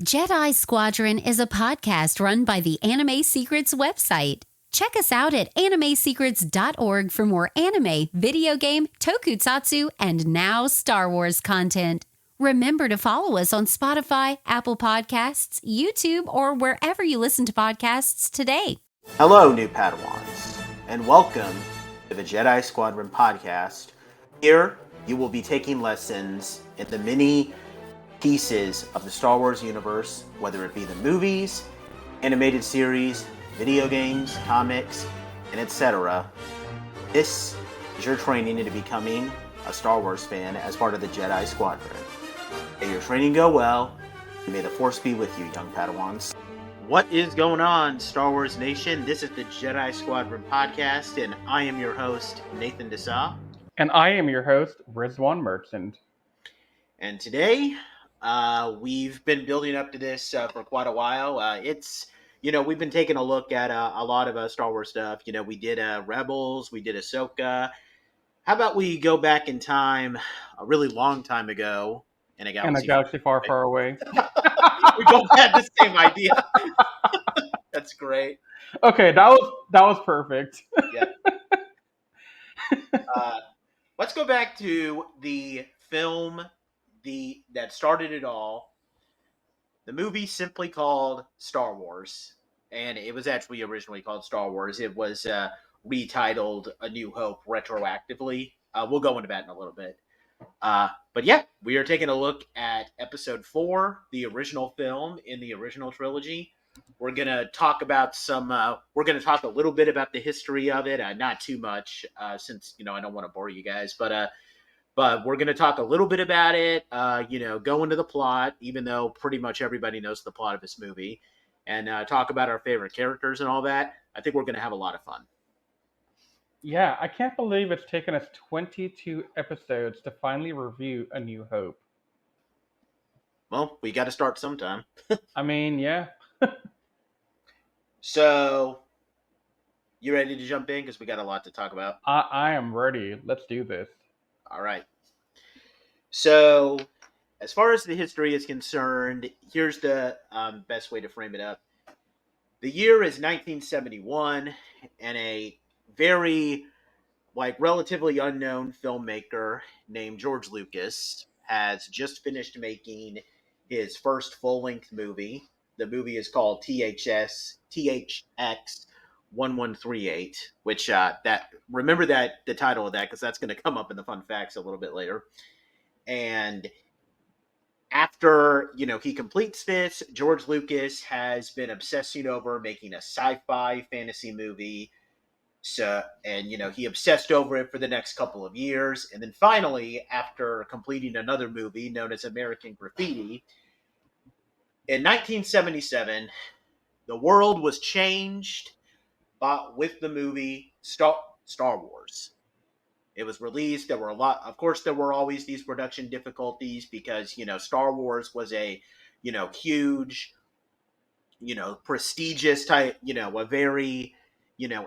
Jedi Squadron is a podcast run by the Anime Secrets website. Check us out at animesecrets.org for more anime, video game, tokusatsu, and now Star Wars content. Remember to follow us on Spotify, Apple Podcasts, YouTube, or wherever you listen to podcasts today. Hello, new Padawans, and welcome to the Jedi Squadron podcast. Here, you will be taking lessons in the many pieces of the Star Wars universe, whether it be the movies, animated series, video games, comics, and etc. This is your training into becoming a Star Wars fan as part of the Jedi Squadron. May your training go well, and may the Force be with you, young Padawans. What is going on, Star Wars Nation? This is the Jedi Squadron podcast, and I am your host, Nathan Dessau. And I am your host, Rizwan Merchant. And today, we've been building up to this for quite a while. We've been taking a look at a lot of Star Wars stuff. We did Rebels, we did Ahsoka. How about we go back in time, a really long time ago, in a galaxy far, far away. We both had the same idea. That's great. Okay, that was perfect. Yeah. Let's go back to the film that started it all. The movie simply called Star Wars, and it was actually originally called Star Wars. It was retitled A New Hope retroactively. We'll go into that in a little bit. But yeah, we are taking a look at Episode 4, the original film in the original trilogy. We're gonna talk about we're gonna talk a little bit about the history of it. Not too much, since I don't want to bore you guys, but we're going to talk a little bit about it, go into the plot, even though pretty much everybody knows the plot of this movie, and talk about our favorite characters and all that. I think we're going to have a lot of fun. Yeah, I can't believe it's taken us 22 episodes to finally review A New Hope. Well, we got to start sometime. I mean, yeah. So, you ready to jump in? Because we got a lot to talk about. I am ready. Let's do this. All right. So, as far as the history is concerned, here's the best way to frame it up. The year is 1971, and a very, relatively unknown filmmaker named George Lucas has just finished making his first full-length movie. The movie is called THX 1138, which remember the title of that, because that's going to come up in the fun facts a little bit later. And after he completes this, George Lucas has been obsessing over making a sci-fi fantasy movie. He obsessed over it for the next couple of years, and then finally, after completing another movie known as American Graffiti, in 1977, the world was changed with the movie Star Wars. It was released. There were always these production difficulties because, Star Wars was a, huge, prestigious type, a very,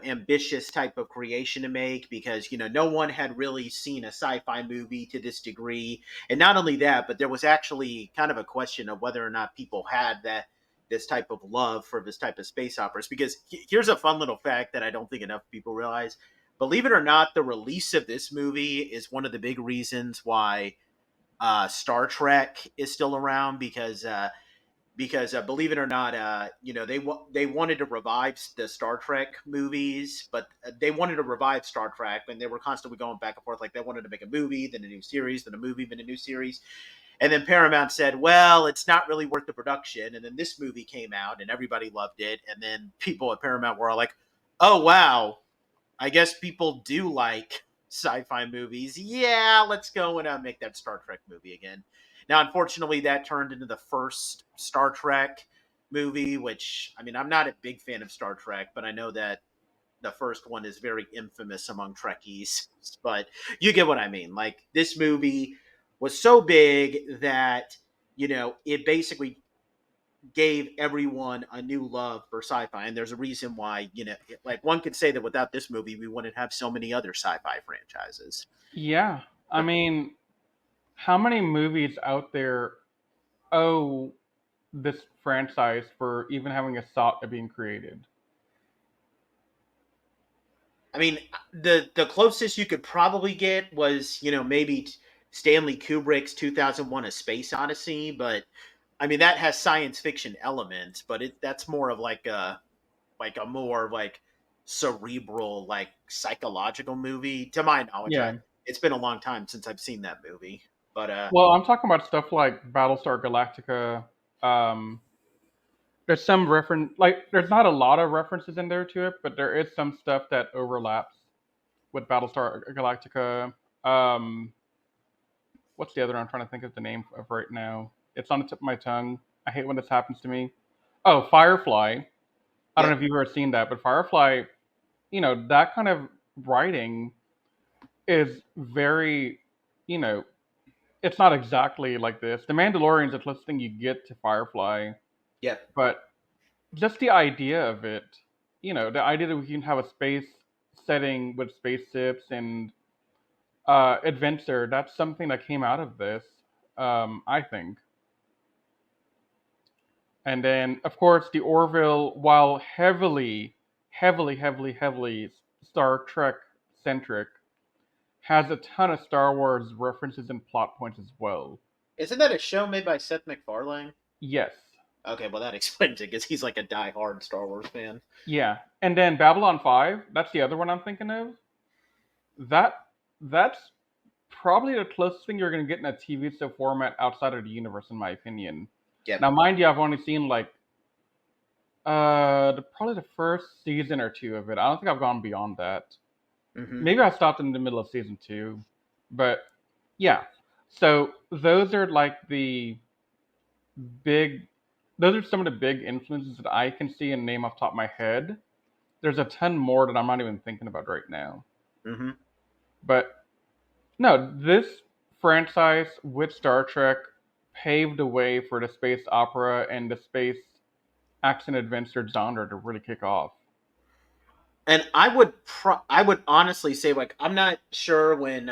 ambitious type of creation to make because, no one had really seen a sci-fi movie to this degree. And not only that, but there was actually kind of a question of whether or not people had this type of love for this type of space operas, because here's a fun little fact that I don't think enough people realize. Believe it or not, the release of this movie is one of the big reasons why Star Trek is still around, because believe it or not, they wanted to revive the Star Trek movies, but they wanted to revive Star Trek, and they were constantly going back and forth. Like, they wanted to make a movie, then a new series, then a movie, then a new series. And then Paramount said, well, it's not really worth the production. And then this movie came out and everybody loved it. And then people at Paramount were all like, oh, wow, I guess people do like sci-fi movies. Yeah, let's go and make that Star Trek movie again. Now, unfortunately, that turned into the first Star Trek movie, which, I mean, I'm not a big fan of Star Trek, but I know that the first one is very infamous among Trekkies. But you get what I mean. Like, this movie was so big that, it basically gave everyone a new love for sci-fi. And there's a reason why, one could say that without this movie, we wouldn't have so many other sci-fi franchises. Yeah. I mean, how many movies out there owe this franchise for even having a thought of being created. I mean, the closest you could probably get was, maybe Stanley Kubrick's 2001: A Space Odyssey, but I mean that has science fiction elements, but that's more of like a more like cerebral, like psychological movie to my knowledge. Yeah. It's been a long time since I've seen that movie, but Well, I'm talking about stuff like Battlestar Galactica. Um, there's some reference, like there's not a lot of references in there to it, but there is some stuff that overlaps with Battlestar Galactica. Um, what's the other one? I'm trying to think of the name of right now. It's on the tip of my tongue. I hate when this happens to me. Oh, Firefly. I don't know yep, if you've ever seen that, but Firefly, that kind of writing is very, you know, it's not exactly like this. The Mandalorian's the closest thing you get to Firefly, yep. but just the idea of it, the idea that we can have a space setting with spaceships and adventure, that's something that came out of this, I think. And then, of course, the Orville, while heavily Star Trek centric, has a ton of Star Wars references and plot points as well. Isn't that a show made by Seth MacFarlane? Yes. Okay, well that explains it because he's like a die-hard Star Wars fan. Yeah. And then Babylon 5, that's the other one I'm thinking of. That that's probably the closest thing you're going to get in a TV show format outside of the universe, in my opinion. Yep. Now, mind you, I've only seen like probably the first season or two of it. I don't think I've gone beyond that. Hmm. Maybe I stopped in the middle of season two, but yeah. So those are like the big. Those are some of the big influences that I can see and name off the top of my head. There's a ton more that I'm not even thinking about right now. Hmm. But no, this franchise with Star Trek paved the way for the space opera and the space action adventure genre to really kick off. And I would honestly say, like, I'm not sure when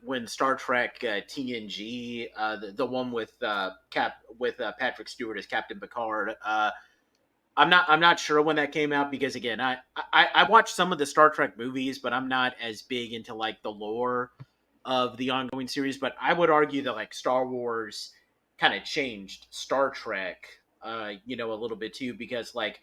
when Star Trek TNG, the one with Patrick Stewart as Captain Picard. I'm not sure when that came out because again, I watched some of the Star Trek movies, but I'm not as big into like the lore of the ongoing series. But I would argue that like Star Wars kind of changed Star Trek, a little bit too, because like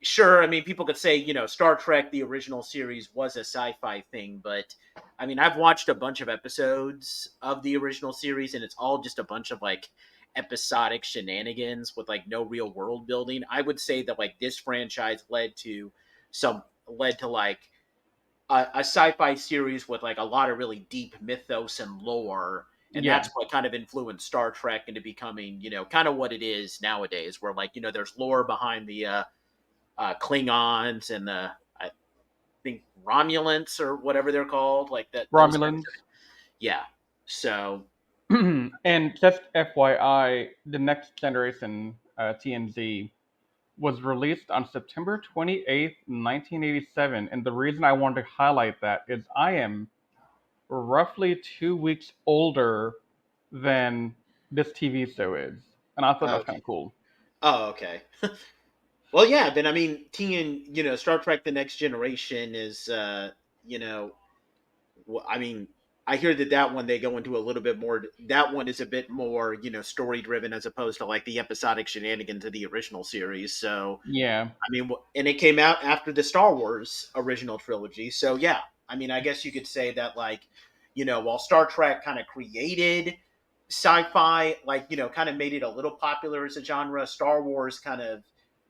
sure, I mean, people could say, Star Trek, the original series, was a sci-fi thing, but I mean, I've watched a bunch of episodes of the original series, and it's all just a bunch of like episodic shenanigans with like no real world building. I would say that like this franchise led to like a sci-fi series with like a lot of really deep mythos and lore. And Yeah, that's what kind of influenced Star Trek into becoming, kind of what it is nowadays, where like, there's lore behind the Klingons and the I think Romulans or whatever they're called, like that those kind of Romulans. things. Yeah. So And just FYI, the next generation TNZ was released on September 28th, 1987. And the reason I wanted to highlight that is I am roughly 2 weeks older than this TV show is. And I thought that was kind okay. of cool. Oh, okay. Well, yeah. Then I mean, Star Trek: The Next Generation is, you know, I mean, I hear that one they go into a little bit more. That one is a bit more, story driven as opposed to like the episodic shenanigans of the original series. So Yeah, I mean, and it came out after the Star Wars original trilogy. So yeah, I mean, I guess you could say that like, while Star Trek kind of created sci-fi, like, kind of made it a little popular as a genre, Star Wars kind of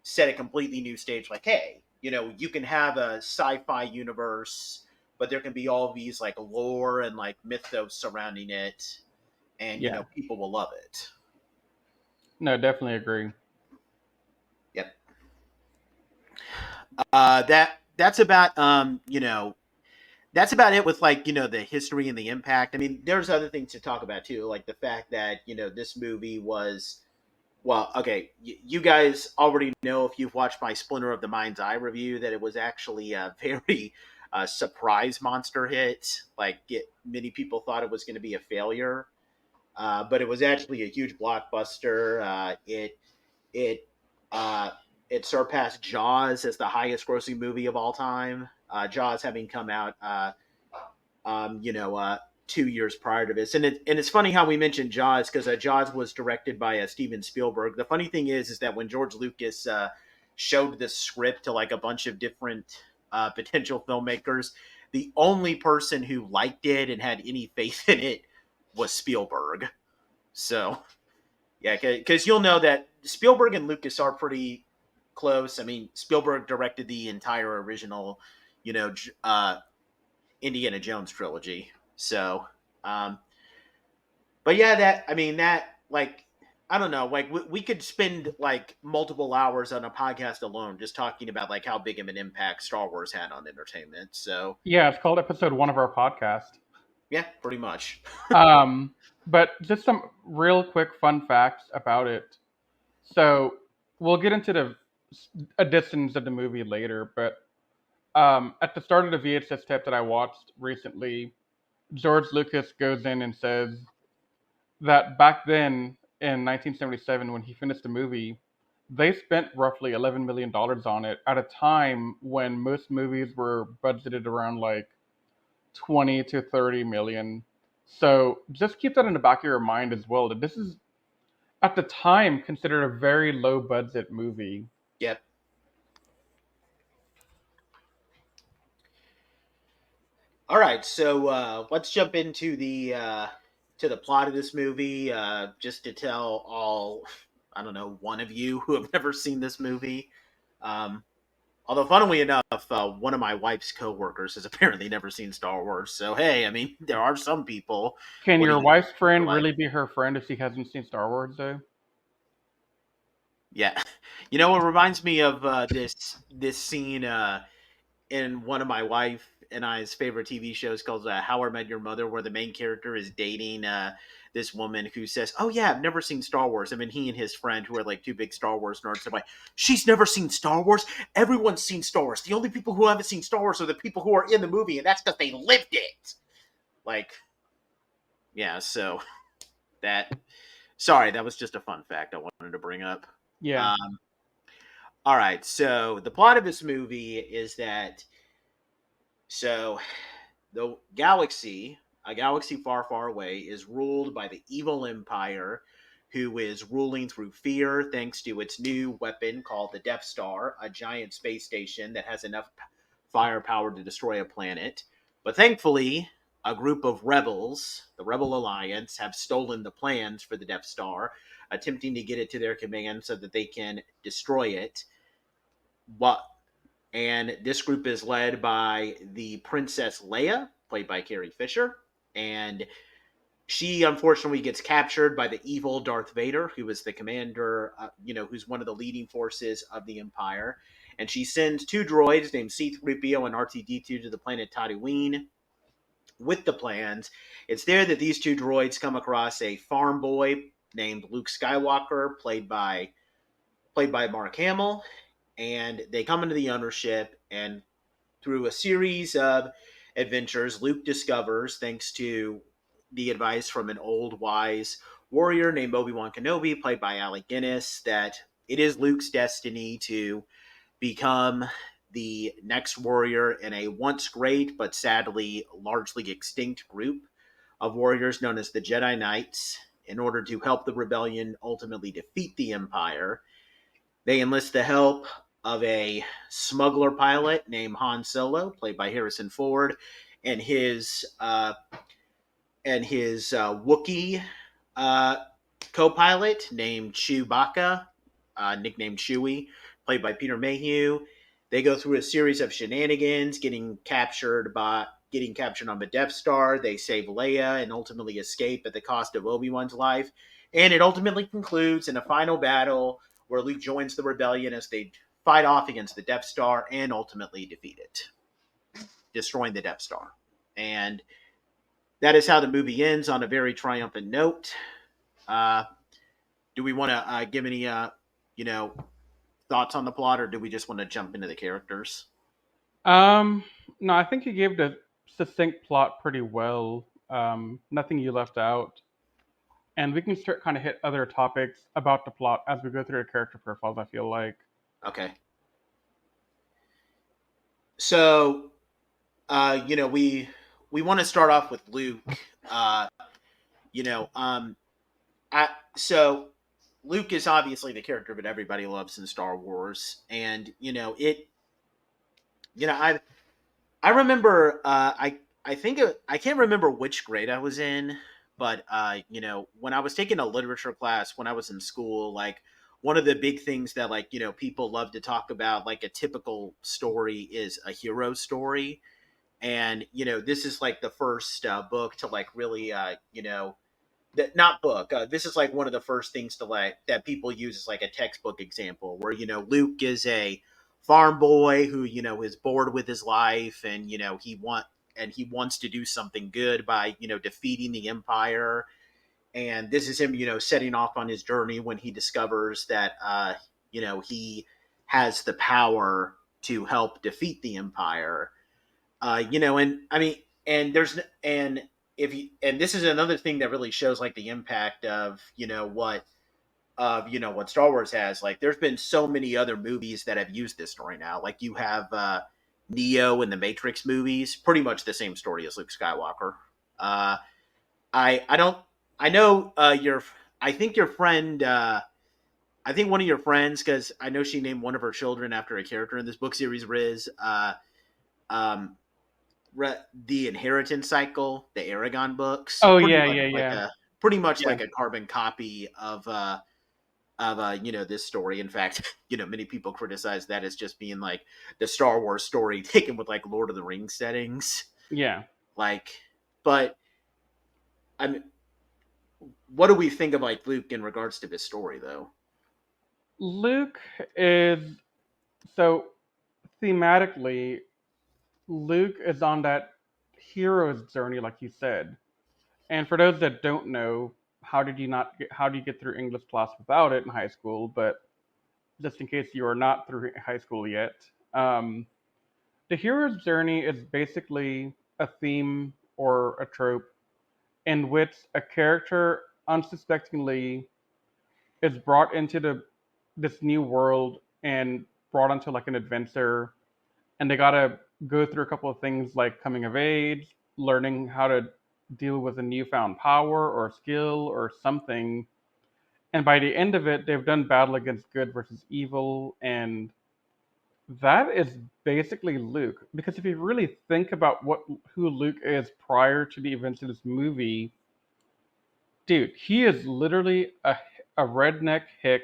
set a completely new stage. Like, hey, you can have a sci-fi universe, but there can be all these like lore and like mythos surrounding it, and yeah. people will love it. No, definitely agree. Yep. That's about that's about it with like the history and the impact. I mean, there's other things to talk about too, like the fact that this movie was, well, okay, you guys already know if you've watched my Splinter of the Mind's Eye review that it was actually a very surprise monster hit. Like many people thought it was going to be a failure, but it was actually a huge blockbuster. It uh, it surpassed Jaws as the highest grossing movie of all time. Jaws having come out, you know, 2 years prior to this, and it's funny how we mentioned Jaws because Jaws was directed by Steven Spielberg. The funny thing is that when George Lucas showed the script to like a bunch of different potential filmmakers, the only person who liked it and had any faith in it was Spielberg. So yeah, because you'll know that Spielberg and Lucas are pretty close. I mean, Spielberg directed the entire original, you know, Indiana Jones trilogy. So, um, but yeah, that I mean that like I don't know, like we could spend like multiple hours on a podcast alone just talking about like how big of an impact Star Wars had on entertainment. So Yeah, it's called episode 1 of our podcast. yeah, pretty much. Um, but just some real quick fun facts about it. So we'll get into the additions of the movie later, but at the start of the VHS tape that I watched recently, George Lucas goes in and says that back then in 1977, when he finished the movie, they spent roughly $11 million on it at a time when most movies were budgeted around like 20 to 30 million. So just keep that in the back of your mind as well. That this is at the time considered a very low budget movie. Yep. All right, so let's jump into the to the plot of this movie. Just to tell all, I don't know, one of you who have never seen this movie. Um, Although, funnily enough, one of my wife's coworkers has apparently never seen Star Wars. So, hey, I mean, there are some people. Can What are your you going to wife's do with your friend life? really be her friend if she hasn't seen Star Wars though? Yeah, you know, it reminds me of this scene in one of my wife and I's favorite TV shows called How I Met Your Mother, where the main character is dating this woman who says, "Oh yeah, I've never seen Star Wars." I mean, he and his friend, who are like two big Star Wars nerds, are like, "She's never seen Star Wars. Everyone's seen Star Wars. The only people who haven't seen Star Wars are the people who are in the movie, and that's because they lived it." Like, yeah. So that. Sorry, that was just a fun fact I wanted to bring up. Yeah. Um, all right, so the plot of this movie is that so the galaxy, a galaxy far, far away, is ruled by the evil empire, who is ruling through fear thanks to its new weapon called the Death Star, a giant space station that has enough firepower to destroy a planet. But thankfully, a group of rebels, the Rebel Alliance, have stolen the plans for the Death Star, attempting to get it to their command so that they can destroy it. But and this group is led by the Princess Leia, played by Carrie Fisher, and she unfortunately gets captured by the evil Darth Vader, who is the commander, who's one of the leading forces of the Empire. And she sends two droids named C-3PO and R2-D2 to the planet Tatooine with the plans. It's there that these two droids come across a farm boy named Luke Skywalker, played by Mark Hamill, and they come into the ownership, and through a series of adventures, Luke discovers, thanks to the advice from an old wise warrior named Obi-Wan Kenobi, played by Alec Guinness, that it is Luke's destiny to become the next warrior in a once great but sadly largely extinct group of warriors known as the Jedi Knights, in order to help the rebellion ultimately defeat the Empire. They enlist the help of a smuggler pilot named Han Solo, played by Harrison Ford, and his Wookiee uh, co-pilot named Chewbacca, nicknamed Chewie, played by Peter Mayhew. They go through a series of shenanigans, getting captured on the Death Star. They save Leia and ultimately escape at the cost of Obi-Wan's life. And it ultimately concludes in a final battle where Luke joins the rebellion as they fight off against the Death Star and ultimately defeat it, destroying the Death Star. And that is how the movie ends, on a very triumphant note. Uh, do we want to give any, you know, thoughts on the plot, or do we just want to jump into the characters? Um, no, I think you gave the succinct plot pretty well. Nothing you left out. and we can start kind of hit other topics about the plot as we go through the character profiles. I feel like. Okay. So, we want to start off with Luke. Uh, you know, I so Luke is obviously the character that everybody loves in Star Wars, and I remember I think I can't remember which grade I was in, but when I was taking a literature class when I was in school, like one of the big things that people love to talk about, like a typical story, is a hero story. And this is like the first book to like really that not book. This is like one of the first things to like that people use as like a textbook example, where Luke is a farm boy who is bored with his life, and he wants to do something good by defeating the Empire. And this is him setting off on his journey when he discovers that he has the power to help defeat the Empire. And I mean, and there's and if you and this is another thing that really shows like the impact of what Star Wars has. Like, there's been so many other movies that have used this story now. Like, you have Neo in the Matrix movies, pretty much the same story as Luke Skywalker. uh I don't I know your I think your friend I think one of your friends, because I know she named one of her children after a character in this book series, Riz. Um, the Inheritance Cycle, the Aragon books, Oh yeah, yeah, yeah, pretty much yeah, like a carbon copy of this story. In fact, many people criticize that as just being like the Star Wars story taken with like Lord of the Rings settings. yeah. Like, but I mean, what do we think of like Luke in regards to this story, though? Luke is so thematically. Luke is on that hero's journey, like you said. And for those that don't know, how do you get through English class without it in high school? But just in case you are not through high school yet, um, the hero's journey is basically a theme or a trope in which a character unsuspectingly is brought into this new world and brought into like an adventure, and they gotta go through a couple of things like coming of age, learning how to deal with a newfound power or skill or something. And by the end of it, they've done battle against good versus evil, and that is basically Luke. Because if you really think about who Luke is prior to the events of this movie, dude, he is literally a redneck hick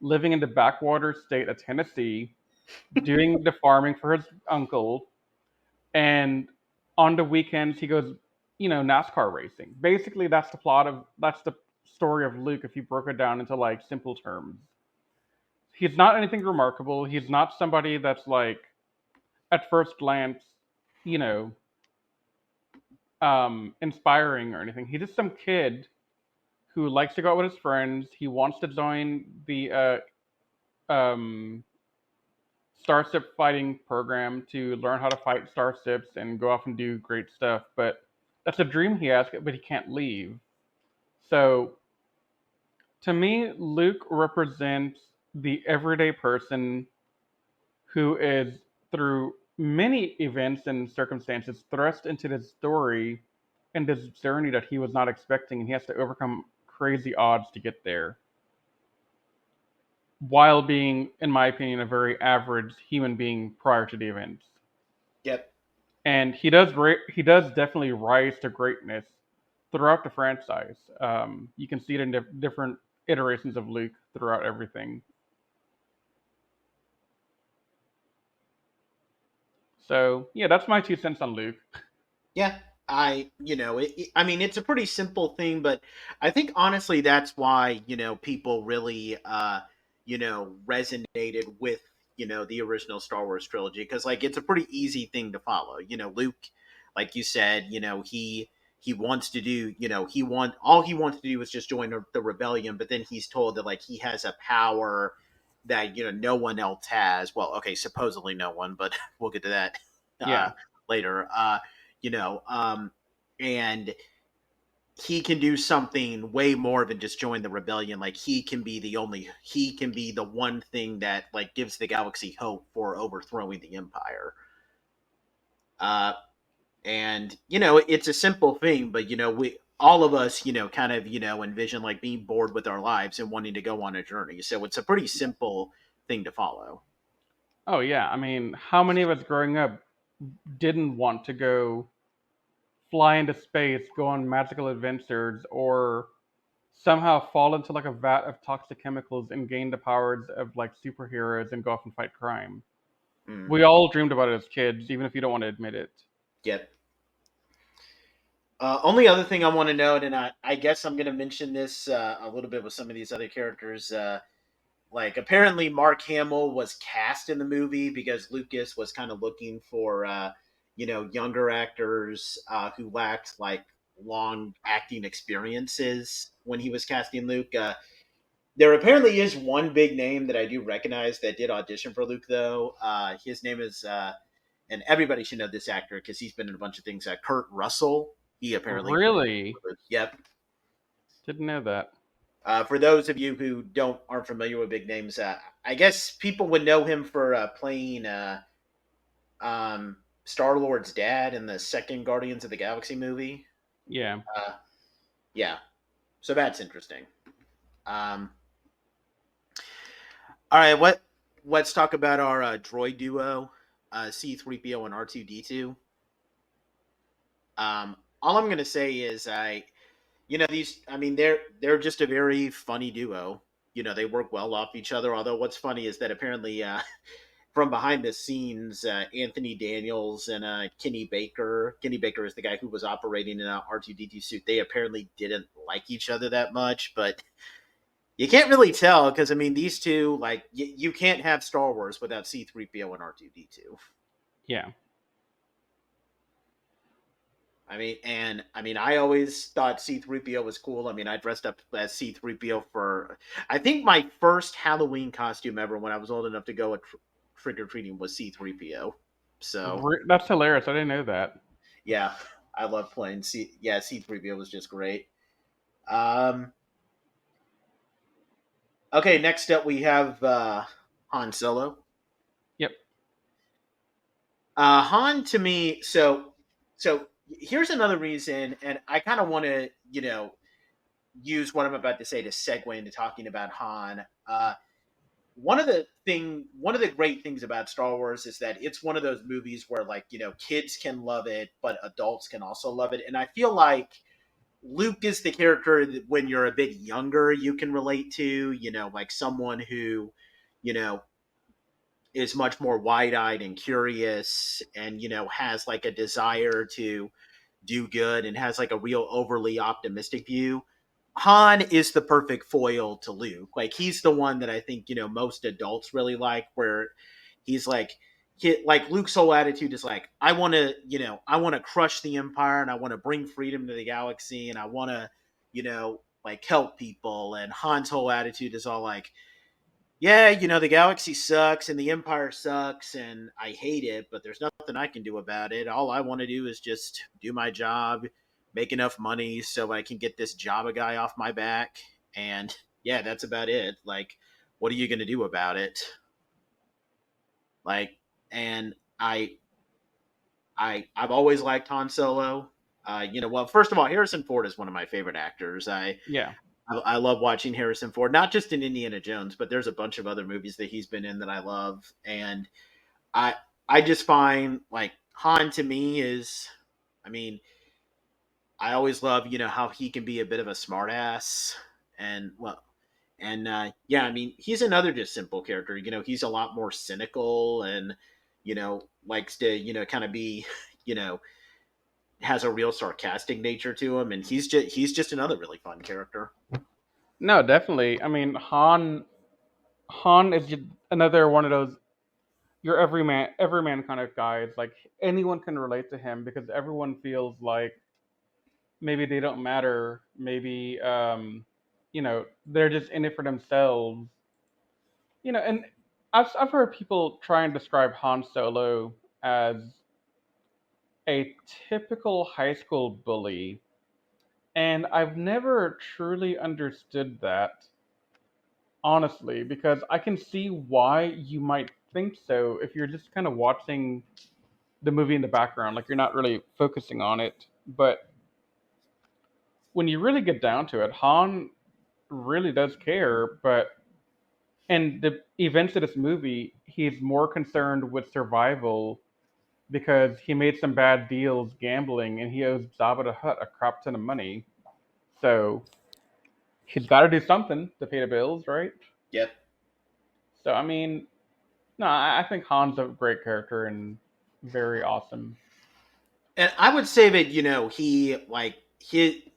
living in the backwater state of Tennessee, doing the farming for his uncle, and on the weekends he goes, NASCAR racing. Basically, that's the story of Luke if you broke it down into like simple terms. He's not anything remarkable. He's not somebody that's like at first glance, you know, inspiring or anything. He's just some kid who likes to go out with his friends. He wants to join the um, starship fighting program to learn how to fight starships and go off and do great stuff. But that's a dream he has, but he can't leave. So to me, Luke represents the everyday person who is, through many events and circumstances, thrust into this story and this journey that he was not expecting, and he has to overcome crazy odds to get there, while being, in my opinion, a very average human being prior to the events. Yep. And he does definitely rise to greatness throughout the franchise. You can see it in different iterations of Luke throughout everything. So yeah, that's my 2 cents on Luke. Yeah, I mean, it's a pretty simple thing, but I think honestly that's why, people really, resonated with, the original Star Wars trilogy, because like it's a pretty easy thing to follow. Luke, like you said, he wants to do, all he wants to do is just join the rebellion, but then he's told that like he has a power that, no one else has. Well, okay, supposedly no one, but we'll get to that uh Yeah, later. You know, and he can do something way more than just join the rebellion. Like he can be the one thing that like gives the galaxy hope for overthrowing the empire. Uh, and it's a simple thing, but we all of us kind of envision like being bored with our lives and wanting to go on a journey. So it's a pretty simple thing to follow. Oh yeah, I mean, how many of us growing up didn't want to go fly into space, go on magical adventures, or somehow fall into like a vat of toxic chemicals and gain the powers of like superheroes and go off and fight crime? Mm, We all dreamed about it as kids, even if you don't want to admit it. yep. Only other thing I want to note, and I guess I'm going to mention this a little bit with some of these other characters. Like apparently Mark Hamill was cast in the movie because Lucas was kind of looking for younger actors who lacked like long acting experiences when he was casting Luke. There apparently is one big name that I do recognize that did audition for Luke though. His name is and everybody should know this actor because he's been in a bunch of things. Kurt Russell. He apparently Really? yep. Didn't know that. For those of you who aren't familiar with big names, I guess people would know him for playing Star Lord's dad in the second Guardians of the Galaxy movie. Yeah. Uh, yeah, so that's interesting. Um, all right, let's talk about our droid duo, C-3PO and R2-D2. All I'm gonna say is these. I mean, they're just a very funny duo. They work well off each other. Although what's funny is that apparently from behind the scenes, Anthony Daniels and Kenny Baker. Kenny Baker is the guy who was operating in an R2-D2 suit. They apparently didn't like each other that much, but you can't really tell because I mean, these two like you can't have Star Wars without C-3PO and R2-D2. Yeah. I always thought C-3PO was cool. I mean, I dressed up as C-3PO for, I think my first Halloween costume ever when I was old enough to go trick or treating was C-3PO. So That's hilarious. I didn't know that. yeah, I love playing C-3PO was just great. Um, okay, next up we have Han Solo. Yep. Han to me, so here's another reason, and I kind of want to use what I'm about to say to segue into talking about Han. One of the great things about Star Wars is that it's one of those movies where like kids can love it, but adults can also love it, and I feel like Luke is the character that when you're a bit younger you can relate to, like someone who you know is much more wide-eyed and curious and has like a desire to do good and has like a real overly optimistic view. Han is the perfect foil to Luke. Like he's the one that I think most adults really like, where he's like Luke's whole attitude is like I want to crush the Empire and I want to bring freedom to the galaxy and I want to like help people. And Han's whole attitude is all like, yeah, the galaxy sucks and the Empire sucks and I hate it, but there's nothing I can do about it. All I want to do is just do my job, make enough money so I can get this Jabba guy off my back. And yeah, that's about it. Like, what are you going to do about it? Like, and I've always liked Han Solo. Well, first of all, Harrison Ford is one of my favorite actors. Yeah. I love watching Harrison Ford, not just in Indiana Jones, but there's a bunch of other movies that he's been in that I love. And I I just find like Han to me is, I mean, I always love how he can be a bit of a smartass, and well, and yeah, I mean he's another just simple character. He's a lot more cynical and likes to kind of be you know has a real sarcastic nature to him, and he's just another really fun character. No, definitely. I mean, Han is just another one of those your everyman kind of guys. Like anyone can relate to him because everyone feels like maybe they don't matter. Maybe they're just in it for themselves. And I've heard people try and describe Han Solo as a typical high school bully And I've never truly understood that, honestly, because I can see why you might think so if you're just kind of watching the movie in the background, like you're not really focusing on it. But when you really get down to it, Han really does care, but in the events of this movie, he's more concerned with survival because he made some bad deals gambling and he owes Jabba the Hutt a crap ton of money. So he's got to do something to pay the bills, right? Yep. So, I mean, no, I think Han's a great character and very awesome. And I would say that, he like he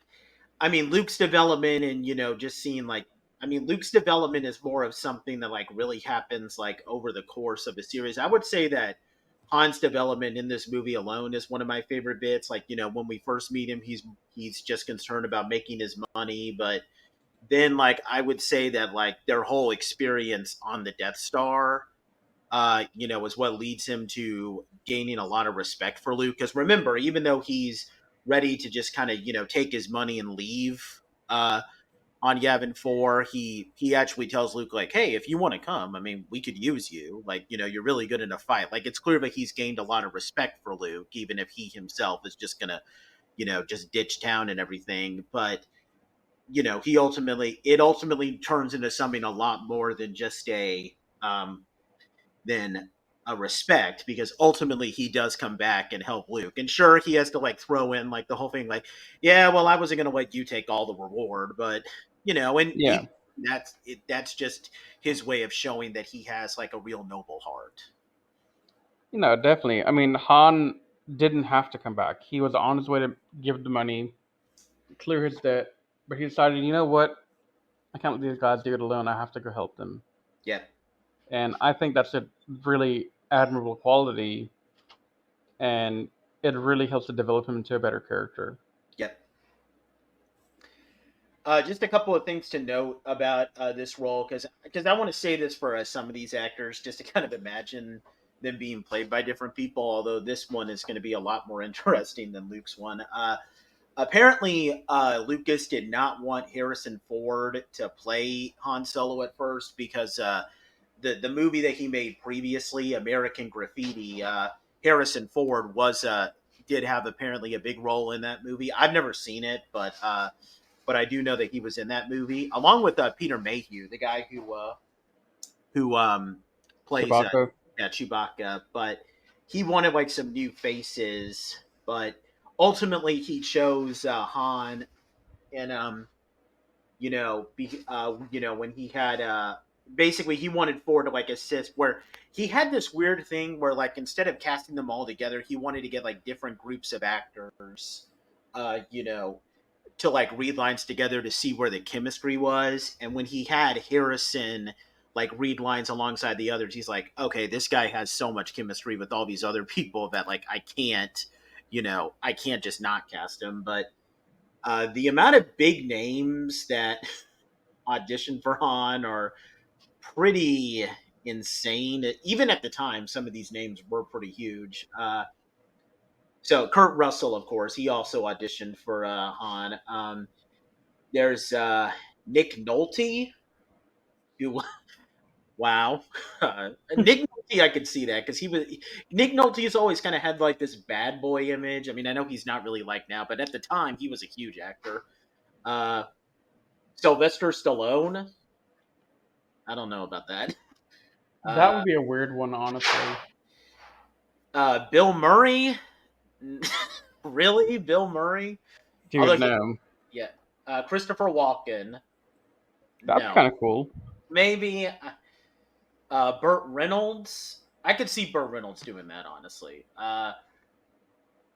I mean, Luke's development and, just seeing like, I mean, Luke's development is more of something that like really happens like over the course of a series. I would say that Han's development in this movie alone is one of my favorite bits. Like, when we first meet him, he's just concerned about making his money, but then like I would say that like their whole experience on the Death Star is what leads him to gaining a lot of respect for Luke. Because remember, even though he's ready to just kind of, take his money and leave uh, on Yavin 4, he actually tells Luke, like, hey, if you want to come, I mean, we could use you. Like, you're really good in a fight. Like, it's clear that he's gained a lot of respect for Luke, even if he himself is just going to, just ditch town and everything. But, it ultimately turns into something a lot more than just than a respect, because ultimately he does come back and help Luke. And sure, he has to like throw in like the whole thing, like, yeah, well, I wasn't going to let you take all the reward, but and Yeah, that's it. That's just his way of showing that he has like a real noble heart. definitely. I mean, Han didn't have to come back. He was on his way to give the money, clear his debt, but he decided, you know what? I can't let these guys do it alone. I have to go help them. Yeah, And I think that's a really admirable quality, and it really helps to develop him into a better character. yeah. Just a couple of things to note about this role, because I want to say this for some of these actors, just to kind of imagine them being played by different people. Although this one is going to be a lot more interesting than Luke's one. Apparently, Lucas did not want Harrison Ford to play Han Solo at first, because the movie that he made previously, American Graffiti, Harrison Ford did have apparently a big role in that movie. I've never seen it, but I do know that he was in that movie along with Peter Mayhew, the guy who plays Chewbacca. Chewbacca. But he wanted like some new faces, but ultimately he chose Han. And when he had basically he wanted Ford to like assist, where he had this weird thing where like instead of casting them all together, he wanted to get like different groups of actors, you know, to like read lines together to see where the chemistry was. And when he had Harrison like read lines alongside the others, he's like, okay, this guy has so much chemistry with all these other people that like I can't just not cast him. But the amount of big names that audition for Han are pretty insane. Even at the time, some of these names were pretty huge. So Kurt Russell, of course, he also auditioned for Han. There's Nick Nolte, who wow, Nick Nolte, I could see that because Nick Nolte's always kind of had like this bad boy image. I mean, I know he's not really like now, but at the time he was a huge actor. Uh, Sylvester Stallone, I don't know about that. That Uh, would be a weird one, honestly. Bill Murray, really, Bill Murray? Although Dude, no. yeah, Christopher Walken, That'd be no, kind of cool. maybe Burt Reynolds. I could see Burt Reynolds doing that, honestly.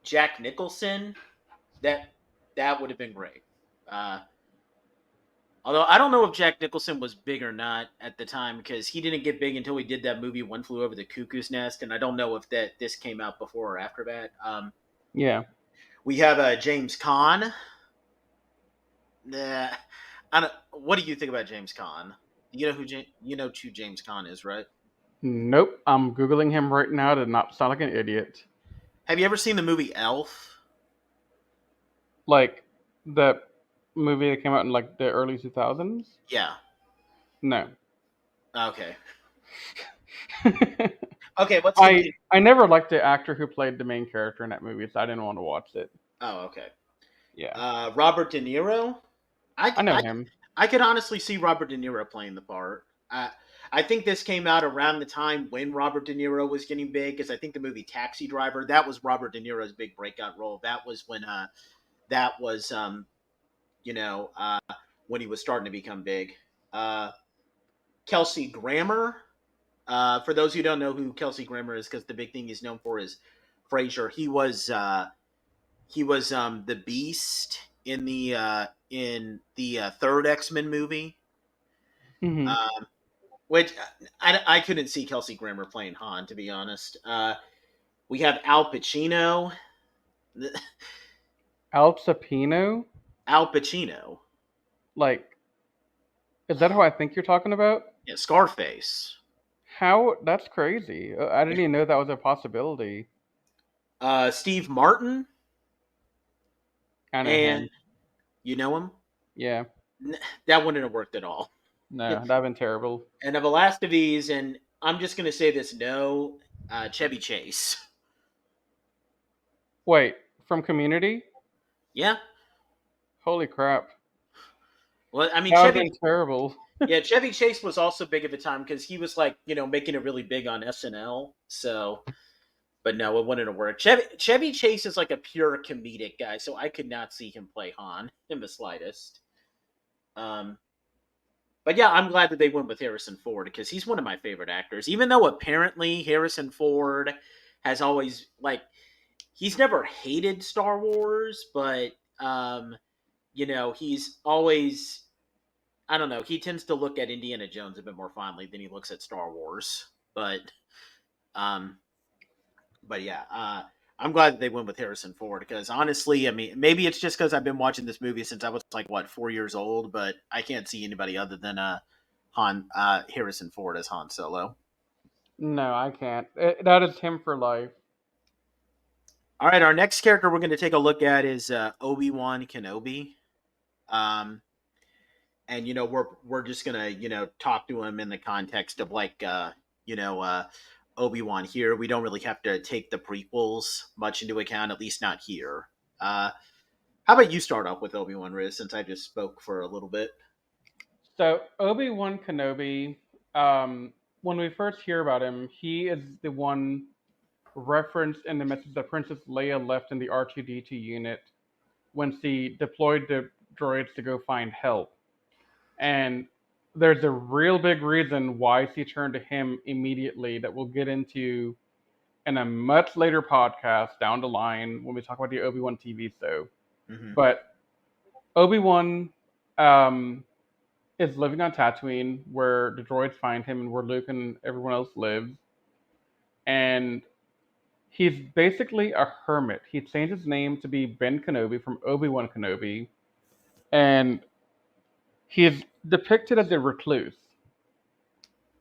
Jack Nicholson, that that would have been great. Uh, Although I don't know if Jack Nicholson was big or not at the time, because he didn't get big until he did that movie One Flew Over the Cuckoo's Nest, and I don't know if this came out before or after that. Yeah. We have James Caan. Nah, I don't. What do you think about James Caan? You know who James Caan is, right? Nope. I'm Googling him right now to not sound like an idiot. Have you ever seen the movie Elf? Like, the movie that came out in like the early 2000s? Yeah. No. Okay. Okay, let's I continue. I never liked the actor who played the main character in that movie, so I didn't want to watch it. Oh, okay. Yeah. Robert De Niro. I, I c- know I, him. I could honestly see Robert De Niro playing the part. I think this came out around the time when Robert De Niro was getting big, because I think the movie Taxi Driver, that was Robert De Niro's big breakout role. That was when that was you know when he was starting to become big. Uh, Kelsey Grammer. For those who don't know who Kelsey Grammer is, because the big thing he's known for is Frasier. He was the Beast in the third X-Men movie, Hmm. um, which I couldn't see Kelsey Grammer playing Han, to be honest. We have Al Pacino. Al Pacino? Al Pacino. Like, is that who I think you're talking about? Yeah, Scarface. How? That's crazy. I didn't even know that was a possibility. Steve Martin, I know and him. you know him. Yeah. That wouldn't have worked at all. No, that'd been terrible. And of the last of these, and I'm just gonna say this: no, Chevy Chase. Wait, from Community? Yeah. Holy crap. Well, I mean, That would have been terrible. Yeah, Chevy Chase was also big at the time because he was like, making it really big on SNL. So, but no, it wouldn't have worked. Chevy Chase is like a pure comedic guy, so I could not see him play Han in the slightest. Um, but yeah, I'm glad that they went with Harrison Ford because he's one of my favorite actors. Even though apparently Harrison Ford has always he's never hated Star Wars, but he's always, I don't know. He tends to look at Indiana Jones a bit more fondly than he looks at Star Wars. Um, but yeah, I'm glad that they went with Harrison Ford because honestly, I mean, maybe it's just because I've been watching this movie since I was like 4 years old, but I can't see anybody other than Harrison Ford as Han Solo. No, I can't. That is him for life. All right, our next character we're going to take a look at is Obi-Wan Kenobi. Um, and we're just gonna talk to him in the context of like Obi-Wan here. We don't really have to take the prequels much into account, at least not here. How about you start off with Obi-Wan, Riz, since I just spoke for a little bit? So, Obi-Wan Kenobi, when we first hear about him, he is the one referenced in the message that Princess Leia left in the R2D2 unit when she deployed the droids to go find help. And there's a real big reason why she turned to him immediately that we'll get into in a much later podcast down the line when we talk about the Obi-Wan TV show. Mm-hmm. But Obi-Wan um, is living on Tatooine where the droids find him and where Luke and everyone else lives. And he's basically a hermit. He changed his name to be Ben Kenobi from Obi-Wan Kenobi. And he's depicted as a recluse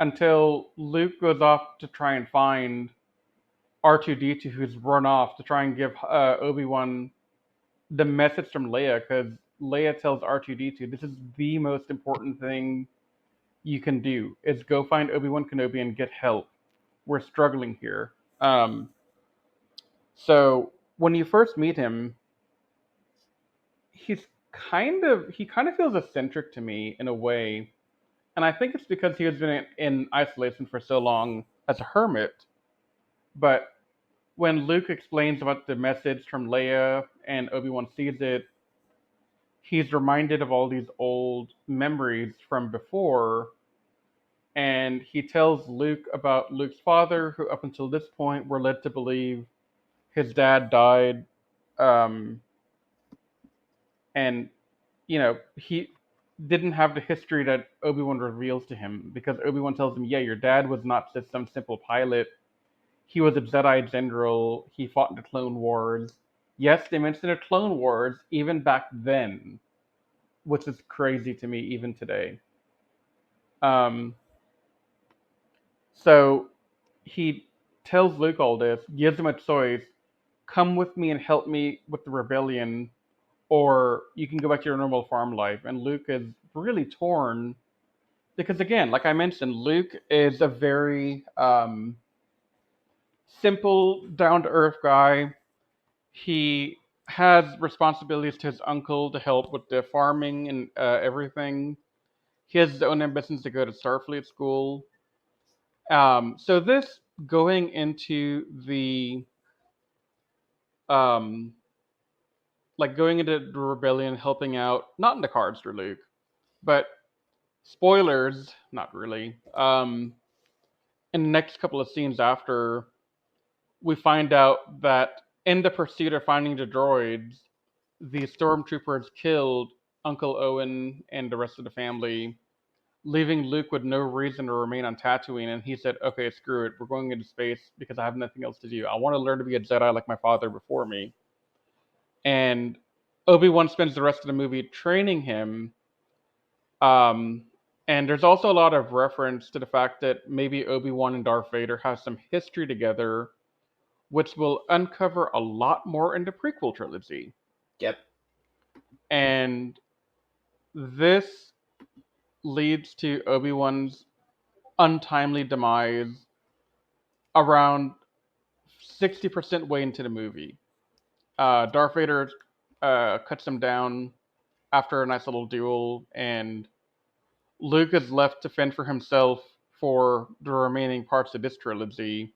until Luke goes off to try and find R2D2, who's run off to try and give Obi-Wan the message from Leia, because Leia tells R2D2, this is the most important thing you can do, is go find Obi-Wan Kenobi and get help. We're struggling here. So when you first meet him, he kind of feels eccentric to me in a way, and I think it's because he has been in isolation for so long as a hermit. But when Luke explains about the message from Leia and Obi-Wan sees it, he's reminded of all these old memories from before, and he tells Luke about Luke's father, who up until this point we're led to believe his dad died, um, and he didn't have the history that Obi-Wan reveals to him, because Obi-Wan tells him, yeah, your dad was not just some simple pilot. He was a Jedi general. He fought in the Clone Wars. Yes, they mentioned the Clone Wars even back then, which is crazy to me even today. Um, so he tells Luke all this, gives him a choice: come with me and help me with the rebellion, or you can go back to your normal farm life. And Luke is really torn because, again, like I mentioned, Luke is a very simple, down to earth guy. He has responsibilities to his uncle to help with the farming and everything. He has his own ambitions to go to Starfleet school. So this going into the um, going into the rebellion, helping out, not in the cards for Luke, but spoilers, not really. In the next couple of scenes after, we find out that in the pursuit of finding the droids, the stormtroopers killed Uncle Owen and the rest of the family, leaving Luke with no reason to remain on Tatooine. And he said, okay, screw it. We're going into space because I have nothing else to do. I want to learn to be a Jedi like my father before me. And Obi-Wan spends the rest of the movie training him. Um, and there's also a lot of reference to the fact that maybe Obi-Wan and Darth Vader have some history together, which will uncover a lot more in the prequel trilogy. Yep. And this leads to Obi-Wan's untimely demise around 60% way into the movie. Darth Vader cuts him down after a nice little duel, and Luke is left to fend for himself for the remaining parts of this trilogy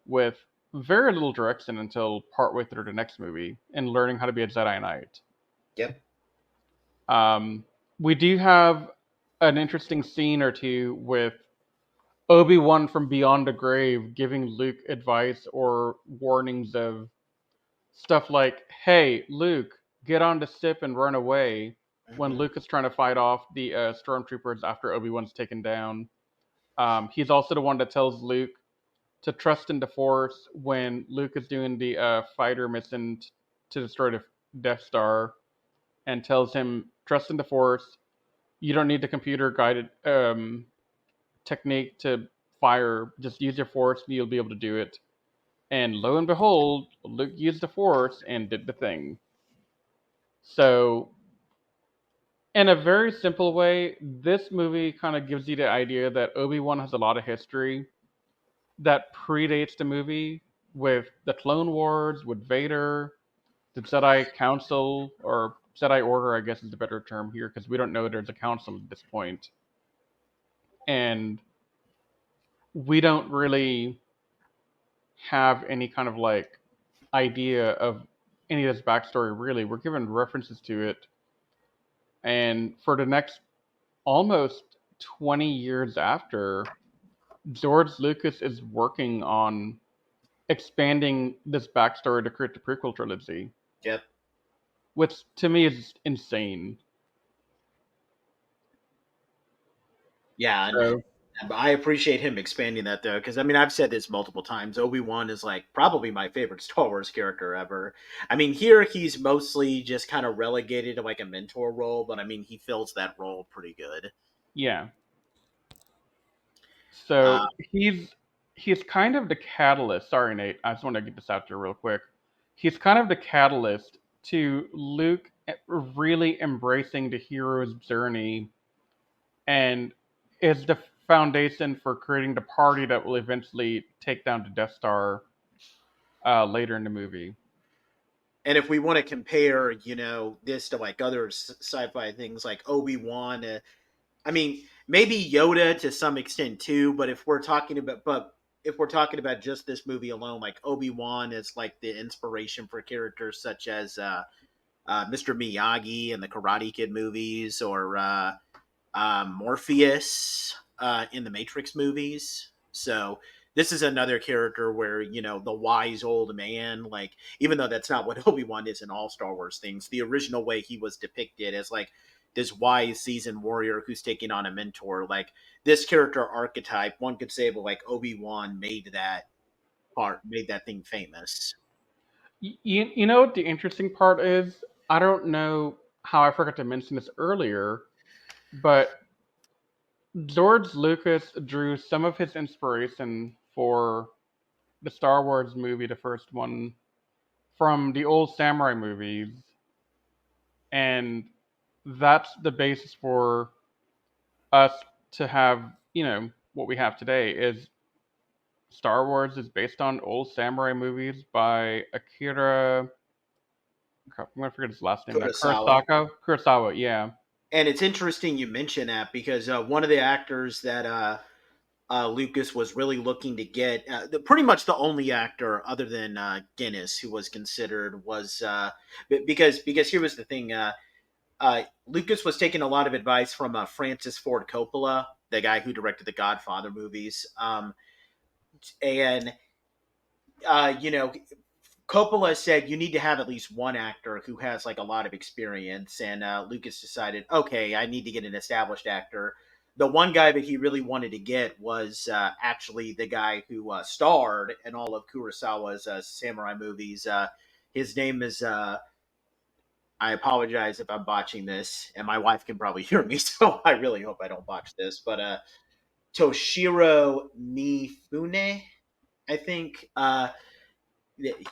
with very little direction until partway through the next movie and learning how to be a Jedi Knight. Yep. Um, we do have an interesting scene or two with Obi-Wan from beyond the grave giving Luke advice or warnings of stuff like, hey, Luke, get on the ship and run away, when Hmm. Luke is trying to fight off the stormtroopers after Obi-Wan's taken down. He's also the one that tells Luke to trust in the Force when Luke is doing the fighter mission to destroy the Death Star, and tells him, trust in the Force. You don't need the computer guided technique to fire. Just use your Force and you'll be able to do it. And lo and behold, Luke used the Force and did the thing. So, in a very simple way, this movie kind of gives you the idea that Obi-Wan has a lot of history that predates the movie with the Clone Wars, with Vader, the Jedi Council, or Jedi Order, I guess is the better term here, because we don't know there's a council at this point. And we don't really have any kind of idea of any of this backstory, really. We're given references to it. And for the next almost 20 years after, George Lucas is working on expanding this backstory to create the prequel trilogy, Yep. which to me is insane. Yeah, and So, I appreciate him expanding that though, because I mean I've said this multiple times. Obi-Wan is like probably my favorite Star Wars character ever. I mean, here he's mostly just kind of relegated to like a mentor role, but I mean he fills that role pretty good. yeah. Uh, So he's kind of the catalyst. Sorry, Nate. I just want to get this out there real quick. He's kind of the catalyst to Luke really embracing the hero's journey, and is the foundation for creating the party that will eventually take down the Death Star later in the movie. and if we want to compare, this to like other sci-fi things like Obi-Wan, I mean, maybe Yoda to some extent too, but if we're talking about just this movie alone, like Obi-Wan is like the inspiration for characters such as Mr. Miyagi in the Karate Kid movies, or Morpheus in the Matrix movies. So this is another character where the wise old man, like even though that's not what Obi-Wan is in all Star Wars things, the original way he was depicted as like this wise seasoned warrior who's taking on a mentor, like this character archetype, one could say, but like Obi-Wan made that thing famous. You know what the interesting part is? I don't know how I forgot to mention this earlier, but George Lucas drew some of his inspiration for the Star Wars movie, the first one, from the old samurai movies. and that's the basis for us to have, what we have today is Star Wars is based on old samurai movies by Akira. I'm gonna forget his last name now. Kurosawa. Kurosawa, yeah. And it's interesting you mention that because one of the actors that Lucas was really looking to get, pretty much the only actor other than Guinness who was considered was because here was the thing. Lucas was taking a lot of advice from Francis Ford Coppola, the guy who directed the Godfather movies, and you know, Coppola said you need to have at least one actor who has like a lot of experience, and Lucas decided, okay, I need to get an established actor. The one guy that he really wanted to get was actually the guy who starred in all of Kurosawa's samurai movies. His name is. I apologize if I'm botching this, and my wife can probably hear me, so I really hope I don't botch this. But Toshiro Mifune, I think.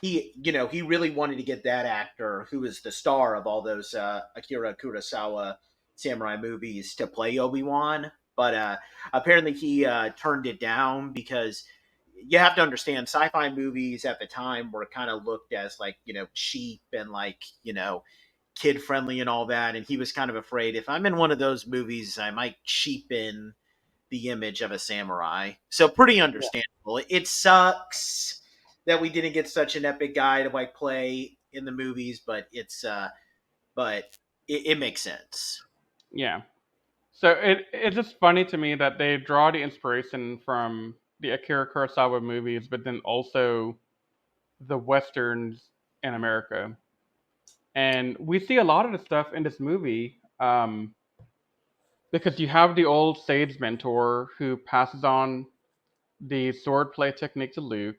He really wanted to get that actor who is the star of all those Akira Kurosawa samurai movies to play Obi-Wan, but apparently he turned it down because you have to understand sci-fi movies at the time were kind of looked as like cheap and like kid friendly and all that, and he was kind of afraid if I'm in one of those movies I might cheapen the image of a samurai. So pretty Yeah. understandable. It sucks that we didn't get such an epic guy to like play in the movies, but it makes sense. Yeah. So it's just funny to me that they draw the inspiration from the Akira Kurosawa movies, but then also the westerns in America. And we see a lot of the stuff in this movie because you have the old Sage mentor who passes on the swordplay technique to Luke.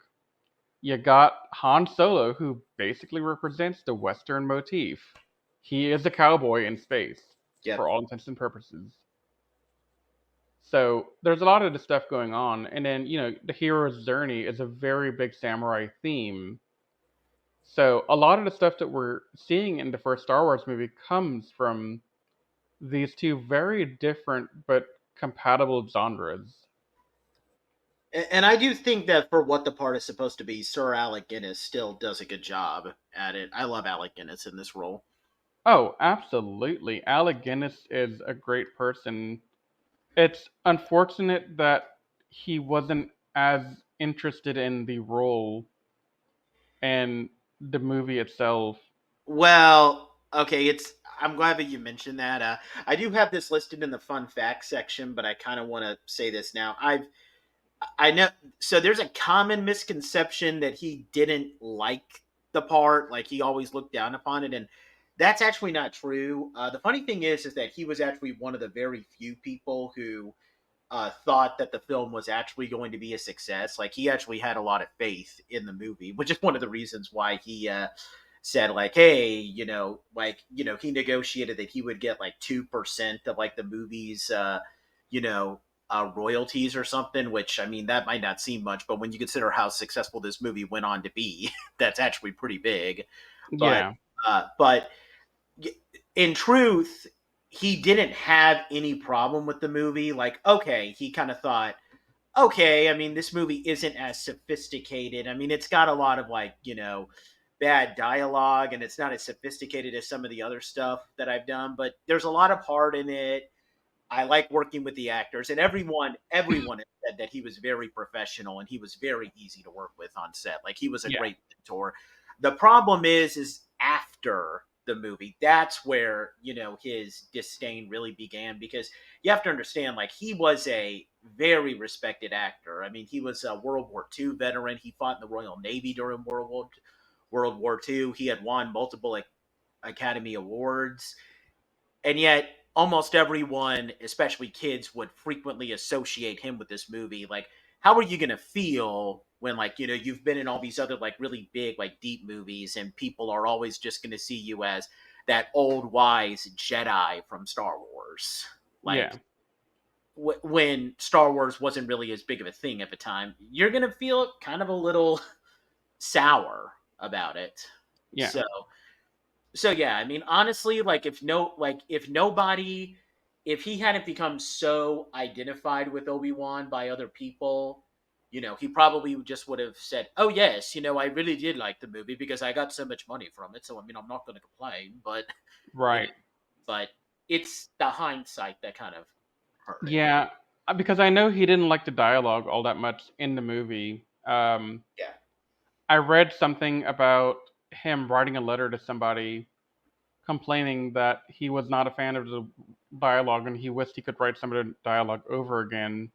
You got Han Solo, who basically represents the Western motif. He is a cowboy in space, Yep. for all intents and purposes. So there's a lot of the stuff going on, and then the hero's journey is a very big samurai theme. So a lot of the stuff that we're seeing in the first Star Wars movie comes from these two very different but compatible genres. And I do think that for what the part is supposed to be, Sir Alec Guinness still does a good job at it. I love Alec Guinness in this role. Oh, absolutely. Alec Guinness is a great person. It's unfortunate that he wasn't as interested in the role and the movie itself. Well, okay, I'm glad that you mentioned that. I do have this listed in the fun facts section, but I kind of want to say this now. I know. So there's a common misconception that he didn't like the part, like he always looked down upon it, and that's actually not true. The funny thing is that he was actually one of the very few people who thought that the film was actually going to be a success. Like he actually had a lot of faith in the movie, which is one of the reasons why he said like, hey, he negotiated that he would get like 2% of like the movie's, you know, royalties or something. Which I mean, that might not seem much, but when you consider how successful this movie went on to be, that's actually pretty big. But Yeah, but in truth, he didn't have any problem with the movie. Like, okay, he kind of thought, okay, I mean, this movie isn't as sophisticated. I mean, it's got a lot of like, bad dialogue and it's not as sophisticated as some of the other stuff that I've done, but there's a lot of heart in it. I like working with the actors, and everyone has said that he was very professional and he was very easy to work with on set. Like he was a yeah, great mentor. The problem is after the movie, that's where his disdain really began, because you have to understand, like he was a very respected actor. I mean, he was a World War II veteran. He fought in the Royal Navy during World War II. He had won multiple Academy Awards, and yet almost everyone, especially kids, would frequently associate him with this movie. Like, how are you going to feel when like you've been in all these other like really big like deep movies and people are always just going to see you as that old wise Jedi from Star Wars? Like, yeah, when Star Wars wasn't really as big of a thing at the time, you're going to feel kind of a little sour about it. yeah. So So yeah, I mean, honestly, like if he hadn't become so identified with Obi-Wan by other people, he probably just would have said, "Oh yes, I really did like the movie because I got so much money from it. So I mean, I'm not going to complain." But you know, Right. but it's the hindsight that kind of hurt it. Yeah, because I know he didn't like the dialogue all that much in the movie. Yeah, I read something about him writing a letter to somebody complaining that he was not a fan of the dialogue and he wished he could write some of the dialogue over again.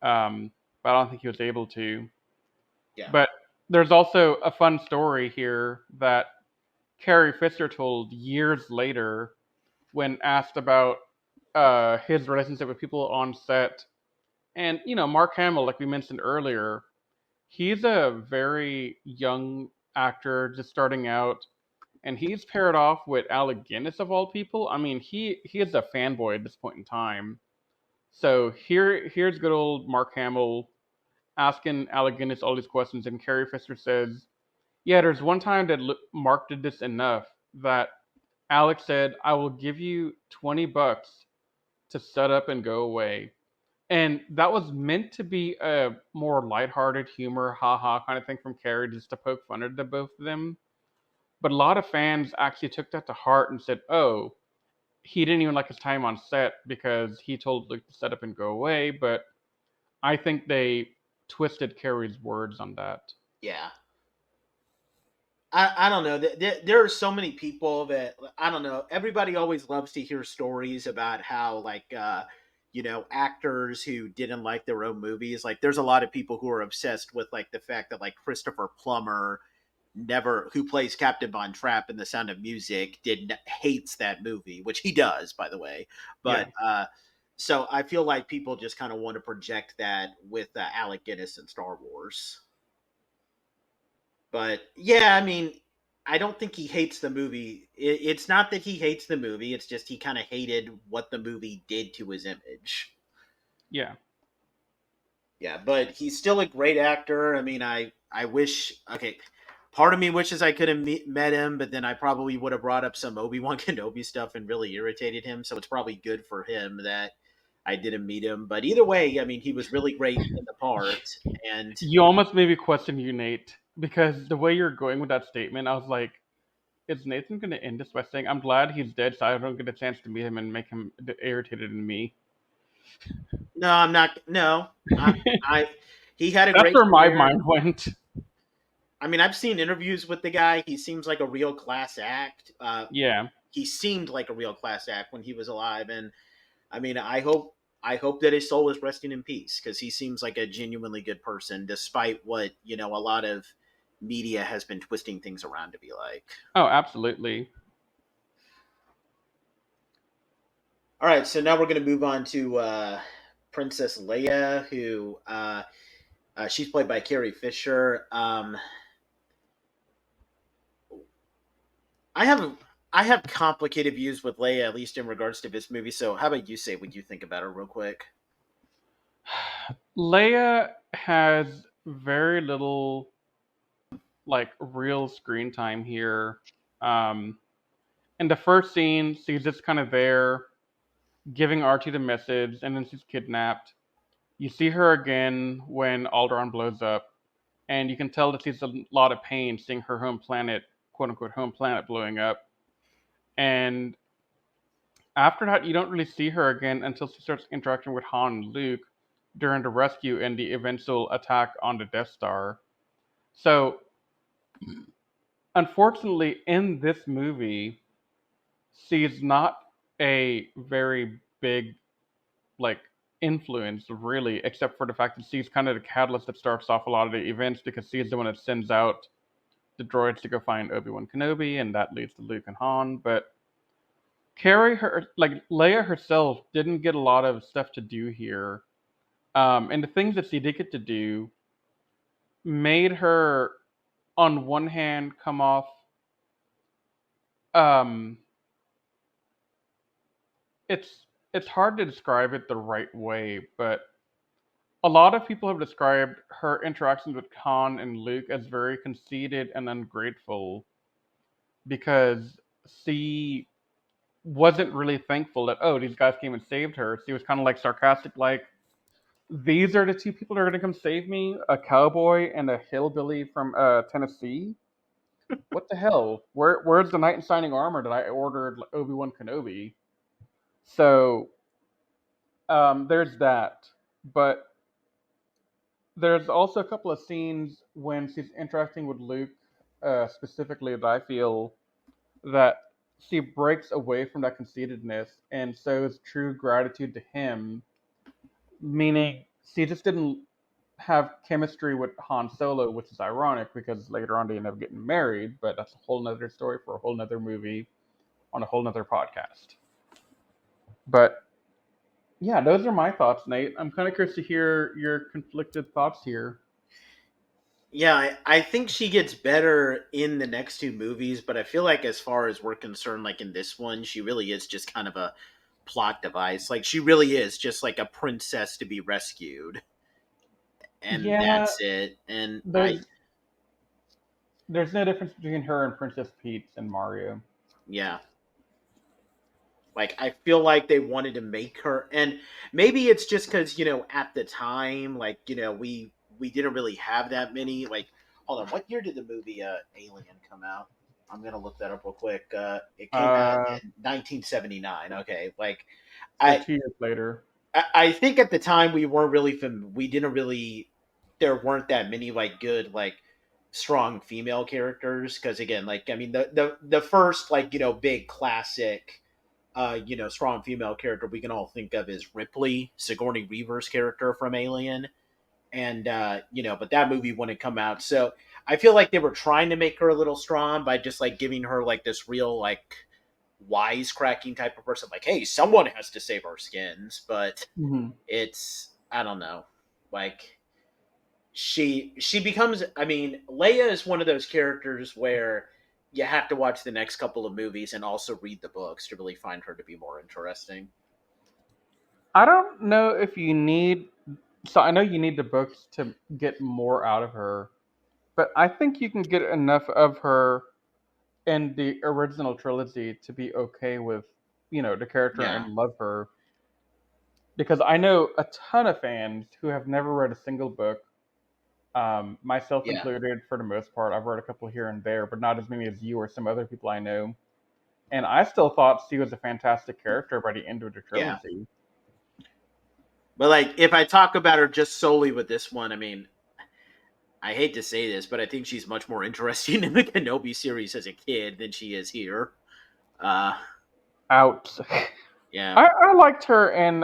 But I don't think he was able to. yeah, But there's also a fun story here that Carrie Fisher told years later when asked about his relationship with people on set. And, Mark Hamill, like we mentioned earlier, he's a very young actor just starting out. And he's paired off with Alec Guinness of all people. I mean, he is a fanboy at this point in time. So here's good old Mark Hamill asking Alec Guinness all these questions, and Carrie Fisher says, "Yeah, there's one time that Mark did this enough that Alex said, I will give you $20 to shut up and go away." And that was meant to be a more lighthearted humor, haha kind of thing from Carrie, just to poke fun at the both of them. But a lot of fans actually took that to heart and said, "Oh, he didn't even like his time on set because he told Luke to shut up and go away." But I think they twisted Carrie's words on that. yeah. I don't know. There are so many people that I don't know. Everybody always loves to hear stories about how like actors who didn't like their own movies. Like there's a lot of people who are obsessed with like the fact that like Christopher Plummer never who plays Captain Von Trapp in The Sound of Music hates that movie, which he does by the way. Yeah. But so I feel like people just kind of want to project that with Alec Guinness and Star Wars. But yeah, I mean, I don't think he hates the movie. It's not that he hates the movie. It's just he kind of hated what the movie did to his image. Yeah. Yeah, but he's still a great actor. I mean, I wish. Okay, part of me wishes I could have met him, but then I probably would have brought up some Obi-Wan Kenobi stuff and really irritated him. So it's probably good for him that I didn't meet him. But either way, I mean, he was really great in the part, and You almost made me question you, Nate, because the way you're going with that statement, I was like, is Nathan going to end this by saying, I'm glad he's dead so I don't get a chance to meet him and make him irritated in me? no, I'm not. No, I he had a That's great where my career. mind went. I mean, I've seen interviews with the guy. He seems like a real class act. Yeah. He seemed like a real class act when he was alive, and I mean, I hope that his soul is resting in peace because he seems like a genuinely good person, despite what a lot of media has been twisting things around to be like. Oh, absolutely. All right, so now we're going to move on to Princess Leia, who she's played by Carrie Fisher. I have I have complicated views with Leia, at least in regards to this movie. So, how about you say what you think about her, real quick? Leia has very little, like, real screen time here. Um, in the first scene, she's just kind of there giving Archie the message, and then she's kidnapped. You see her again when Alderaan blows up, and you can tell that she's a lot of pain seeing her home planet, quote unquote, home planet blowing up. And after that, you don't really see her again until she starts interacting with Han and Luke during the rescue and the eventual attack on the Death Star. So, unfortunately, in this movie, she's not a very big, like, influence, really, except for the fact that she's kind of the catalyst that starts off a lot of the events because she's the one that sends out the droids to go find Obi-Wan Kenobi, and that leads to Luke and Han. But Leia herself didn't get a lot of stuff to do here. And the things that she did get to do made her, on one hand, come off. Um, it's hard to describe it the right way, but a lot of people have described her interactions with Han and Luke as very conceited and ungrateful because she wasn't really thankful that, oh, these guys came and saved her. She was kind of like sarcastic, like, these are the two people that are going to come save me, a cowboy and a hillbilly from Tennessee. What the hell? Where's the knight in shining armor that I ordered Obi-Wan Kenobi? So there's that. But there's also a couple of scenes when she's interacting with Luke, specifically, that I feel that she breaks away from that conceitedness and shows true gratitude to him, meaning she just didn't have chemistry with Han Solo, which is ironic because later on they end up getting married, but that's a whole nother story for a whole nother movie on a whole nother podcast. But yeah, those are my thoughts, Nate. I'm kind of curious to hear your conflicted thoughts here. Yeah, I think she gets better in the next two movies, but I feel like as far as we're concerned, like in this one, she really is just kind of a plot device. Like she really is just like a princess to be rescued, and Yeah, that's it. And there's there's no difference between her and Princess Peach and Mario. yeah, like I feel like they wanted to make her, and maybe it's just because at the time, like we didn't really have that many. Like, hold on, what year did the movie Alien come out? I'm gonna look that up real quick. It came out Uh, in 1979. Okay, like so I 2 years later. I think at the time we weren't really we didn't really there weren't that many like good like strong female characters because again like I mean the first like big classic strong female character we can all think of is Ripley, Sigourney Weaver's character from Alien. And, but that movie wouldn't come out. So I feel like they were trying to make her a little strong by just like giving her like this real, like, wisecracking type of person. Like, hey, someone has to save our skins. But Hmm. I don't know. Like, she becomes, I mean, Leia is one of those characters where you have to watch the next couple of movies and also read the books to really find her to be more interesting. I don't know if you need. So I know you need the books to get more out of her, but I think you can get enough of her in the original trilogy to be okay with, the character Yeah. and love her. Because I know a ton of fans who have never read a single book, myself Yeah. included, for the most part. I've read a couple here and there, but not as many as you or some other people I know. And I still thought she was a fantastic character by the end of the Yeah. trilogy. But like, if I talk about her just solely with this one, I mean, I hate to say this, but I think she's much more interesting in the Kenobi series as a kid than she is here. Uh, Out. yeah. I liked her in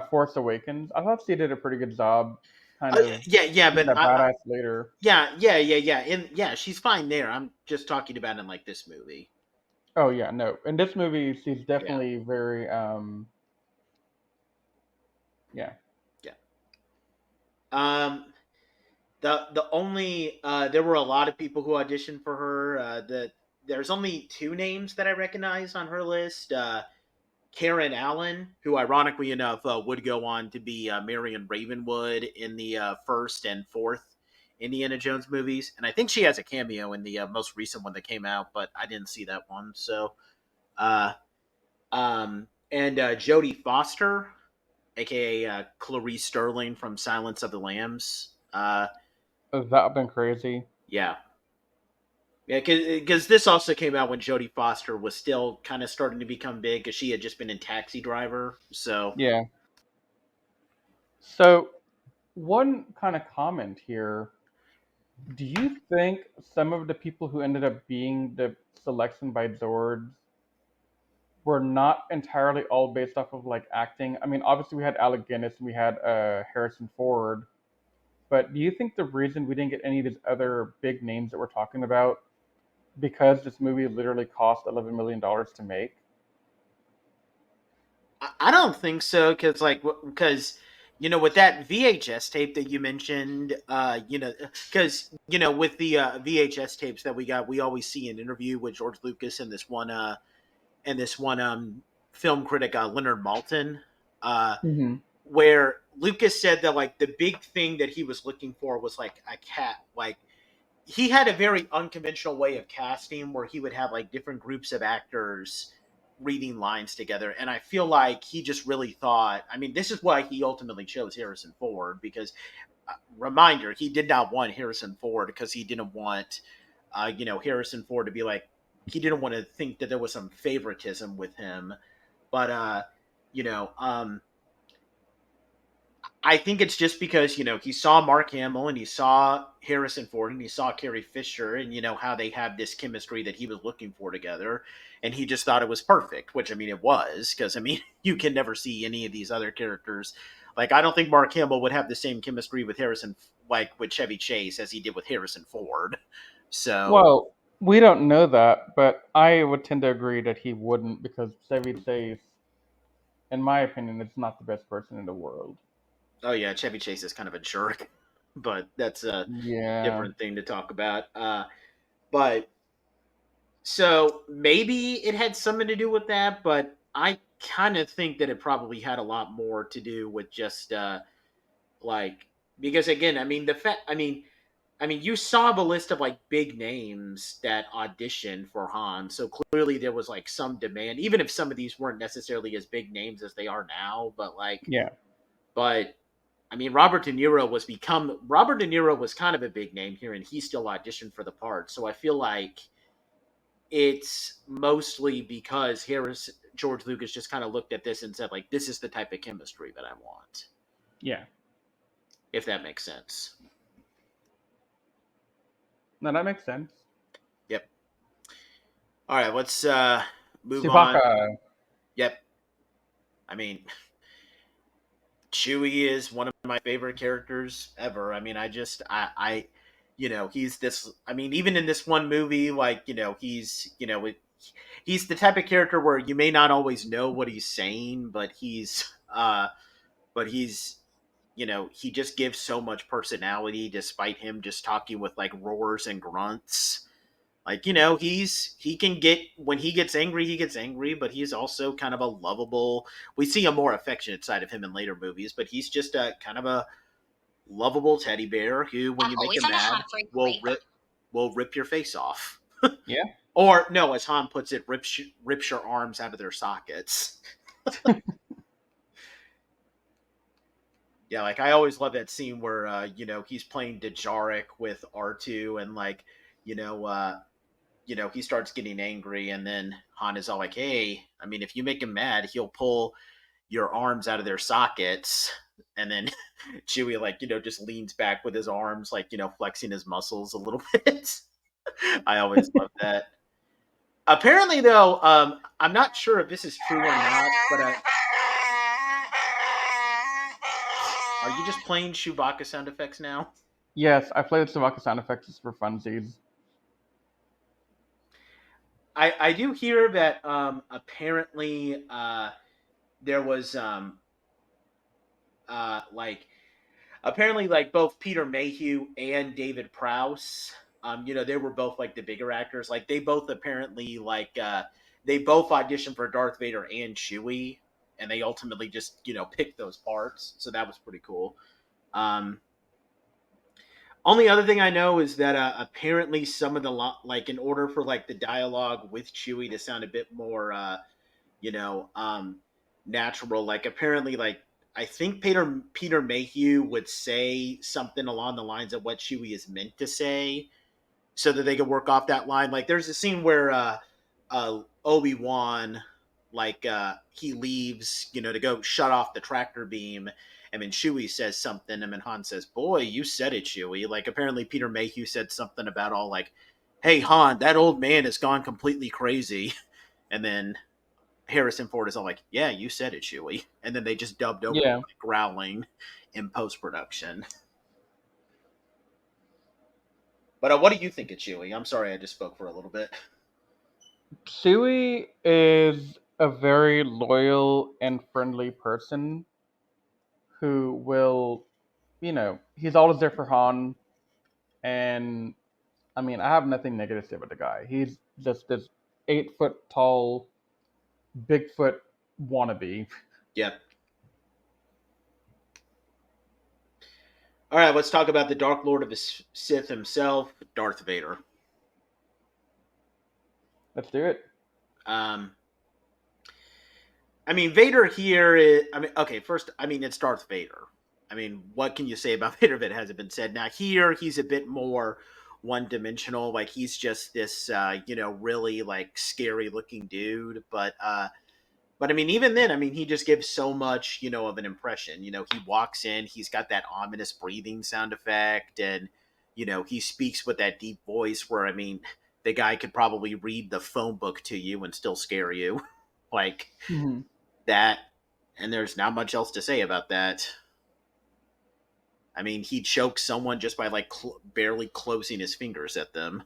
Force Awakens. I thought she did a pretty good job, kind of Yeah, being but a badass leader. yeah, and yeah, she's fine there. I'm just talking about in like this movie. Oh yeah, no. In this movie, she's Yeah, definitely very yeah. yeah. Um, the only there were a lot of people who auditioned for her. There's only two names that I recognize on her list. Karen Allen, who ironically enough would go on to be Marion Ravenwood in the first and fourth Indiana Jones movies, and I think she has a cameo in the most recent one that came out, but I didn't see that one. So, uh, and Jodie Foster, aka Clarice Sterling from Silence of the Lambs. That would have been crazy. Yeah, yeah, because this also came out when Jodie Foster was still kind of starting to become big because she had just been in Taxi Driver. So Yeah. So one kind of comment here. Do you think some of the people who ended up being the selection by George were not entirely all based off of like acting? I mean, obviously we had Alec Guinness and we had Harrison Ford, but do you think the reason we didn't get any of these other big names that we're talking about because this movie literally cost $11 million to make? I don't think so because with that VHS tape that you mentioned, because with the VHS tapes that we got, we always see an interview with George Lucas and this one film critic Leonard Maltin, uh, Hmm. where Lucas said that like the big thing that he was looking for was like a cat like he had a very unconventional way of casting where he would have like different groups of actors reading lines together, and I feel like he just really thought, I mean, this is why he ultimately chose Harrison Ford, because reminder, he did not want Harrison Ford because he didn't want Harrison Ford to be like, he didn't want to think that there was some favoritism with him, but you know um I think it's just because he saw Mark Hamill and he saw Harrison Ford and he saw Carrie Fisher, and how they have this chemistry that he was looking for together, and he just thought it was perfect. Which, I mean, it was, because, I mean, you can never see any of these other characters. Like, I don't think Mark Hamill would have the same chemistry with with Chevy Chase as he did with Harrison Ford. So, Well, we don't know that, but I would tend to agree that he wouldn't because Chevy Chase, in my opinion, is not the best person in the world. oh yeah, Chevy Chase is kind of a jerk, but that's a Yeah. different thing to talk about. But So maybe it had something to do with that, but I kind of think that it probably had a lot more to do with just like, because again, I mean, I mean, you saw the list of like big names that auditioned for Han, so clearly there was like some demand, even if some of these weren't necessarily as big names as they are now. Yeah. But I mean, Robert De Niro was kind of a big name here, and he still auditioned for the part. So I feel like it's mostly because George Lucas just kind of looked at this and said, like, this is the type of chemistry that I want, Yeah. if that makes sense. No, that makes sense. Yep. All right, let's move on. Chewbacca. Yep. I mean, Chewie is one of my favorite characters ever. I mean, he's this. I mean, even in this one movie, like, he's the type of character where you may not always know what he's saying, but he's he just gives so much personality despite him just talking with like roars and grunts. Like, he can get, when he gets angry, but he's also kind of a lovable. We see a more affectionate side of him in later movies, but he's just a kind of a lovable teddy bear who, when I'm you make always him on the mad, hunt for a will great. rip your face off. Yeah. Or no, as Han puts it, rips your arms out of their sockets. Yeah, like, I always love that scene where he's playing Djarik with R2, and like, you know, uh he starts getting angry, and then Han is all like, "Hey, I mean, if you make him mad, he'll pull your arms out of their sockets." And then Chewie, like, just leans back with his arms, like, flexing his muscles a little bit. I always love that. Apparently, though, I'm not sure if this is true or not, but are you just playing Chewbacca sound effects now? Yes, I play the Chewbacca sound effects just for funsies. I do hear that apparently there was like, apparently, like, both Peter Mayhew and David Prowse, they were both like the bigger actors. Like, they both apparently, like, they both auditioned for Darth Vader and Chewie, and they ultimately just picked those parts. So that was pretty cool. Um, Only other thing I know is that apparently some of the like, in order for like the dialogue with Chewie to sound a bit more you know, natural. Like, apparently, like, I think Peter Mayhew would say something along the lines of what Chewie is meant to say, so that they could work off that line. Like, there's a scene where Obi-Wan, like, he leaves, to go shut off the tractor beam, and then Chewie says something, and then Han says, "Boy, you said it, Chewie." Like, apparently Peter Mayhew said something about all like, "Hey Han, that old man has gone completely crazy," and then Harrison Ford is all like, "Yeah, you said it, Chewie," and then they just dubbed over him Yeah. like growling in post production. But what do you think of Chewie? I'm sorry, I just spoke for a little bit. Chewie is a very loyal and friendly person who will, he's always there for Han. And I mean, I have nothing negative to say about the guy. He's just this 8 foot tall, Bigfoot wannabe. Yep. All right, let's talk about the Dark Lord of the Sith himself, Darth Vader. Let's do it. Um, I mean, Vader here is. I mean, okay, first, I mean, it's Darth Vader. I mean, what can you say about Vader that hasn't been said? Now, here, he's a bit more one dimensional. Like, he's just this, really, like, scary looking dude. But I mean, even then, I mean, he just gives so much, of an impression. He walks in, he's got that ominous breathing sound effect, and, he speaks with that deep voice where, I mean, the guy could probably read the phone book to you and still scare you. Like, Mm-hmm. that, and there's not much else to say about that. I mean, he chokes someone just by like barely closing his fingers at them.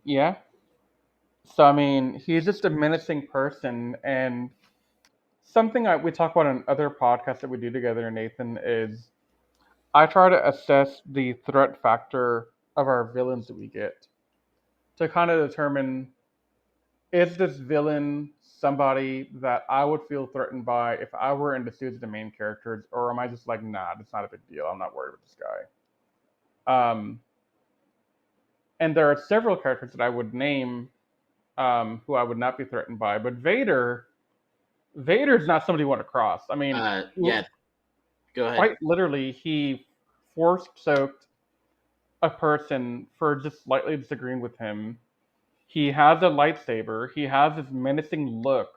Yeah. So I mean, he's just a menacing person, and something we talk about in other podcasts that we do together, Nathan, is I try to assess the threat factor of our villains that we get to kind of determine, is this villain somebody that I would feel threatened by if I were in the shoes of the main characters, or am I just like, nah, it's not a big deal. I'm not worried with this guy. And there are several characters that I would name who I would not be threatened by, but Vader's not somebody you want to cross. I mean, Yeah, go ahead. quite literally, he force soaked a person for just slightly disagreeing with him. He has a lightsaber. He has this menacing look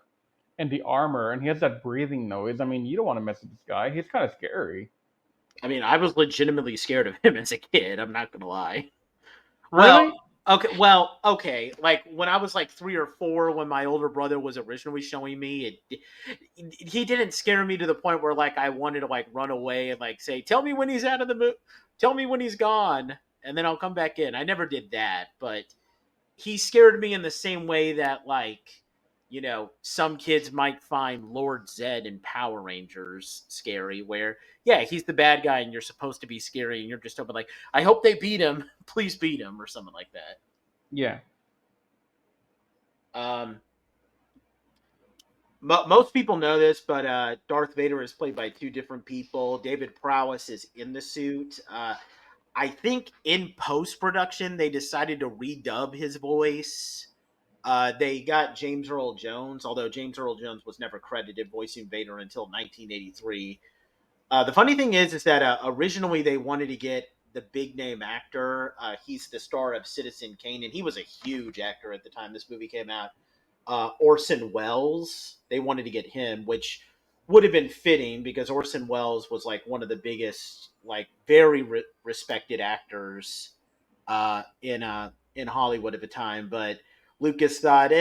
and the armor, and he has that breathing noise. I mean, you don't want to mess with this guy. He's kind of scary. I mean, I was legitimately scared of him as a kid. I'm not gonna lie. Well, Really? okay. Like when I was like 3 or 4, when my older brother was originally showing me it, he didn't scare me to the point where like I wanted to like run away and like say, "Tell me when he's out of the tell me when he's gone, and then I'll come back in." I never did that, but he scared me in the same way that like some kids might find Lord Zed in Power Rangers scary, where yeah, he's the bad guy and you're supposed to be scary and you're just hoping like, I hope they beat him, please beat him, or something like that. Yeah. um Most people know this, but Darth Vader is played by two different people. David Prowse is in the suit. I think in post production they decided to redub his voice. They got James Earl Jones, although James Earl Jones was never credited voicing Vader until 1983. The funny thing is that originally they wanted to get the big name actor. He's the star of Citizen Kane, and he was a huge actor at the time this movie came out. Orson Welles, they wanted to get him, which would have been fitting because Orson Welles was like one of the biggest, like very respected actors in Hollywood at the time. But Lucas thought,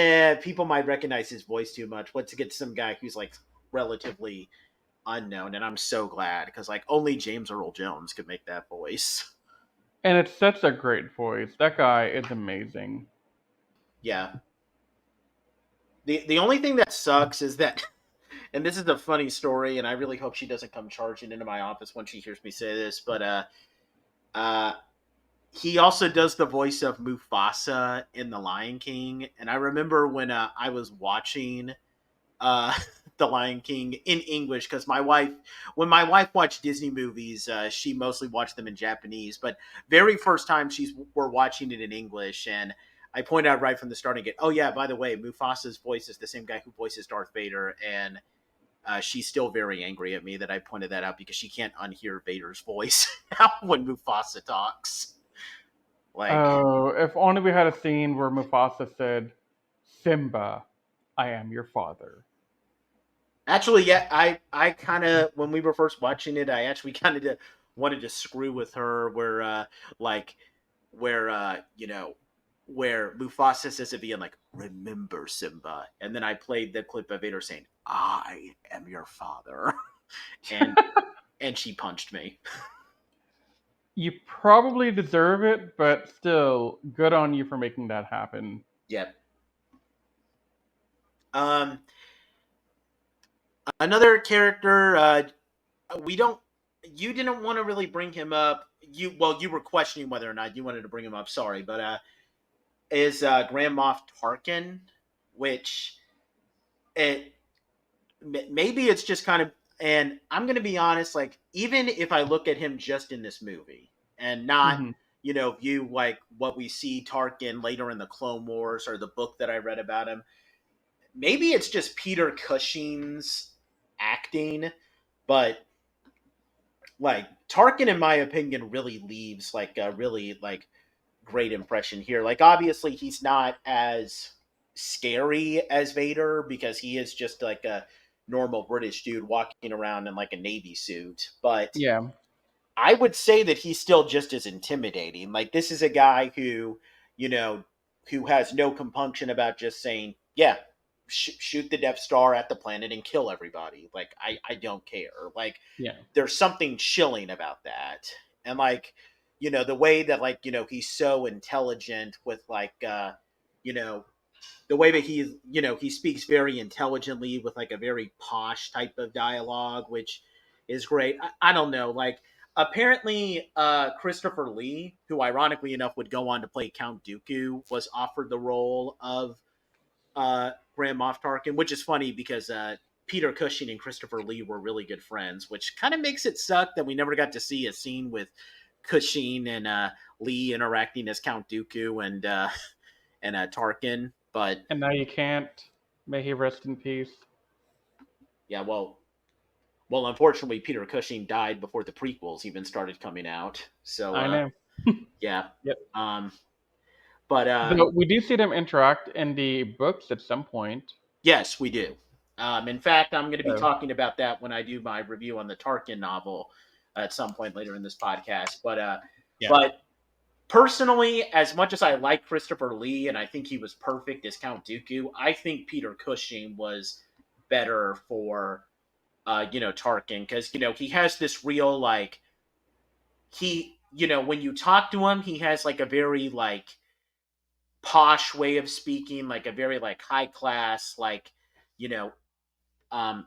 people might recognize his voice too much. Let's get some guy who's like relatively unknown. And I'm so glad because like only James Earl Jones could make that voice. And it's such a great voice. That guy is amazing. Yeah. The only thing that sucks is that, and this is a funny story, and I really hope she doesn't come charging into my office when she hears me say this, but uh, he also does the voice of Mufasa in The Lion King, and I remember when I was watching uh, The Lion King in English because when my wife watched Disney movies, she mostly watched them in Japanese. But very first time we're watching it in English, and I point out right from the start again, oh yeah, by the way, Mufasa's voice is the same guy who voices Darth Vader, and she's still very angry at me that I pointed that out because she can't unhear Vader's voice now when Mufasa talks. Like, Oh, if only we had a scene where Mufasa said, Simba, I am your father. actually, yeah, I kind of when we were first watching it, I actually kind of wanted to screw with her, where like where where Mufasa says it being like, "Remember, Simba," and then I played the clip of Vader saying, "I am your father," and she punched me. You probably deserve it, but still, good on you for making that happen. Yep. Um, Another character, we don't. You didn't want to really bring him up. You were questioning whether or not you wanted to bring him up. Sorry, but is Grand Moff Tarkin, which it maybe it's just kind of And I'm going to be honest, like, even if I look at him just in this movie and not, Hmm. view like what we see Tarkin later in the Clone Wars or the book that I read about him, maybe it's just Peter Cushing's acting, but like Tarkin, in my opinion, really leaves like a really like great impression here. Like, obviously, he's not as scary as Vader because he is just like a normal British dude walking around in like a navy suit, but Yeah. I would say that he's still just as intimidating. Like, this is a guy who, you know, who has no compunction about just saying, "Yeah, shoot the Death Star at the planet and kill everybody." Like, I don't care. Like, Yeah. there's something chilling about that, and like, the way that like he's so intelligent with like you know the way that he speaks very intelligently with like a very posh type of dialogue, which is great. I don't know, like apparently Christopher Lee, who ironically enough would go on to play Count Dooku, was offered the role of Grand Moff Tarkin, which is funny because Peter Cushing and Christopher Lee were really good friends, which kind of makes it suck that we never got to see a scene with Cushing and Lee interacting as Count Dooku and Tarkin. But And now you can't. May he rest in peace. yeah, well, unfortunately, Peter Cushing died before the prequels even started coming out. So I know. yeah, Yep. um, but Though we do see them interact in the books at some point. yes, we do. In fact, I'm going to be So talking about that when I do my review on the Tarkin novel at some point later in this podcast. yeah. But personally, as much as I like Christopher Lee and I think he was perfect as Count Dooku, I think Peter Cushing was better for Tarkin, because he has this real like when you talk to him, he has like a very like posh way of speaking, like a very like high class like you know um,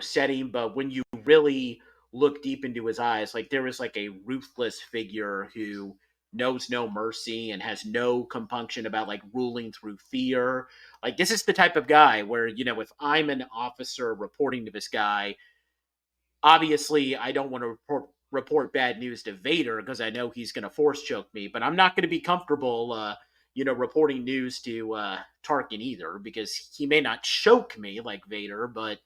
setting. But when you really look deep into his eyes, like there is like a ruthless figure who knows no mercy and has no compunction about like ruling through fear. Like, this is the type of guy where, if I'm an officer reporting to this guy, obviously I don't want to report bad news to Vader because I know he's going to force choke me, but I'm not going to be comfortable reporting news to Tarkin either, because he may not choke me like Vader, but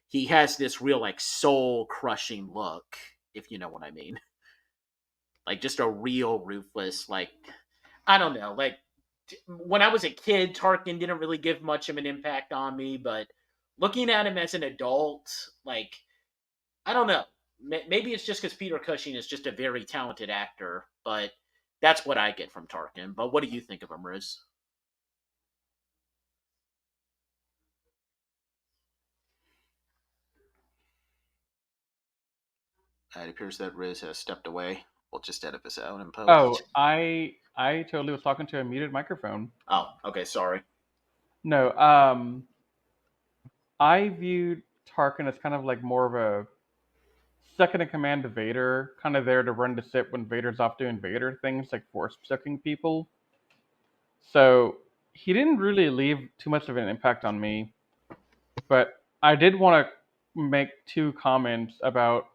he has this real like soul crushing look, if you know what I mean. Like, just a real ruthless, like, I don't know, like when I was a kid, Tarkin didn't really give much of an impact on me, but looking at him as an adult, like, I don't know. Maybe it's just because Peter Cushing is just a very talented actor, but that's what I get from Tarkin. But what do you think of him, Riz? It appears that Riz has stepped away. We'll just edit this out in Oh, post. I totally was talking to a muted microphone. Oh, okay, sorry. No, I viewed Tarkin as kind of like more of a second in command to Vader, kind of there to run the ship when Vader's off doing Vader things like force choking people. So he didn't really leave too much of an impact on me. But I did want to make two comments about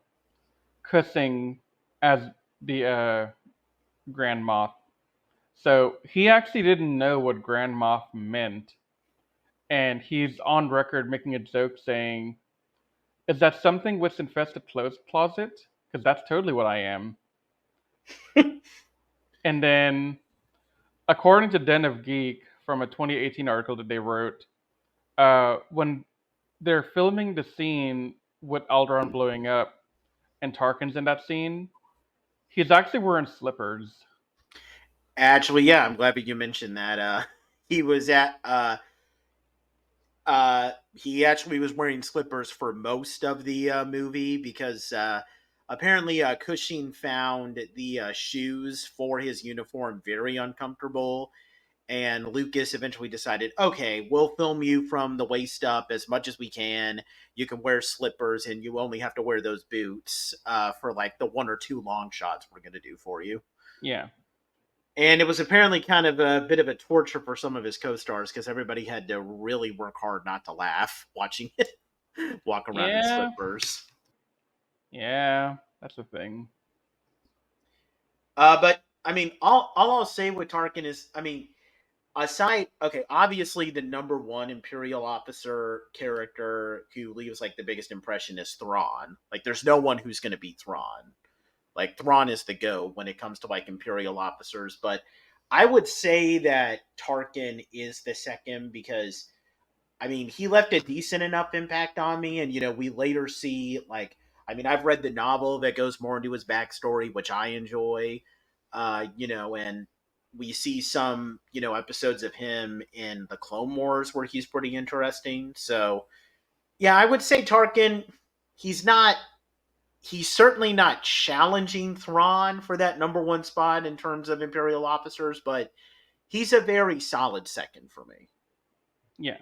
cussing as the Grand Moff. So he actually didn't know what Grand Moff meant, and he's on record making a joke saying, "Is that something with infested clothes closet? Because that's totally what I am." And then, according to Den of Geek from a 2018 article that they wrote, when they're filming the scene with Alderaan blowing up and Tarkin's in that scene, he's actually wearing slippers. Actually, yeah, I'm glad that you mentioned that. He was at he actually was wearing slippers for most of the movie because apparently Cushing found the shoes for his uniform very uncomfortable, and Lucas eventually decided, okay, we'll film you from the waist up as much as we can. You can wear slippers, and you only have to wear those boots for like the one or two long shots we're going to do for you. Yeah. And it was apparently kind of a bit of a torture for some of his co-stars because everybody had to really work hard not to laugh watching it walk around in Yeah. slippers. Yeah, that's the thing. But I mean, all I'll say with Tarkin is, I mean, aside, okay, obviously the number one Imperial officer character who leaves like the biggest impression is Thrawn. Like, there's no one who's going to beat Thrawn. Like, Thrawn is the go when it comes to like Imperial officers. But I would say that Tarkin is the second because I mean, he left a decent enough impact on me, and we later see like, I mean, I've read the novel that goes more into his backstory, which I enjoy, and we see some episodes of him in the Clone Wars where he's pretty interesting. So yeah, I would say Tarkin. He's not. He's certainly not challenging Thrawn for that number one spot in terms of Imperial officers, but he's a very solid second for me. Yeah.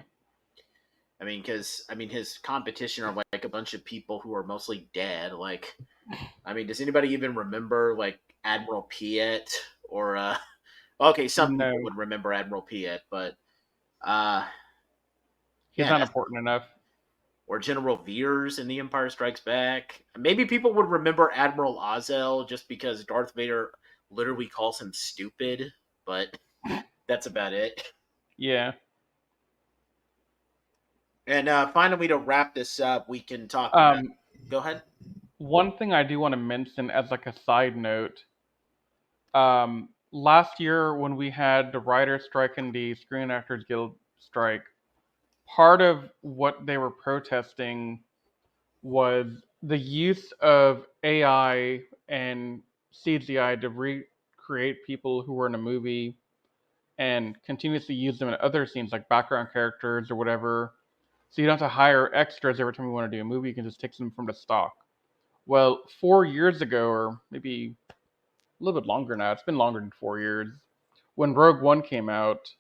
I mean, because I mean, his competition are like a bunch of people who are mostly dead. Like, I mean, does anybody even remember like Admiral Piet or? Okay, some people No, would remember Admiral Piet, but uh, he's yeah, not that's, important enough. or General Veers in The Empire Strikes Back. Maybe people would remember Admiral Ozzel just because Darth Vader literally calls him stupid, but that's about it. Yeah. And finally, to wrap this up, we can talk about. Um, Go ahead. One thing I do want to mention as like a side note, last year when we had the writer's strike and the Screen Actors Guild strike, part of what they were protesting was the use of AI and CGI to recreate people who were in a movie and continuously use them in other scenes like background characters or whatever. So you don't have to hire extras every time you want to do a movie, you can just take them from the stock. Well, 4 years ago, or maybe a little bit longer now, it's been longer than 4 years, when Rogue One came out,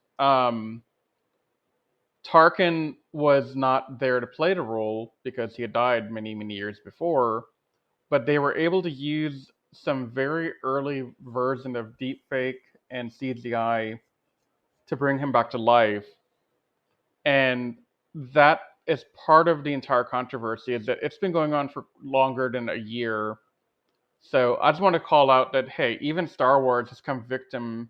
Tarkin was not there to play the role because he had died many, many years before, but they were able to use some very early version of deepfake and CGI to bring him back to life. And that is part of the entire controversy is that it's been going on for longer than a year. So I just want to call out that hey, even Star Wars has come victim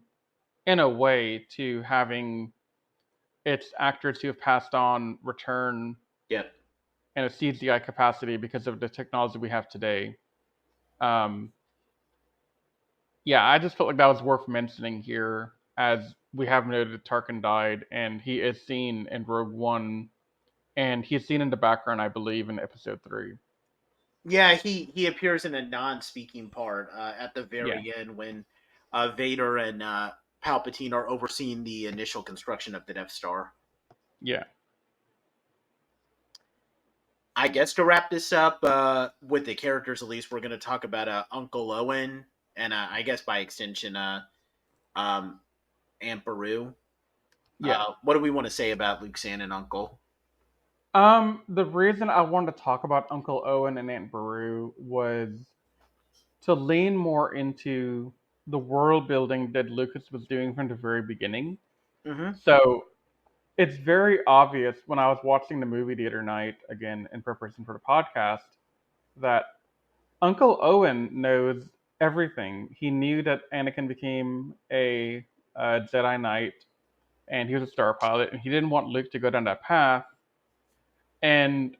in a way to having its actors who have passed on return Yep. in a CGI capacity because of the technology we have today. Um, yeah, I just felt like that was worth mentioning here, as we have noted that Tarkin died, and he is seen in Rogue One, and he's seen in the background, I believe, in Episode 3. Yeah, he appears in a non-speaking part at the Yeah, very end when Vader and Palpatine are overseeing the initial construction of the Death Star. yeah, I guess to wrap this up with the characters, at least we're going to talk about Uncle Owen and I guess by extension um, Aunt Beru. yeah. What do we want to say about Luke's aunt and uncle? The reason I wanted to talk about Uncle Owen and Aunt Beru was to lean more into the world building that Lucas was doing from the very beginning. Mm-hmm. So it's very obvious when I was watching the movie the other night, again in preparation for the podcast, that Uncle Owen knows everything. He knew that Anakin became a Jedi Knight and he was a star pilot, and he didn't want Luke to go down that path. And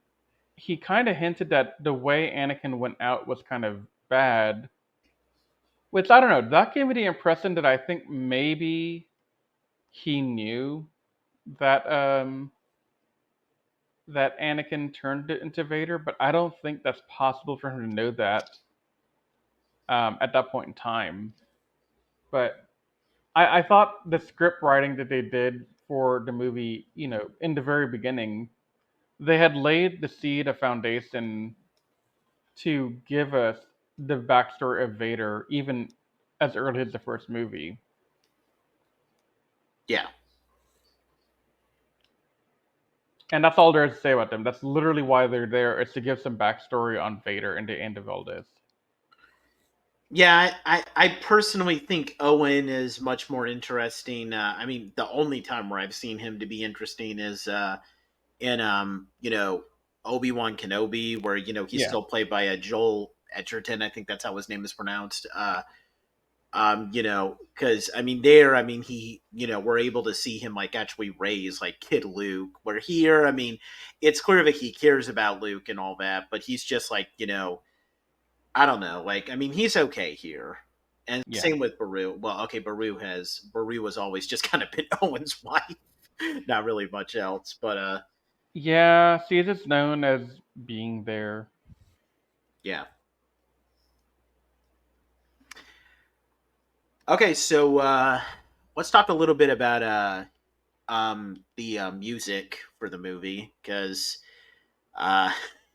he kind of hinted that the way Anakin went out was kind of bad, which I don't know. That gave me the impression that I think maybe he knew that that Anakin turned it into Vader, but I don't think that's possible for him to know that at that point in time. But I thought the script writing that they did for the movie, in the very beginning, they had laid the seed, a foundation to give us the backstory of Vader, even as early as the first movie. Yeah. And that's all there is to say about them. That's literally why they're there. It's to give some backstory on Vader and the end of all this. Yeah, I personally think Owen is much more interesting. I mean, the only time where I've seen him to be interesting is in Obi-Wan Kenobi, where he's Yeah, still played by a Joel Edgerton. I think that's how his name is pronounced. Because there, he, we're able to see him like actually raise like kid Luke. Where here, it's clear that he cares about Luke and all that, but he's just like, I don't know, like, he's okay here. And yeah, same with Baru. Well, okay, Baru was always just kind of been Owen's wife, not really much else, but yeah. She's just known as being there. yeah. Okay, so let's talk a little bit about the music for the movie because uh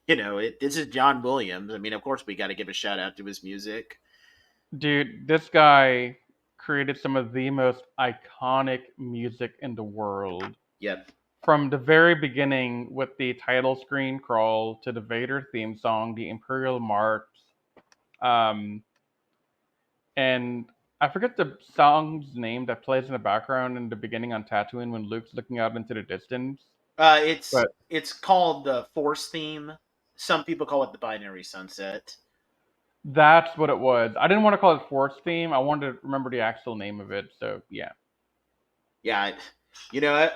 this is John Williams. Of course we got to give a shout out to his music. Dude, this guy created some of the most iconic music in the world. Yep. From the very beginning with the title screen crawl to the Vader theme song, the Imperial March, um, and I forget the song's name that plays in the background in the beginning on Tatooine when Luke's looking out into the distance. It's But it's called the Force theme. Some people call it the Binary Sunset. that's what it was. I didn't want to call it Force theme. I wanted to remember the actual name of it. So yeah. Yeah, you know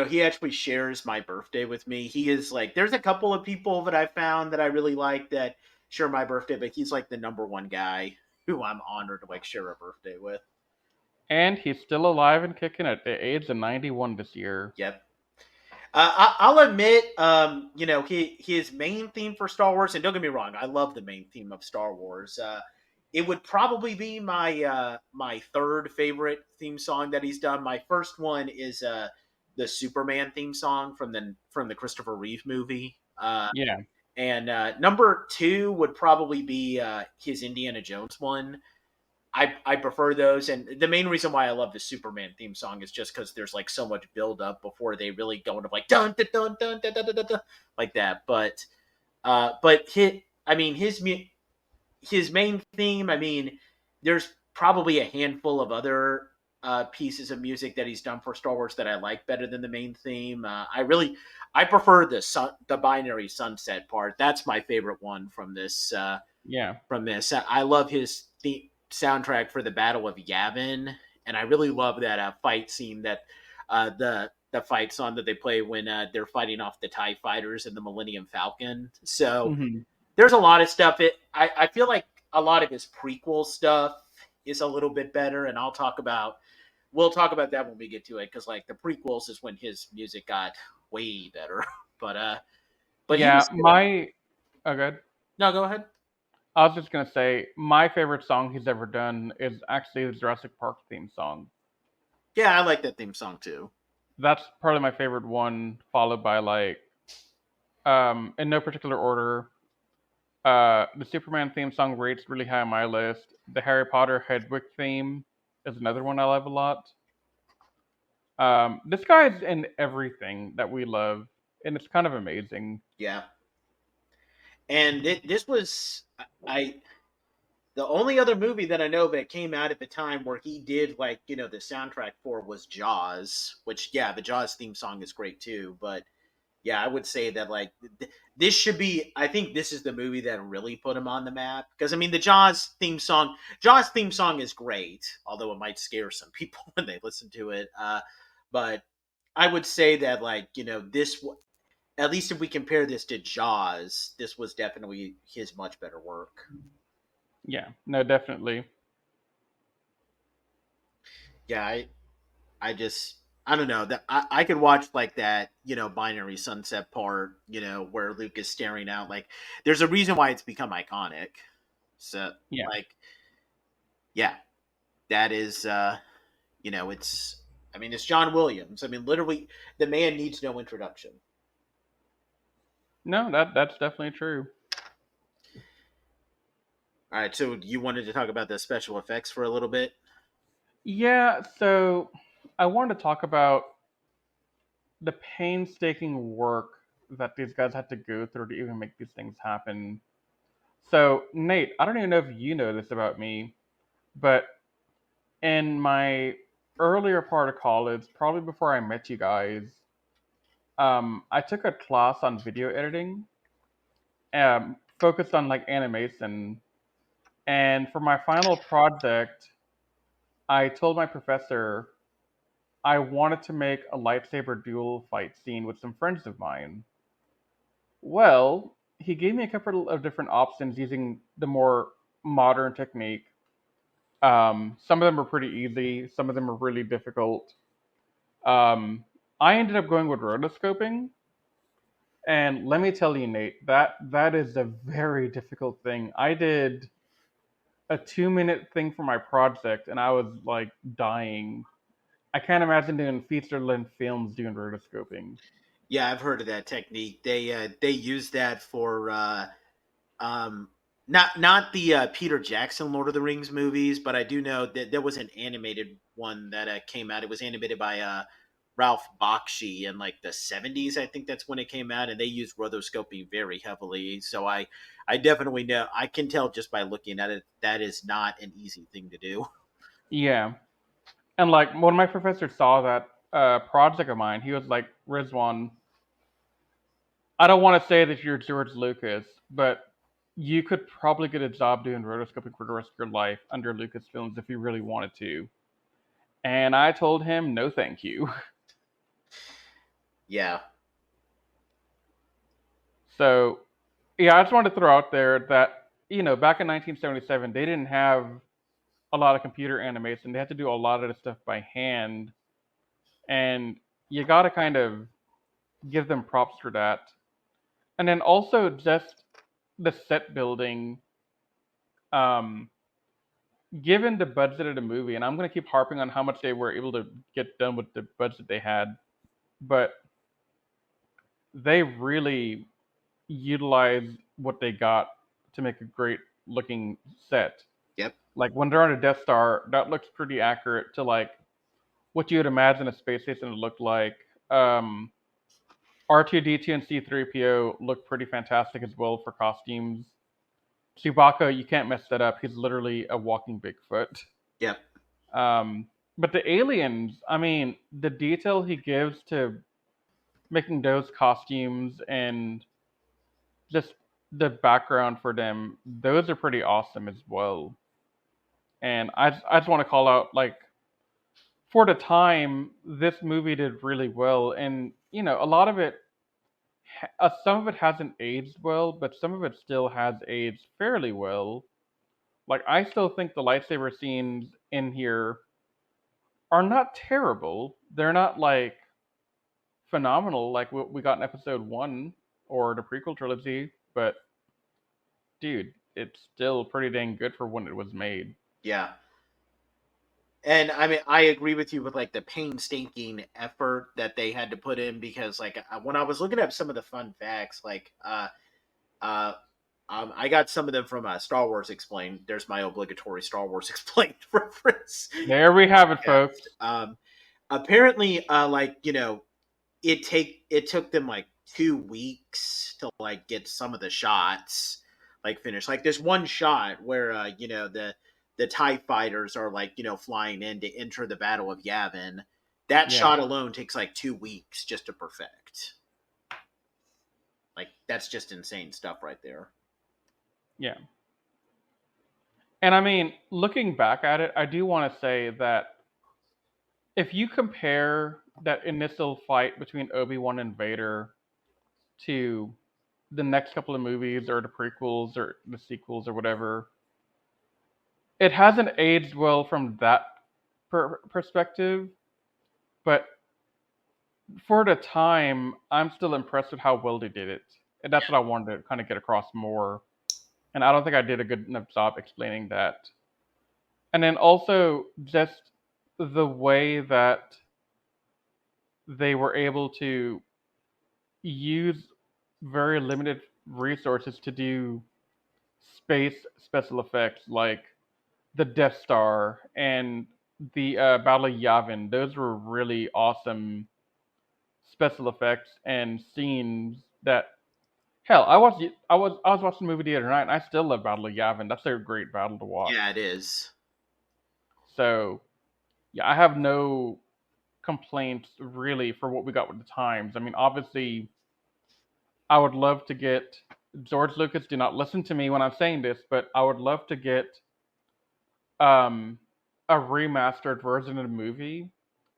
he actually shares my birthday with me. He is like, there's a couple of people that I found that I really like that share my birthday, but he's like the number one guy who I'm honored to like share a birthday with. And he's still alive and kicking at the age of 91 this year. Yep. I'll admit, his main theme for Star Wars, and don't get me wrong, I love the main theme of Star Wars. It would probably be my third favorite theme song that he's done. My first one is the Superman theme song from the Christopher Reeve movie. Yeah. And number two would probably be his Indiana Jones one. I prefer those, and the main reason why I love the Superman theme song is just because there's like so much build up before they really go into like dun dun dun dun dun dun, dun, dun like that. But his main theme. There's probably a handful of other pieces of music that he's done for Star Wars that I like better than the main theme. I prefer the binary sunset part. That's my favorite one from this. Yeah. I love his soundtrack for the Battle of Yavin, and I really love that fight scene that the fight song that they play when they're fighting off the TIE fighters and the Millennium Falcon. So Hmm. there's a lot of stuff. I feel like a lot of his prequel stuff is a little bit better, and we'll talk about that when we get to it because like the prequels is when his music got way better. but he was Yeah. still Oh, good. no. Go ahead. I was just gonna say my favorite song he's ever done is actually the Jurassic Park theme song. Yeah, I like that theme song too. That's probably my favorite one, followed by like, in no particular order, the Superman theme song rates really high on my list. The Harry Potter Hedwig theme is another one I love a lot. This guy's in everything that we love, and it's kind of amazing. Yeah, and this was I the only other movie that I know that came out at the time where he did like the soundtrack for was Jaws, which yeah, the Jaws theme song is great too. But yeah, I would say that like this should be. I think this is the movie that really put him on the map because the Jaws theme song is great, although it might scare some people when they listen to it. But I would say that like this, at least if we compare this to Jaws, this was definitely his much better work. Yeah, no, definitely. Yeah, I just I don't know that I could watch like that binary sunset part where Luke is staring out like there's a reason why it's become iconic. So Yeah. like yeah, that is it's it's John Williams. Literally the man needs no introduction. No, that's definitely true. All right, so you wanted to talk about the special effects for a little bit? Yeah, so I wanted to talk about the painstaking work that these guys had to go through to even make these things happen. So, Nate, I don't even know if you know this about me, but in my earlier part of college, probably before I met you guys, I took a class on video editing, focused on like animation, and for my final project, I told my professor I wanted to make a lightsaber duel fight scene with some friends of mine. Well, he gave me a couple of different options using the more modern technique. Some of them were pretty easy, some of them were really difficult. Um, I ended up going with rotoscoping, and let me tell you, Nate, that is a very difficult thing. I did a 2 minute thing for my project, and I was like dying. I can't imagine doing feature length films doing rotoscoping. Yeah, I've heard of that technique. They use that for um, not the Peter Jackson Lord of the Rings movies, but I do know that there was an animated one that came out. It was animated by Ralph Bakshi in like the 70s. I think that's when it came out, and they used rotoscoping very heavily. So I definitely know. I can tell just by looking at it that is not an easy thing to do. Yeah, and like when my professor saw that project of mine, he was like, Rizwan, I don't want to say that you're George Lucas, but you could probably get a job doing rotoscoping for the rest of your life under Lucasfilms if you really wanted to. And I told him, no, thank you. Yeah. So, yeah, I just wanted to throw out there that, back in 1977, they didn't have a lot of computer animation. They had to do a lot of the stuff by hand. And you got to kind of give them props for that. And then also just the set building, um, given the budget of the movie, and I'm going to keep harping on how much they were able to get done with the budget they had, but they really utilized what they got to make a great looking set. Yep. Like when they're on a Death Star, that looks pretty accurate to like what you would imagine a space station would look like. R2D2 and C3PO look pretty fantastic as well for costumes. Chewbacca, you can't mess that up. He's literally a walking Bigfoot. Yep. Um, but the aliens, I mean, the detail he gives to making those costumes and just the background for them, those are pretty awesome as well. And I just want to call out, like, for the time, this movie did really well. And, a lot of it, some of it hasn't aged well, but some of it still has aged fairly well. Like, I still think the lightsaber scenes in here are not terrible. They're not like phenomenal like what we got in episode one or the prequel trilogy, but dude, it's still pretty dang good for when it was made. Yeah. And I mean, I agree with you with like the painstaking effort that they had to put in because, like, when I was looking at some of the fun facts, like, uh, I got some of them from Star Wars Explained. There's my obligatory Star Wars Explained reference. There we have it, Yeah. folks. Apparently, like, it took them like 2 weeks to like get some of the shots like finished. Like there's one shot where the TIE fighters are like, flying in to enter the Battle of Yavin. That Yeah, shot alone takes like 2 weeks just to perfect. Like that's just insane stuff right there. yeah. And I mean, looking back at it, I do want to say that if you compare that initial fight between Obi-Wan and Vader to the next couple of movies or the prequels or the sequels or whatever, it hasn't aged well from that perspective, but for the time, I'm still impressed with how well they did it, and that's what I wanted to kind of get across more. And I don't think I did a good enough job explaining that. And then also just the way that they were able to use very limited resources to do space special effects, like the Death Star and the Battle of Yavin. Those were really awesome special effects and scenes that hell, I was watching the movie the other night and I still love Battle of Yavin. That's a great battle to watch. Yeah, it is. So yeah, I have no complaints really for what we got with the times. I mean, obviously, I would love to get George Lucas. Do not listen to me when I'm saying this, but I would love to get um, a remastered version of the movie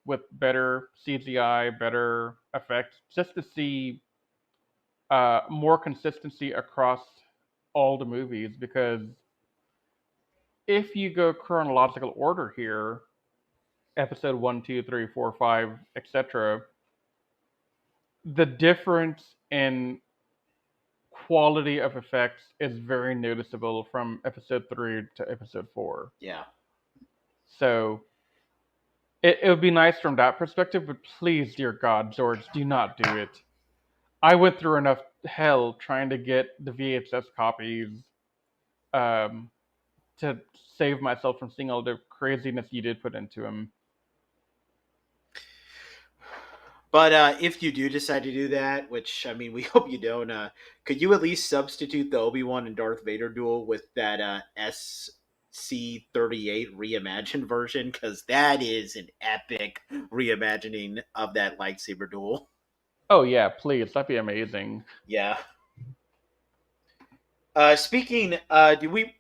with better CGI, better effects, just to see more consistency across all the movies. Because if you go chronological order here, episode 1, 2, 3, 4, 5, etc., the difference in quality of effects is very noticeable from episode 3 to episode 4. Yeah. So it would be nice from that perspective, but please, dear God, George, do not do it. I went through enough hell trying to get the VHS copies um, to save myself from seeing all the craziness you did put into them. But if you do decide to do that, which I mean, we hope you don't, could you at least substitute the Obi-Wan and Darth Vader duel with that SC-38 reimagined version? Because that is an epic reimagining of that lightsaber duel. Oh yeah, please, that'd be amazing. Yeah. Speaking, do we?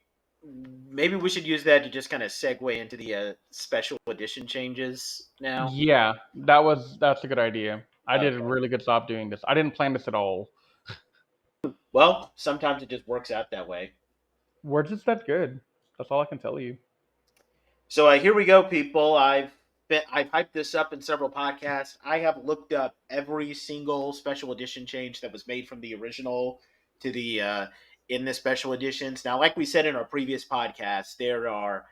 Maybe we should use that to just kind of segue into the special edition changes now. Yeah, that's a good idea. I did a Okay. really good job doing this. I didn't plan this at all. Well, sometimes it just works out that way. We're just that good. That's all I can tell you. So here we go, people. I've hyped this up in several podcasts. I have looked up every single special edition change that was made from the original to the in the special editions. Now, like we said in our previous podcast, there are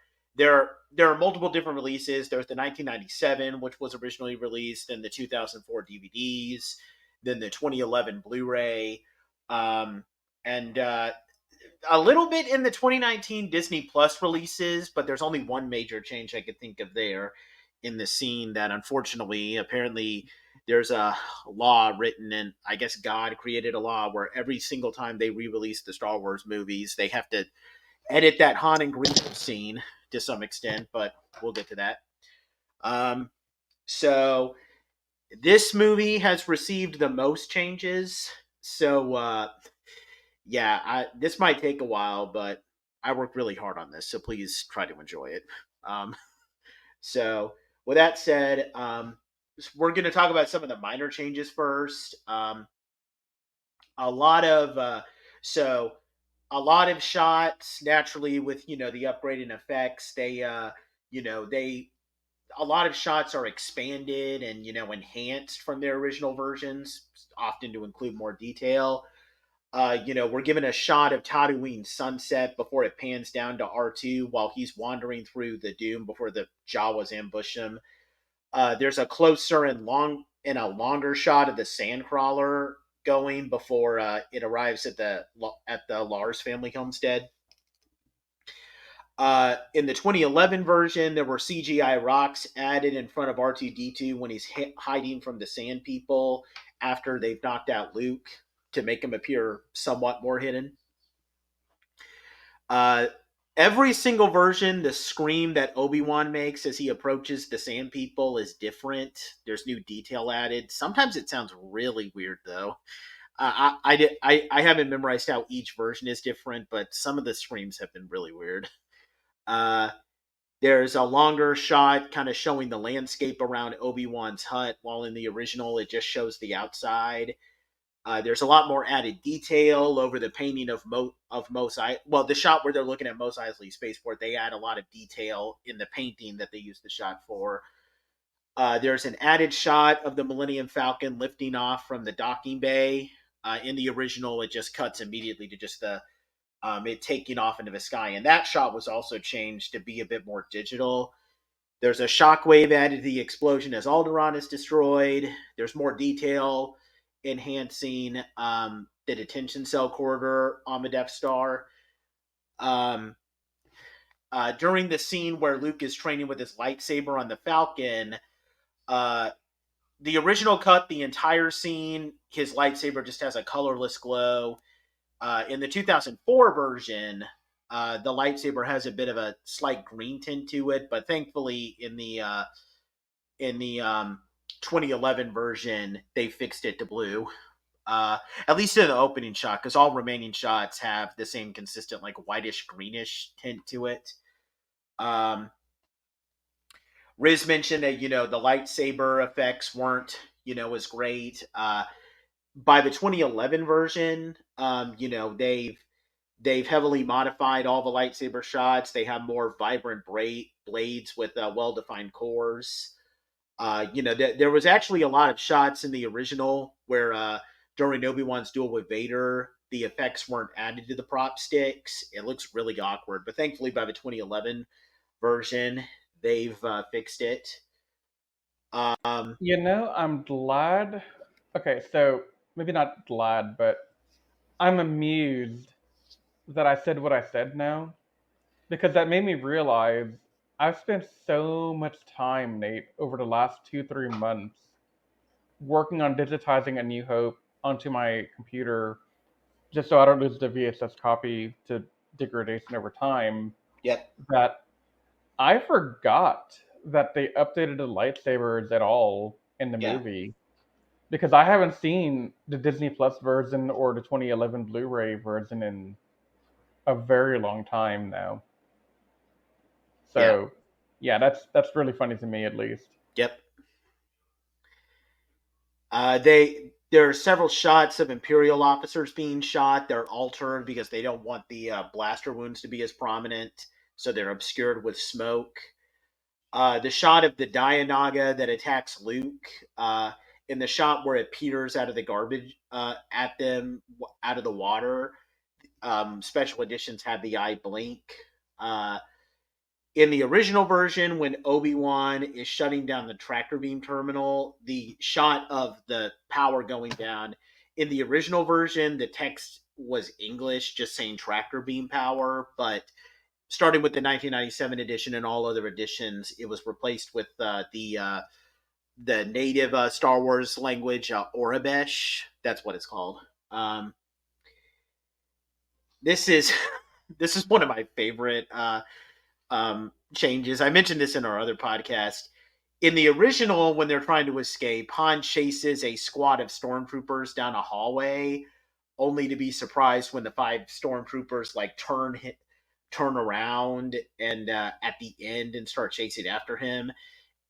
multiple different releases. There's the 1997, which was originally released, and the 2004 DVDs, then the 2011 Blu-ray, and a little bit in the 2019 Disney Plus releases, but there's only one major change I could think of there in the scene that unfortunately, apparently, there's a law written, and I guess God created a law where every single time they re-release the Star Wars movies, they have to edit that Han and Greedo scene to some extent, but we'll get to that. So this movie has received the most changes. So yeah, this might take a while, but I worked really hard on this, so please try to enjoy it. Um, so, with that said, we're going to talk about some of the minor changes first. A lot of a lot of shots naturally with the upgraded effects. They a lot of shots are expanded and enhanced from their original versions, often to include more detail. We're given a shot of Tatooine sunset before it pans down to R2 while he's wandering through the Doom before the Jawas ambush him. There's a closer and a longer shot of the Sandcrawler going before it arrives at the Lars family homestead. In the 2011 version, there were CGI rocks added in front of R2D2 when he's hiding from the Sand People after they've knocked out Luke, to make him appear somewhat more hidden. Every single version, the scream that Obi-Wan makes as he approaches the Sand People is different. There's new detail added. Sometimes it sounds really weird, though. I haven't memorized how each version is different, but some of the screams have been really weird. There's a longer shot kind of showing the landscape around Obi-Wan's hut, while in the original it just shows the outside. There's a lot more added detail over the painting of Mos Eisley. Well, the shot where they're looking at Mos Eisley Spaceport, they add a lot of detail in the painting that they use the shot for. There's an added shot of the Millennium Falcon lifting off from the docking bay. In the original, it just cuts immediately to just it taking off into the sky, and that shot was also changed to be a bit more digital. There's a shockwave added to the explosion as Alderaan is destroyed. There's more detail enhancing the detention cell corridor on the Death Star. During the scene where Luke is training with his lightsaber on the Falcon, the original cut, the entire scene, his lightsaber just has a colorless glow. In the 2004 version, the lightsaber has a bit of a slight green tint to it, but thankfully in the 2011 version, they fixed it to blue. At least in the opening shot, because all remaining shots have the same consistent, like whitish greenish tint to it. Riz mentioned that the lightsaber effects weren't as great. By the 2011 version, they've heavily modified all the lightsaber shots. They have more vibrant blades with well-defined cores. There was actually a lot of shots in the original where during Obi-Wan's duel with Vader, the effects weren't added to the prop sticks. It looks really awkward, but thankfully by the 2011 version, they've fixed it. I'm glad. Okay, so maybe not glad, but I'm amused that I said what I said now because that made me realize I've spent so much time, Nate, over the last 2, 3 months working on digitizing A New Hope onto my computer just so I don't lose the VHS copy to degradation over time. Yep. That I forgot that they updated the lightsabers at all in the Yeah. movie because I haven't seen the Disney Plus version or the 2011 Blu-ray version in a very long time now. Yeah. So, yeah, that's really funny to me at least. Yep. There are several shots of Imperial officers being shot. They're altered because they don't want the blaster wounds to be as prominent, so they're obscured with smoke. The shot of the Dianaga that attacks Luke, in the shot where it peters out of the garbage at them out of the water, special editions have the eye blink. In the original version, when Obi-Wan is shutting down the tractor beam terminal, the shot of the power going down, in the original version, the text was English, just saying tractor beam power, but starting with the 1997 edition and all other editions, it was replaced with the native Star Wars language, Orabesh. That's what it's called. This is this is one of my favorite changes. I mentioned this in our other podcast. In the original, when they're trying to escape, Han chases a squad of stormtroopers down a hallway, only to be surprised when the 5 stormtroopers turn around and at the end and start chasing after him.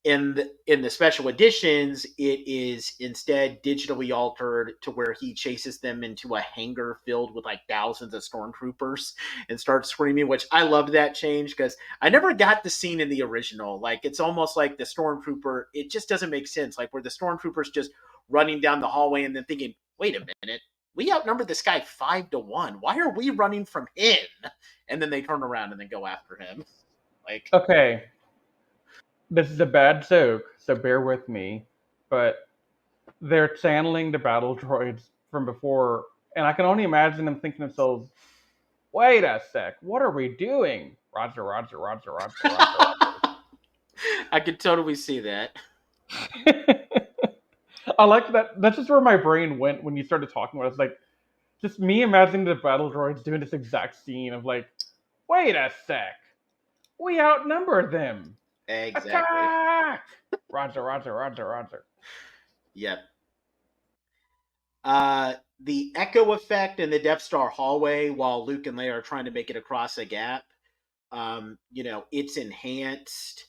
In the special editions, it is instead digitally altered to where he chases them into a hangar filled with like thousands of stormtroopers and starts screaming, which I loved that change because I never got the scene in the original. Like, it's almost like the stormtrooper, it just doesn't make sense. Like, where the stormtroopers just running down the hallway and then thinking, wait a minute, we outnumbered this guy 5-1. Why are we running from him? And then they turn around and then go after him. Like, Okay, this is a bad joke, so bear with me. But they're channeling the battle droids from before, and I can only imagine them thinking to themselves, wait a sec, what are we doing? Roger, Roger, Roger, Roger, Roger, Roger. I could totally see that. I like that. That's just where my brain went when you started talking about it. It's like, just me imagining the battle droids doing this exact scene of like, wait a sec, we outnumber them. Exactly. Attack! Roger, Roger, Roger, Roger. Yep. The echo effect in the Death Star hallway while Luke and Leia are trying to make it across a gap, it's enhanced.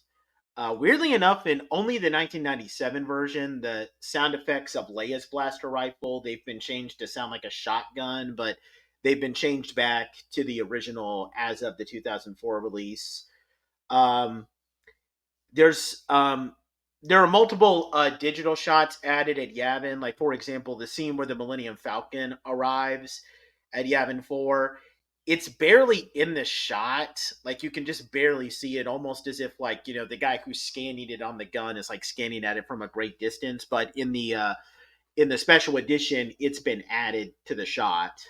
Weirdly enough, in only the 1997 version, the sound effects of Leia's blaster rifle, they've been changed to sound like a shotgun, but they've been changed back to the original as of the 2004 release. Um, there's there are multiple digital shots added at Yavin. Like, for example, the scene where the Millennium Falcon arrives at Yavin 4. It's barely in the shot. Like, you can just barely see it, almost as if, like, the guy who's scanning it on the gun is, like, scanning at it from a great distance. But in the special edition, it's been added to the shot.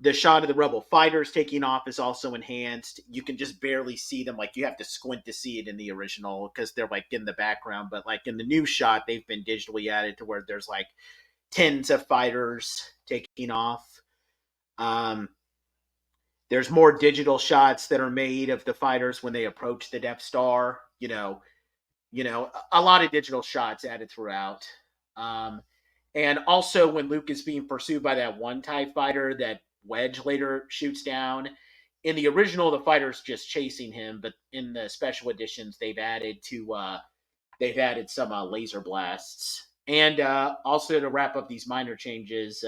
The shot of the Rebel fighters taking off is also enhanced. You can just barely see them. Like, you have to squint to see it in the original because they're like in the background. But like in the new shot, they've been digitally added to where there's like tens of fighters taking off. There's more digital shots that are made of the fighters when they approach the Death Star. a lot of digital shots added throughout. And also when Luke is being pursued by that one TIE fighter that Wedge later shoots down. In the original, the fighter's just chasing him, but in the special editions, they've added some laser blasts. And also to wrap up these minor changes,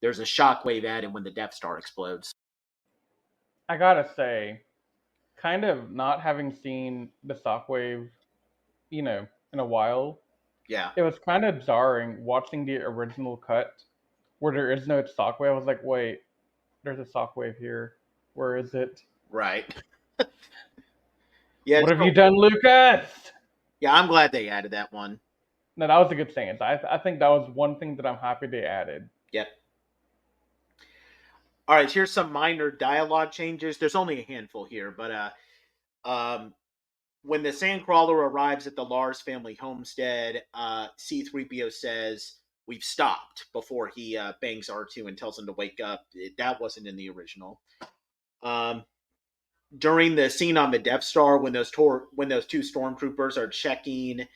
there's a shockwave added when the Death Star explodes. I gotta say, kind of not having seen the Shockwave, in a while, Yeah, it was kind of jarring watching the original cut where there is no Shockwave. I was like, wait, there's a Shockwave here. Where is it? right. Yeah, What have you so, done, Lucas? yeah, I'm glad they added that one. No, that was a good change. I think that was one thing that I'm happy they added. Yep. All right, here's some minor dialogue changes. There's only a handful here, but when the Sandcrawler arrives at the Lars family homestead, C-3PO says, "We've stopped," before he bangs R2 and tells him to wake up. That wasn't in the original. During the scene on the Death Star, when those two stormtroopers are checking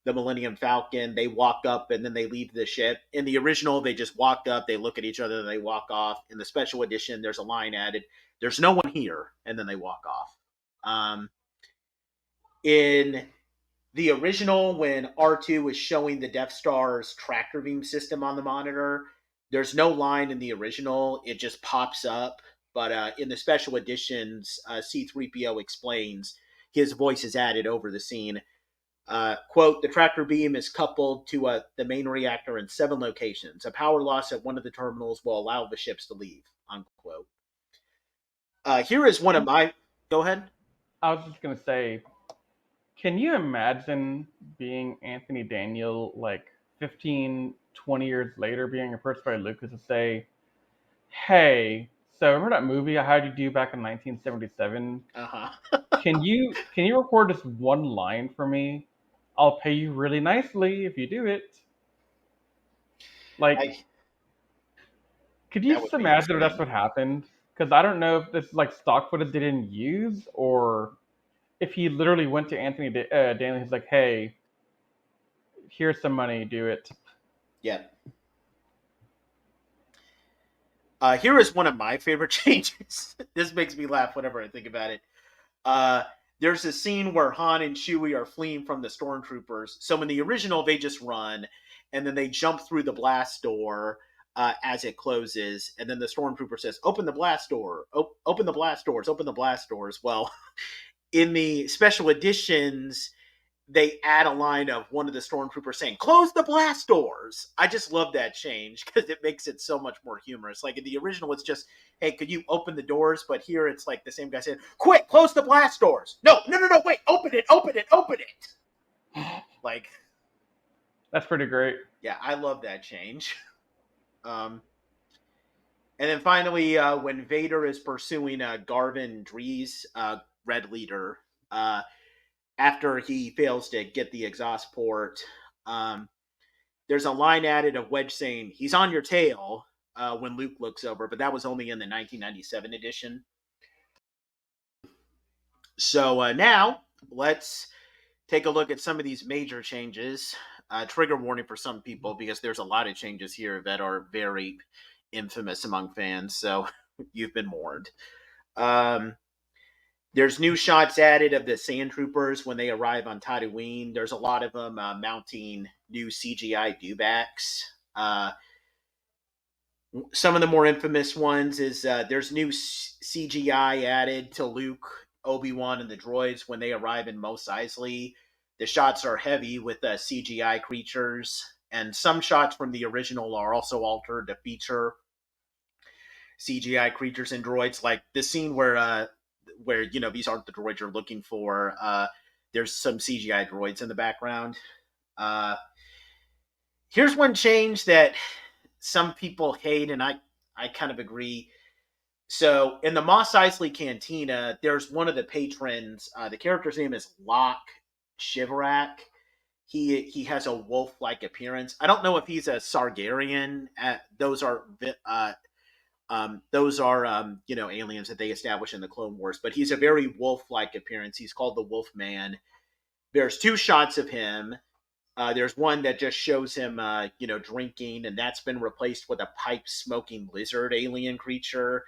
the Millennium Falcon, they walk up and then they leave the ship. In the original, they just walk up, they look at each other, and they walk off. In the special edition, there's a line added, "There's no one here," and then they walk off. In the original, when R2 is showing the Death Star's tractor beam system on the monitor, there's no line in the original. It just pops up. But in the special editions, C-3PO explains, his voice is added over the scene. Quote, "The tractor beam is coupled to the main reactor in 7 locations. A power loss at one of the terminals will allow the ships to leave," unquote. Here is one of my... Go ahead. I was just going to say, can you imagine being Anthony Daniel, like 15, 20 years later, being approached by Lucas to say, "Hey, so remember that movie I had you do back in 1977? Uh-huh. Can you record this one line for me? I'll pay you really nicely if you do it." Like, could you That just would be imagine if that's insane. what happened? Because I don't know if this like stock footage they didn't use, or if he literally went to Anthony Daniel. He's like, "Hey, here's some money, do it." Yeah. Here is one of my favorite changes. This makes me laugh whenever I think about it. There's a scene where Han and Chewie are fleeing from the stormtroopers. So in the original, they just run, and then they jump through the blast door as it closes, and then the stormtrooper says, "Open the blast door! Open the blast doors! Open the blast doors!" Well, in the special editions, they add a line of one of the stormtroopers saying, "Close the blast doors." I just love that change because it makes it so much more humorous. Like in the original, it's just, "Hey, could you open the doors?" But here it's like the same guy saying, "Quick, close the blast doors." No, wait, open it. Like, That's pretty great. yeah, I love that change. And then finally, when Vader is pursuing Garvin Drees, Red Leader, after he fails to get the exhaust port, there's a line added of Wedge saying, "He's on your tail," when Luke looks over, but that was only in the 1997 edition. So now let's take a look at some of these major changes. Trigger warning for some people, because there's a lot of changes here that are very infamous among fans, so you've been warned. There's new shots added of the Sand Troopers when they arrive on Tatooine. There's a lot of them mounting new CGI dewbacks. Some of the more infamous ones is there's new CGI added to Luke, Obi-Wan, and the droids when they arrive in Mos Eisley. The shots are heavy with CGI creatures, and some shots from the original are also altered to feature CGI creatures and droids, like the scene where these aren't the droids you're looking for. There's some CGI droids in the background. Here's one change that some people hate, and I kind of agree. So in the Mos Eisley Cantina, there's one of the patrons. The character's name is Locke Shivarak. He has a wolf-like appearance. I don't know if he's a Sargarian. Those are aliens that they establish in the Clone Wars. But he's a very wolf-like appearance. He's called the Wolf Man. there's two shots of him. There's one that just shows him, drinking, and that's been replaced with a pipe smoking lizard alien creature.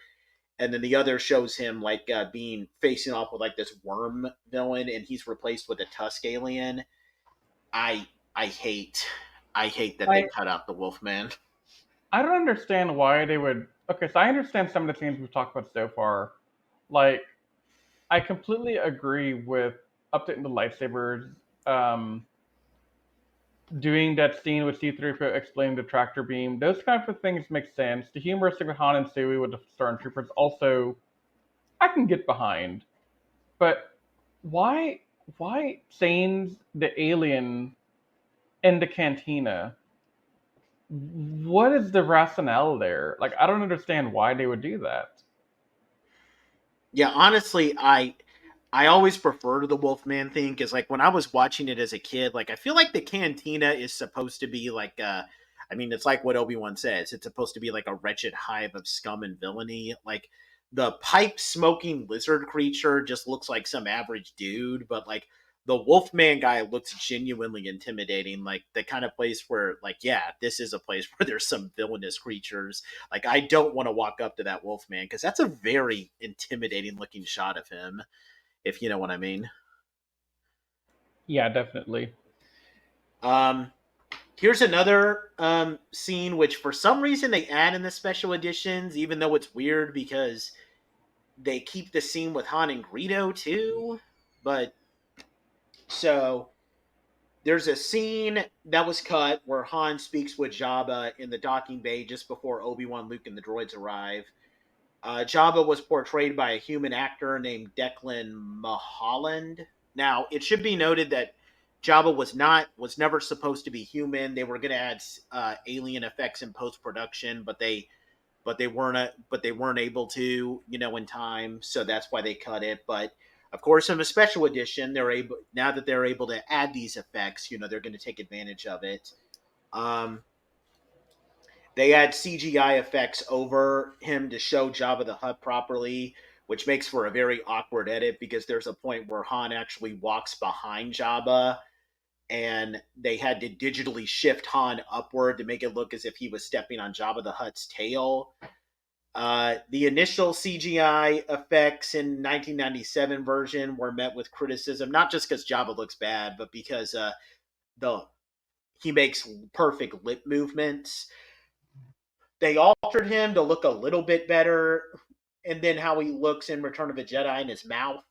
And then the other shows him like being facing off with like this worm villain, and he's replaced with a tusk alien. I I hate that they I cut out the Wolfman. I don't understand why they would. Okay, so I understand some of the scenes we've talked about so far. Like, I completely agree with updating the lightsabers. Um, Doing that scene with C-3PO explaining the tractor beam, those kinds of things make sense. The humoristic with Han and Chewie with the stormtroopers also, I can get behind. But why change the alien in the cantina? What is the rationale there? Like, I don't understand why they would do that. Yeah, honestly, I always preferred the Wolfman thing because like when I was watching it as a kid, like I feel like the cantina is supposed to be like I mean, it's like what Obi-Wan says. It's supposed to be like a wretched hive of scum and villainy. Like the pipe smoking lizard creature just looks like some average dude, but like the Wolfman guy looks genuinely intimidating, like the kind of place where, like, yeah, this is a place where there's some villainous creatures. Like, I don't want to walk up to that Wolfman because that's a very intimidating looking shot of him, if you know what I mean. Yeah, definitely. Um, Here's another scene which, for some reason, they add in the special editions, even though it's weird because they keep the scene with Han and Greedo too. But so there's a scene that was cut where Han speaks with Jabba in the docking bay just before Obi-Wan, Luke, and the droids arrive. Jabba was portrayed by a human actor named Declan Mulholland. Now, it should be noted that Jabba was never supposed to be human. They were going to add alien effects in post production, but they weren't able to, in time. So that's why they cut it. But of course, in a special edition, they're able now that they're able to add these effects. They're going to take advantage of it. Um, they add CGI effects over him to show Jabba the Hutt properly, which makes for a very awkward edit because there's a point where Han actually walks behind Jabba, and they had to digitally shift Han upward to make it look as if he was stepping on Jabba the Hutt's tail. The initial CGI effects in 1997 version were met with criticism, not just because Jabba looks bad, but because the he makes perfect lip movements. They altered him to look a little bit better, and then how he looks in Return of the Jedi in his mouth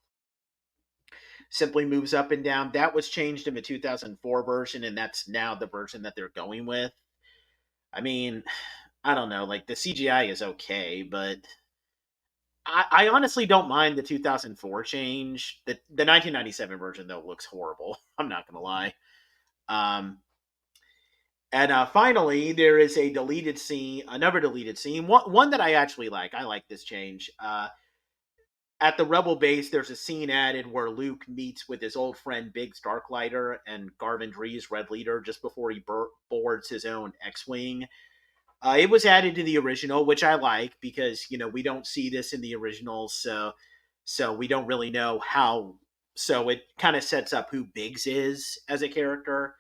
simply moves up and down. That was changed in the 2004 version, and that's now the version that they're going with. I mean, I don't know. Like, the CGI is okay, but I honestly don't mind the 2004 change. The 1997 version, though, looks horrible. I'm not going to lie. Um, and finally, there is a deleted scene, another deleted scene, one that I actually like. I like this change. At the Rebel base, there's a scene added where Luke meets with his old friend Biggs Darklighter and Garvin Drees, Red Leader, just before he boards his own X-wing. It was added to the original, which I like because we don't see this in the original, so we don't really know how. So it kind of sets up who Biggs is as a character.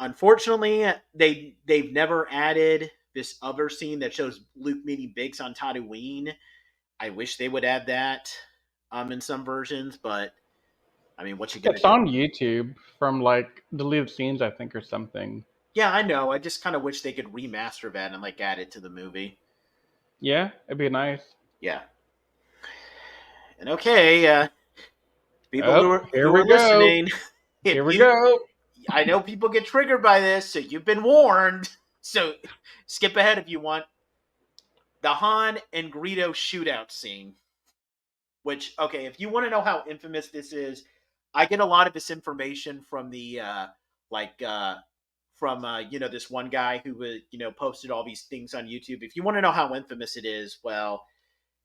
Unfortunately, they've never added this other scene that shows Luke meeting Biggs on Tatooine. I wish they would add that in some versions, but I mean, what you gonna It's do? on YouTube from like deleted scenes, I think, or something. Yeah, I know. I just kind of wish they could remaster that and like add it to the movie. Yeah, it'd be nice. Yeah. And okay, people Oh, here who we are go. listening, if Here we you, go. I know people get triggered by this, so you've been warned. So skip ahead if you want. The Han and Greedo shootout scene. Which, okay, if you want to know how infamous this is, I get a lot of this information from the like from this one guy who was posted all these things on YouTube. If you want to know how infamous it is, well,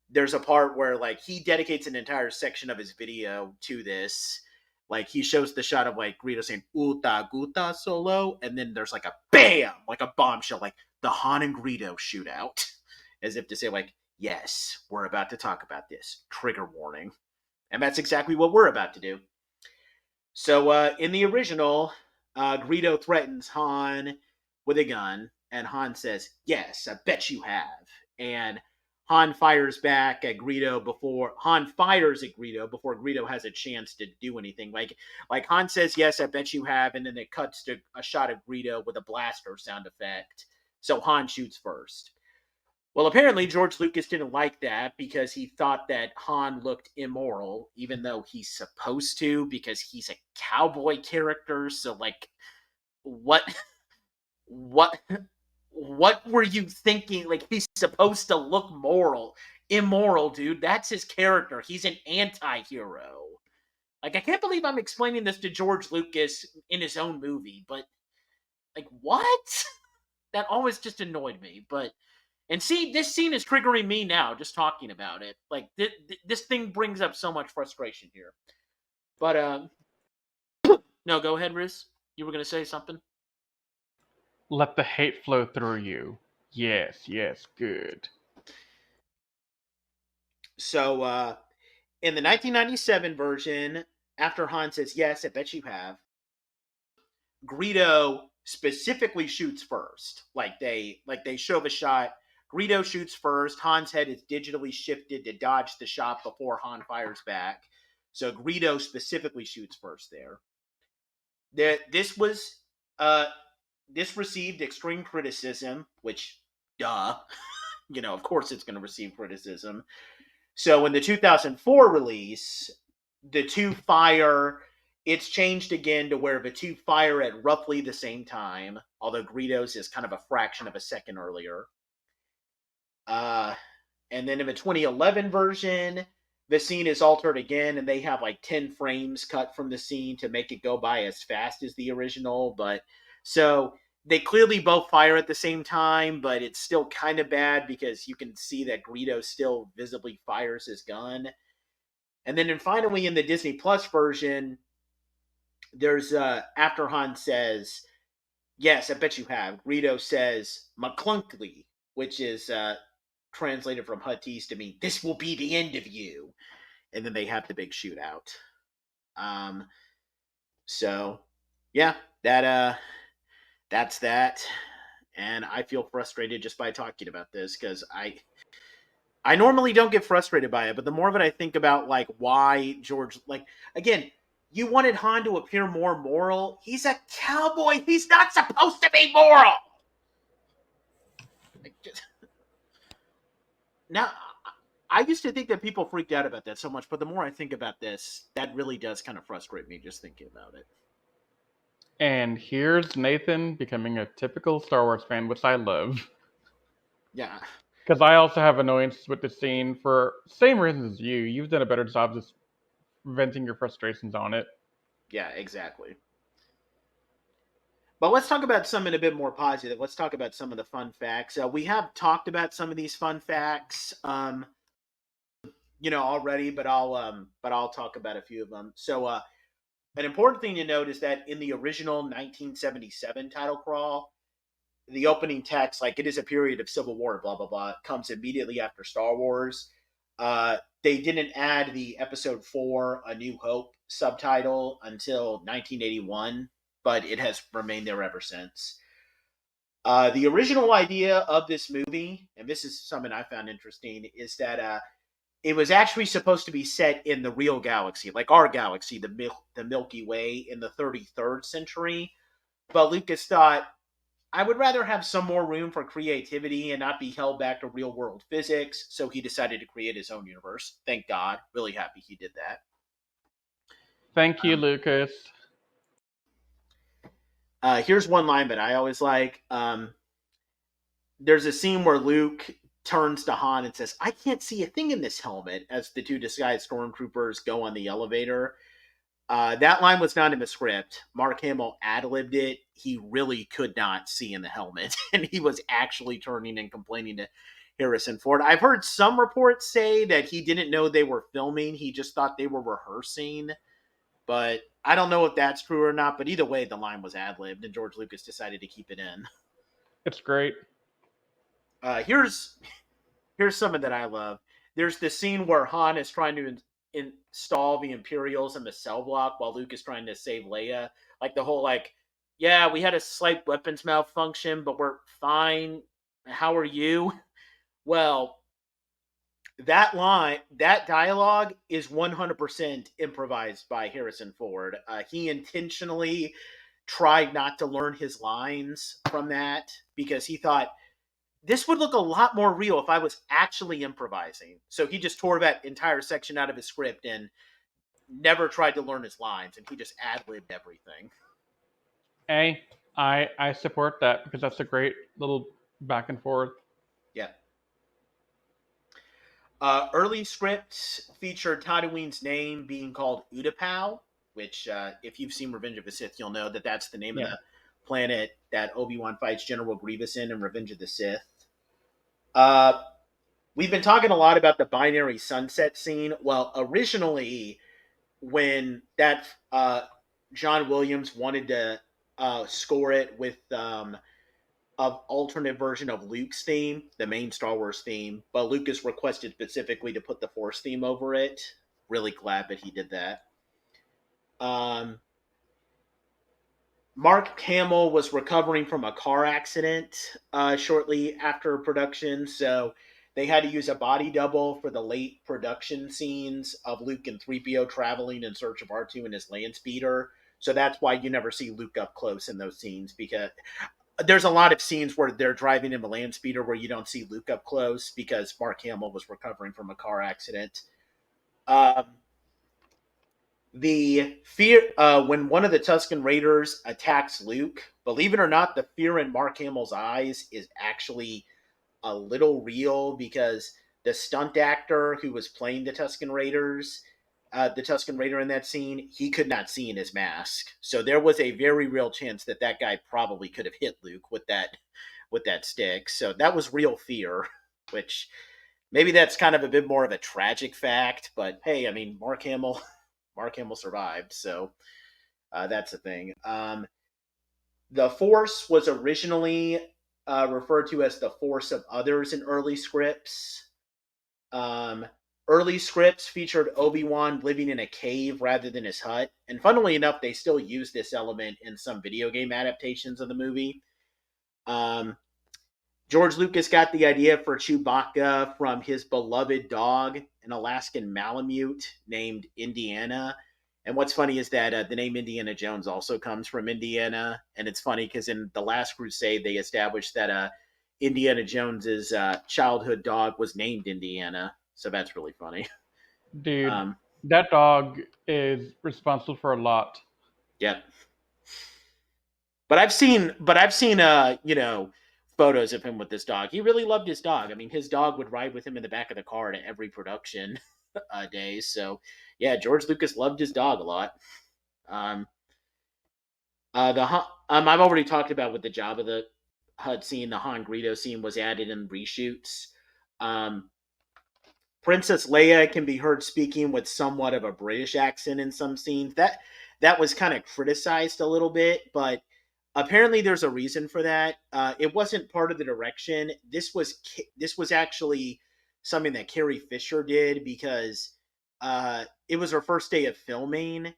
there's a part where like he dedicates an entire section of his video to this. Like he shows the shot of like Greedo saying "Uta Guta Solo," and then there's like a bam, like a bombshell, like the Han and Greedo shootout, as if to say like, yes, we're about to talk about this. Trigger warning. And that's exactly what we're about to do. So in the original, Greedo threatens Han with a gun, and Han says, "Yes, I bet you have." And Han fires back at Greedo before Greedo has a chance to do anything. Like Han says, "Yes, I bet you have," and then it cuts to a shot of Greedo with a blaster sound effect. So Han shoots first. Well, apparently George Lucas didn't like that because he thought that Han looked immoral, even though he's supposed to, because he's a cowboy character. So, like, what, what, what were you thinking? Like, he's supposed to look immoral, dude. That's his character. He's an anti-hero. Like, I can't believe I'm explaining this to George Lucas in his own movie, but like, what? That always just annoyed me. But and see, this scene is triggering me now just talking about it. Like this thing brings up so much frustration here. But no, go ahead, Riz. You were gonna say something. Let the hate flow through you. Yes, yes, good. So in the 1997 version, after Han says yes, I bet you have, Greedo specifically shoots first. Like they show the shot. Greedo shoots first. Han's head is digitally shifted to dodge the shot before Han fires back. So Greedo specifically shoots first there. This was uh this received extreme criticism, which duh, of course it's going to receive criticism. So in the 2004 release, the two fire it's changed again to where the two fire at roughly the same time, although Greedo's is kind of a fraction of a second earlier. Uh, and then in the 2011 version, the scene is altered again, and they have like 10 frames cut from the scene to make it go by as fast as the original. But so they clearly both fire at the same time, but it's still kind of bad because you can see that Greedo still visibly fires his gun. And then finally in the Disney Plus version, there's after Han says, "Yes, I bet you have," Greedo says McClunkly, which is translated from Huttese to mean "this will be the end of you," and then they have the big shootout. Um, so yeah, that's that, and I feel frustrated just by talking about this because I normally don't get frustrated by it, but the more of it I think about, like, why George, like, again, you wanted Han to appear more moral. He's a cowboy. He's not supposed to be moral. Like, now, I used to think that people freaked out about that so much, but the more I think about this, that really does kind of frustrate me just thinking about it. And here's Nathan becoming a typical Star Wars fan, which I love. Yeah. Because I also have annoyances with the scene for same reasons as you. You've done a better job just venting your frustrations on it. Yeah, exactly. But let's talk about something a bit more positive. Let's talk about some of the fun facts. We have talked about some of these fun facts, already, but I'll talk about a few of them. So, an important thing to note is that in the original 1977 title crawl, the opening text, like it is a period of civil war, blah blah blah, comes immediately after Star Wars. They didn't add the Episode 4, A New Hope subtitle until 1981, but it has remained there ever since. The original idea of this movie, and this is something I found interesting, is that it was actually supposed to be set in the real galaxy, like our galaxy, the Milky Way, in the 33rd century. But Lucas thought, I would rather have some more room for creativity and not be held back to real world physics, so he decided to create his own universe. Thank God. Really happy he did that. Thank you, Um, Lucas. here's one line that I always like. There's a scene where Luke turns to Han and says, "I can't see a thing in this helmet," as the two disguised stormtroopers go on the elevator. That line was not in the script. Mark Hamill ad-libbed it. He really could not see in the helmet, and he was actually turning and complaining to Harrison Ford. I've heard some reports say that he didn't know they were filming. He just thought they were rehearsing, but I don't know if that's true or not. But either way, the line was ad-libbed, and George Lucas decided to keep it in. It's great. Here's something that I love. There's the scene where Han is trying to install the Imperials in the cell block while Luke is trying to save Leia. Like the whole like, yeah, we had a slight weapons malfunction, but we're fine. How are you? Well, that dialogue is 100% improvised by Harrison Ford. He intentionally tried not to learn his lines from that because he thought this would look a lot more real if I was actually improvising. So he just tore that entire section out of his script and never tried to learn his lines, and he just ad-libbed everything. I support that because that's a great little back and forth. Yeah. Early scripts featured Tatooine's name being called Utapau, which, if you've seen Revenge of the Sith, you'll know that that's the name of the planet that Obi-Wan fights General Grievous in Revenge of the Sith. We've been talking a lot about the binary sunset scene. Well, originally, when that John Williams wanted to score it with an alternate version of Luke's theme, the main Star Wars theme, but Lucas requested specifically to put the Force theme over it. Really glad that he did that. Mark Hamill was recovering from a car accident shortly after production, so they had to use a body double for the late production scenes of Luke and 3PO traveling in search of R2 and his land speeder. So that's why you never see Luke up close in those scenes, because there's a lot of scenes where they're driving in a land speeder where you don't see Luke up close because Mark Hamill was recovering from a car accident. The fear when one of the Tusken Raiders attacks Luke, believe it or not, the fear in Mark Hamill's eyes is actually a little real because the stunt actor who was playing the Tusken Raiders, the Tusken Raider in that scene, he could not see in his mask. So there was a very real chance that that guy probably could have hit Luke with that stick. So that was real fear, which maybe that's kind of a bit more of a tragic fact. But hey, I mean, Mark Hamill survived, so that's the thing. The Force was originally referred to as the Force of Others in early scripts. Early scripts featured Obi-Wan living in a cave rather than his hut, and funnily enough, they still use this element in some video game adaptations of the movie. George Lucas got the idea for Chewbacca from his beloved dog, an Alaskan Malamute named Indiana. And what's funny is that the name Indiana Jones also comes from Indiana. And it's funny because in The Last Crusade, they established that Indiana Jones's childhood dog was named Indiana. So that's really funny. Dude, that dog is responsible for a lot. Yep. But I've seen photos of him with this dog. He really loved his dog. I mean, his dog would ride with him in the back of the car to every production day. So, yeah, George Lucas loved his dog a lot. I've already talked about with the Jabba the Hutt scene. The Han Greedo scene was added in reshoots. Princess Leia can be heard speaking with somewhat of a British accent in some scenes. That was kind of criticized a little bit, but apparently there's a reason for that. It wasn't part of the direction. This was actually something that Carrie Fisher did because it was her first day of filming,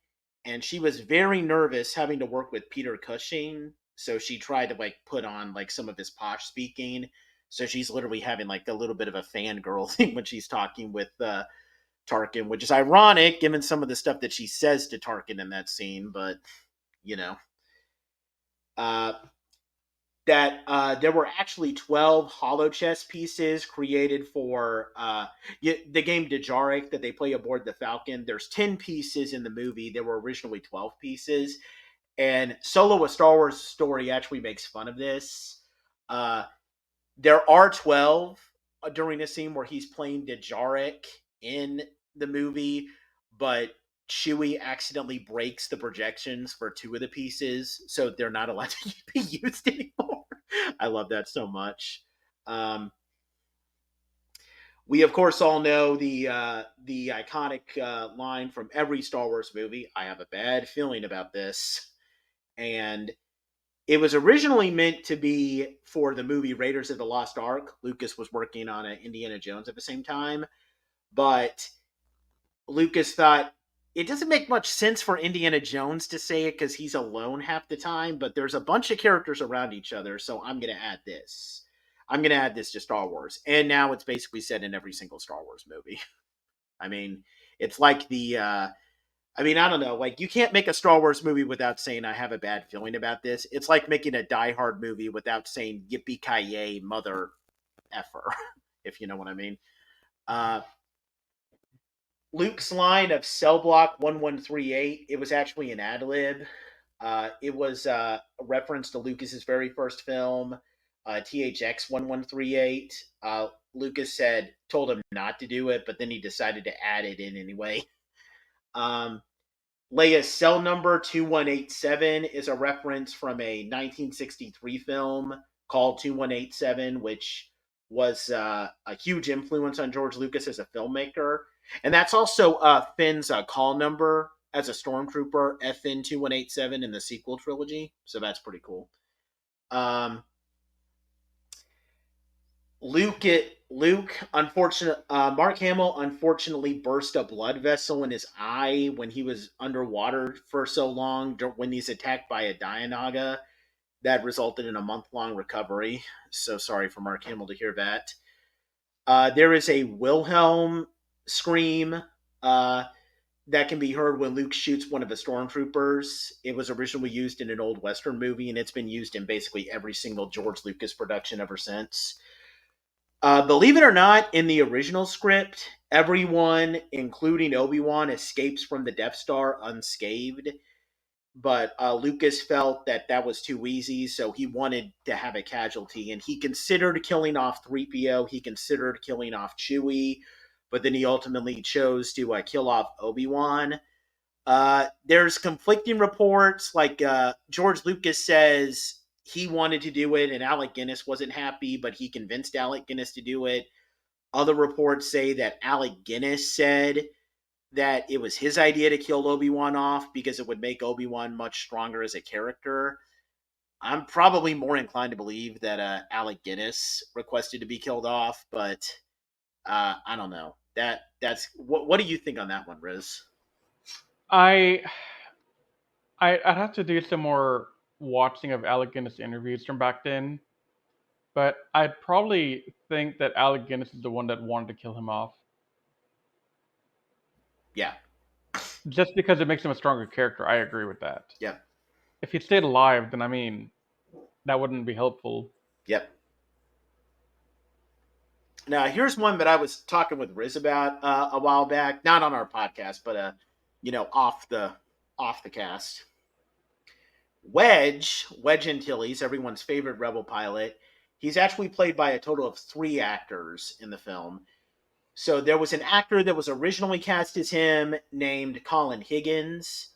and she was very nervous having to work with Peter Cushing. So she tried to put on some of his posh speaking. So she's literally having a little bit of a fangirl thing when she's talking with Tarkin, which is ironic given some of the stuff that she says to Tarkin in that scene. But there were actually 12 hollow chess pieces created for the game Dejarik that they play aboard the Falcon. There's 10 pieces in the movie. There were originally 12 pieces. And Solo: A Star Wars Story actually makes fun of this. There are 12 during a scene where he's playing Dejarik in the movie, but Chewie accidentally breaks the projections for 2 of the pieces, so they're not allowed to be used anymore. I love that so much. We, of course, all know the iconic line from every Star Wars movie, "I have a bad feeling about this." And it was originally meant to be for the movie Raiders of the Lost Ark. Lucas was working on Indiana Jones at the same time. But Lucas thought it doesn't make much sense for Indiana Jones to say it because he's alone half the time, but there's a bunch of characters around each other, so I'm going to add this. I'm going to add this to Star Wars. And now it's basically said in every single Star Wars movie. I mean, it's like I don't know. Like, you can't make a Star Wars movie without saying, I have a bad feeling about this. It's like making a Die Hard movie without saying, yippee ki yay, mother effer, if you know what I mean. Uh, Luke's line of cell block 1138, it was actually an ad lib. It was a reference to Lucas's very first film, THX 1138. Lucas told him not to do it, but then he decided to add it in anyway. Um, Leia's cell number 2187 is a reference from a 1963 film called 2187, which was a huge influence on George Lucas as a filmmaker. And that's also Finn's call number as a stormtrooper, FN 2187 in the sequel trilogy. So that's pretty cool. Mark Hamill unfortunately burst a blood vessel in his eye when he was underwater for so long when he's attacked by a Dianaga. That resulted in a month-long recovery. So sorry for Mark Hamill to hear that. There is a Wilhelm scream that can be heard when Luke shoots one of the stormtroopers. It was originally used in an old Western movie, and it's been used in basically every single George Lucas production ever since. Believe it or not, in the original script, everyone, including Obi-Wan, escapes from the Death Star unscathed. But Lucas felt that was too easy, so he wanted to have a casualty. And he considered killing off 3PO. He considered killing off Chewie. But then he ultimately chose to kill off Obi-Wan. There's conflicting reports. Like George Lucas says he wanted to do it and Alec Guinness wasn't happy, but he convinced Alec Guinness to do it. Other reports say that Alec Guinness said that it was his idea to kill Obi-Wan off because it would make Obi-Wan much stronger as a character. I'm probably more inclined to believe that Alec Guinness requested to be killed off, but I don't know. That's what do you think on that one, Riz? I I'd have to do some more watching of Alec Guinness interviews from back then, but I'd probably think that Alec Guinness is the one that wanted to kill him off, Yeah. just because it makes him a stronger character. I agree with that. Yep. If he stayed alive, then that wouldn't be helpful. Yep. Now, here's one that I was talking with Riz about a while back, not on our podcast, but off the cast. Wedge Antilles, everyone's favorite Rebel pilot. He's actually played by a total of 3 actors in the film. So there was an actor that was originally cast as him named Colin Higgins,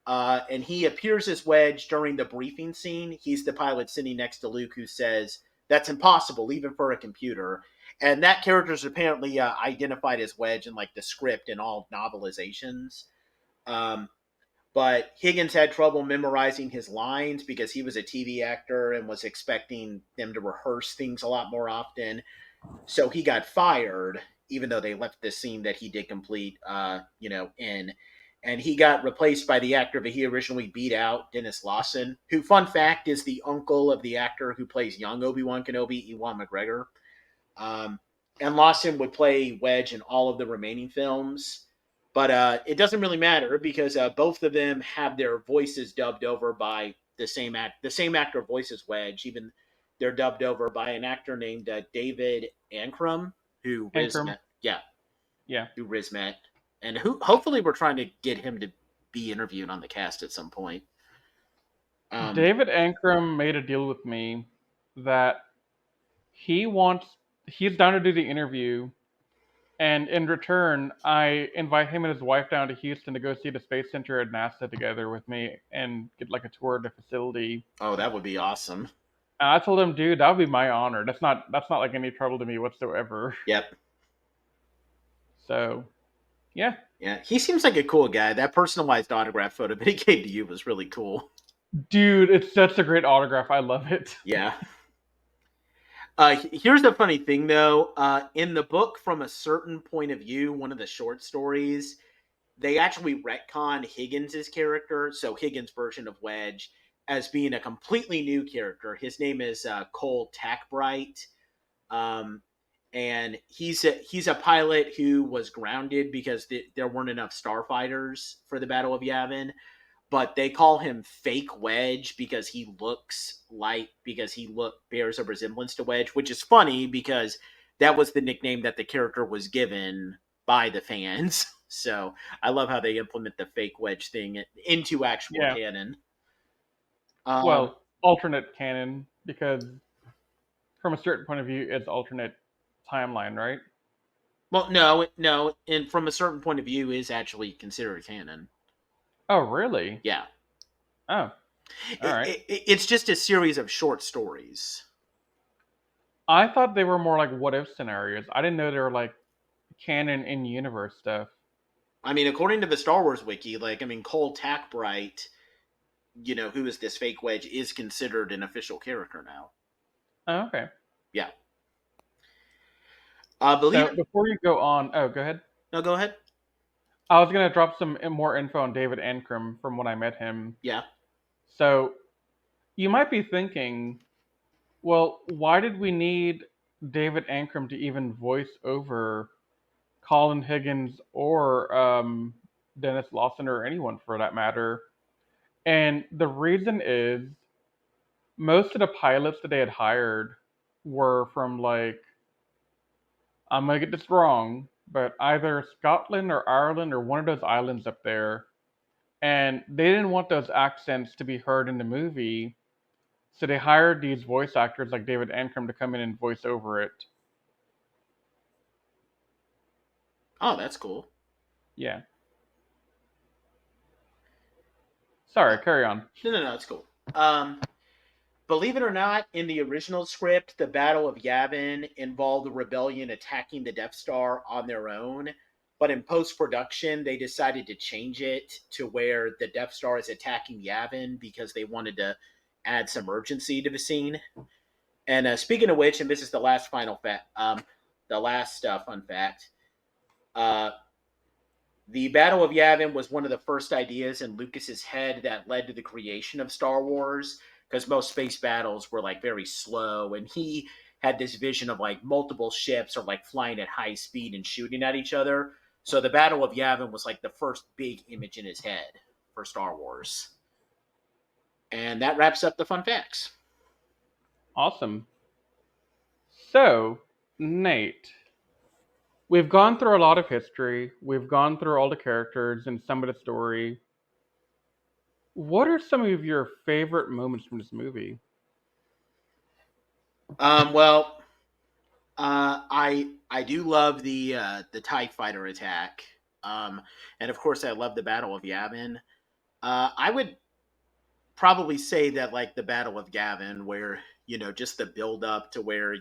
and he appears as Wedge during the briefing scene. He's the pilot sitting next to Luke who says, "That's impossible, even for a computer." And that character is apparently identified as Wedge in like the script and all novelizations. But Higgins had trouble memorizing his lines because he was a TV actor and was expecting them to rehearse things a lot more often. So he got fired, even though they left the scene that he did complete, in. And he got replaced by the actor that he originally beat out, Dennis Lawson, who, fun fact, is the uncle of the actor who plays young Obi-Wan Kenobi, Ewan McGregor. And Lawson would play Wedge in all of the remaining films. But it doesn't really matter because both of them have their voices dubbed over by the same actor voices Wedge. Even they're dubbed over by an actor named David Ankrum, who Riz Ankrum. met. Yeah, Yeah. who Riz met, and who hopefully we're trying to get him to be interviewed on the cast at some point. David Ankrum made a deal with me that he's down to do the interview, and in return, I invite him and his wife down to Houston to go see the Space Center at NASA together with me and get like a tour of the facility. Oh, that would be awesome. And I told him, dude, that would be my honor. That's not like any trouble to me whatsoever. Yep. So, yeah. Yeah, he seems like a cool guy. That personalized autograph photo that he gave to you was really cool. Dude, it's such a great autograph. I love it. Yeah. Here's the funny thing, though. In the book, From a Certain Point of View, one of the short stories, they actually retcon Higgins' character, so Higgins' version of Wedge, as being a completely new character. His name is Cole Tackbright. Um, and he's a pilot who was grounded because there weren't enough starfighters for the Battle of Yavin, but they call him Fake Wedge because he bears a resemblance to Wedge, which is funny because that was the nickname that the character was given by the fans. So I love how they implement the Fake Wedge thing into actual Yeah. canon. Um, Well, alternate canon, because from a certain point of view, it's alternate timeline, right? well, no, and from a certain point of view, is actually considered canon. Oh, really? Yeah, Oh, all right. it's just a series of short stories. I thought they were more like what if scenarios. I didn't know they were like canon in universe stuff. I mean, according to the Star Wars wiki, Cole Tackbright, who is this fake Wedge, is considered an official character now. Oh, okay. Yeah. Believe So it. before you go on, oh, go ahead. No, go ahead. I was gonna drop some more info on David Ankrum from when I met him. Yeah. So you might be thinking, well, why did we need David Ankrum to even voice over Colin Higgins or Dennis Lawson or anyone for that matter? And the reason is most of the pilots that they had hired were from like, I'm gonna get this wrong, but either Scotland or Ireland or one of those islands up there. And they didn't want those accents to be heard in the movie, so they hired these voice actors like David Ankrum to come in and voice over it. Oh, that's cool. Yeah. Uh, Sorry, carry on. no, it's cool. Believe it or not, in the original script, the Battle of Yavin involved the rebellion attacking the Death Star on their own. But in post production, they decided to change it to where the Death Star is attacking Yavin because they wanted to add some urgency to the scene. And speaking of which, and this is the last fun fact. Uh, the Battle of Yavin was one of the first ideas in Lucas's head that led to the creation of Star Wars, because most space battles were like very slow, and he had this vision of like multiple ships or like flying at high speed and shooting at each other. So the Battle of Yavin was like the first big image in his head for Star Wars. And that wraps up the fun facts. Awesome. So, Nate, we've gone through a lot of history. We've gone through all the characters and some of the story. What are some of your favorite moments from this movie? Well, I do love the Tie Fighter attack, and of course I love the Battle of Yavin. I would probably say that like the Battle of Gavin, where just the build up to where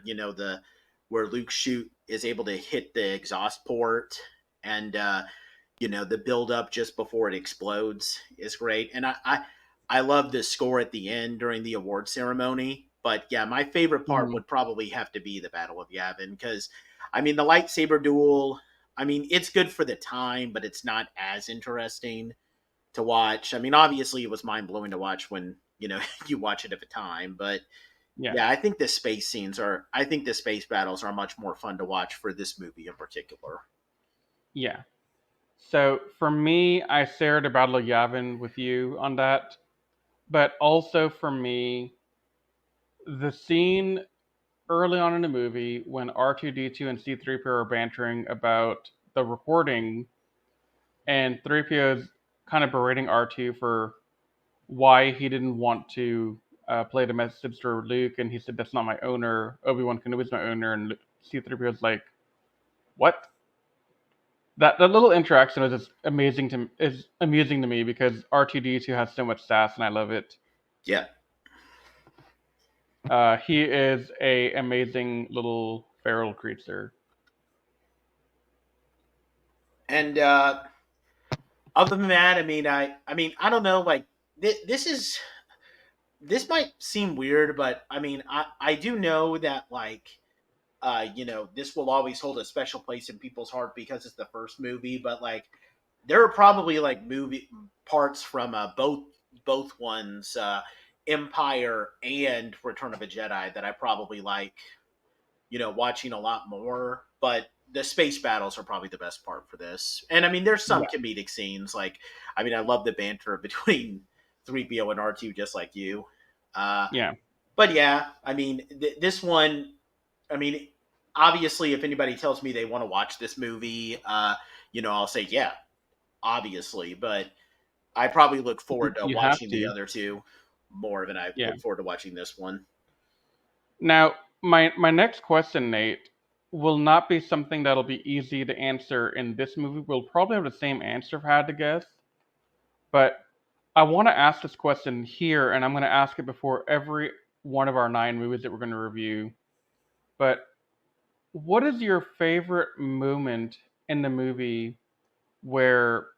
where Luke shoot is able to hit the exhaust port, and the build up just before it explodes is great, and I love the score at the end during the award ceremony. But yeah, my favorite part Mhm. would probably have to be the Battle of Yavin because, I mean, the lightsaber duel. I mean, it's good for the time, but it's not as interesting to watch. I mean, obviously, it was mind blowing to watch when you watch it at the time, but Yeah, yeah, I think the space battles are much more fun to watch for this movie in particular. yeah. So for me, I shared a Battle of Yavin with you on that, but also for me, the scene early on in the movie when R2D2 and C3PO are bantering about the recording, and 3PO is kind of berating R2 for why he didn't want to play the message to Luke, and he said, "That's not my owner. Obi-Wan Kenobi's my owner," and C3PO is like, "What?" That little interaction is amusing to me because R2D2 has so much sass, and I love it. Yeah, He is a amazing little feral creature. and other than that, I don't know. Like this might seem weird, but I mean, I do know that like this will always hold a special place in people's heart because it's the first movie. But like, there are probably like movie parts from both ones, Empire and Return of a Jedi, that I probably like, watching a lot more. But the space battles are probably the best part for this. And I mean, there's some Yeah, comedic scenes. Like, I mean, I love the banter between 3PO and R2, just like you. Uh, yeah. but yeah, I mean, this one, I mean, obviously, if anybody tells me they want to watch this movie, I'll say, yeah, obviously. But I probably look forward to You have watching the to. other two more than I Yeah. look forward to watching this one. Now, my next question, Nate, will not be something that'll be easy to answer in this movie. We'll probably have the same answer if I had to guess. But I want to ask this question here, and I'm going to ask it before every one of our 9 movies that we're going to review. But what is your favorite moment in the movie where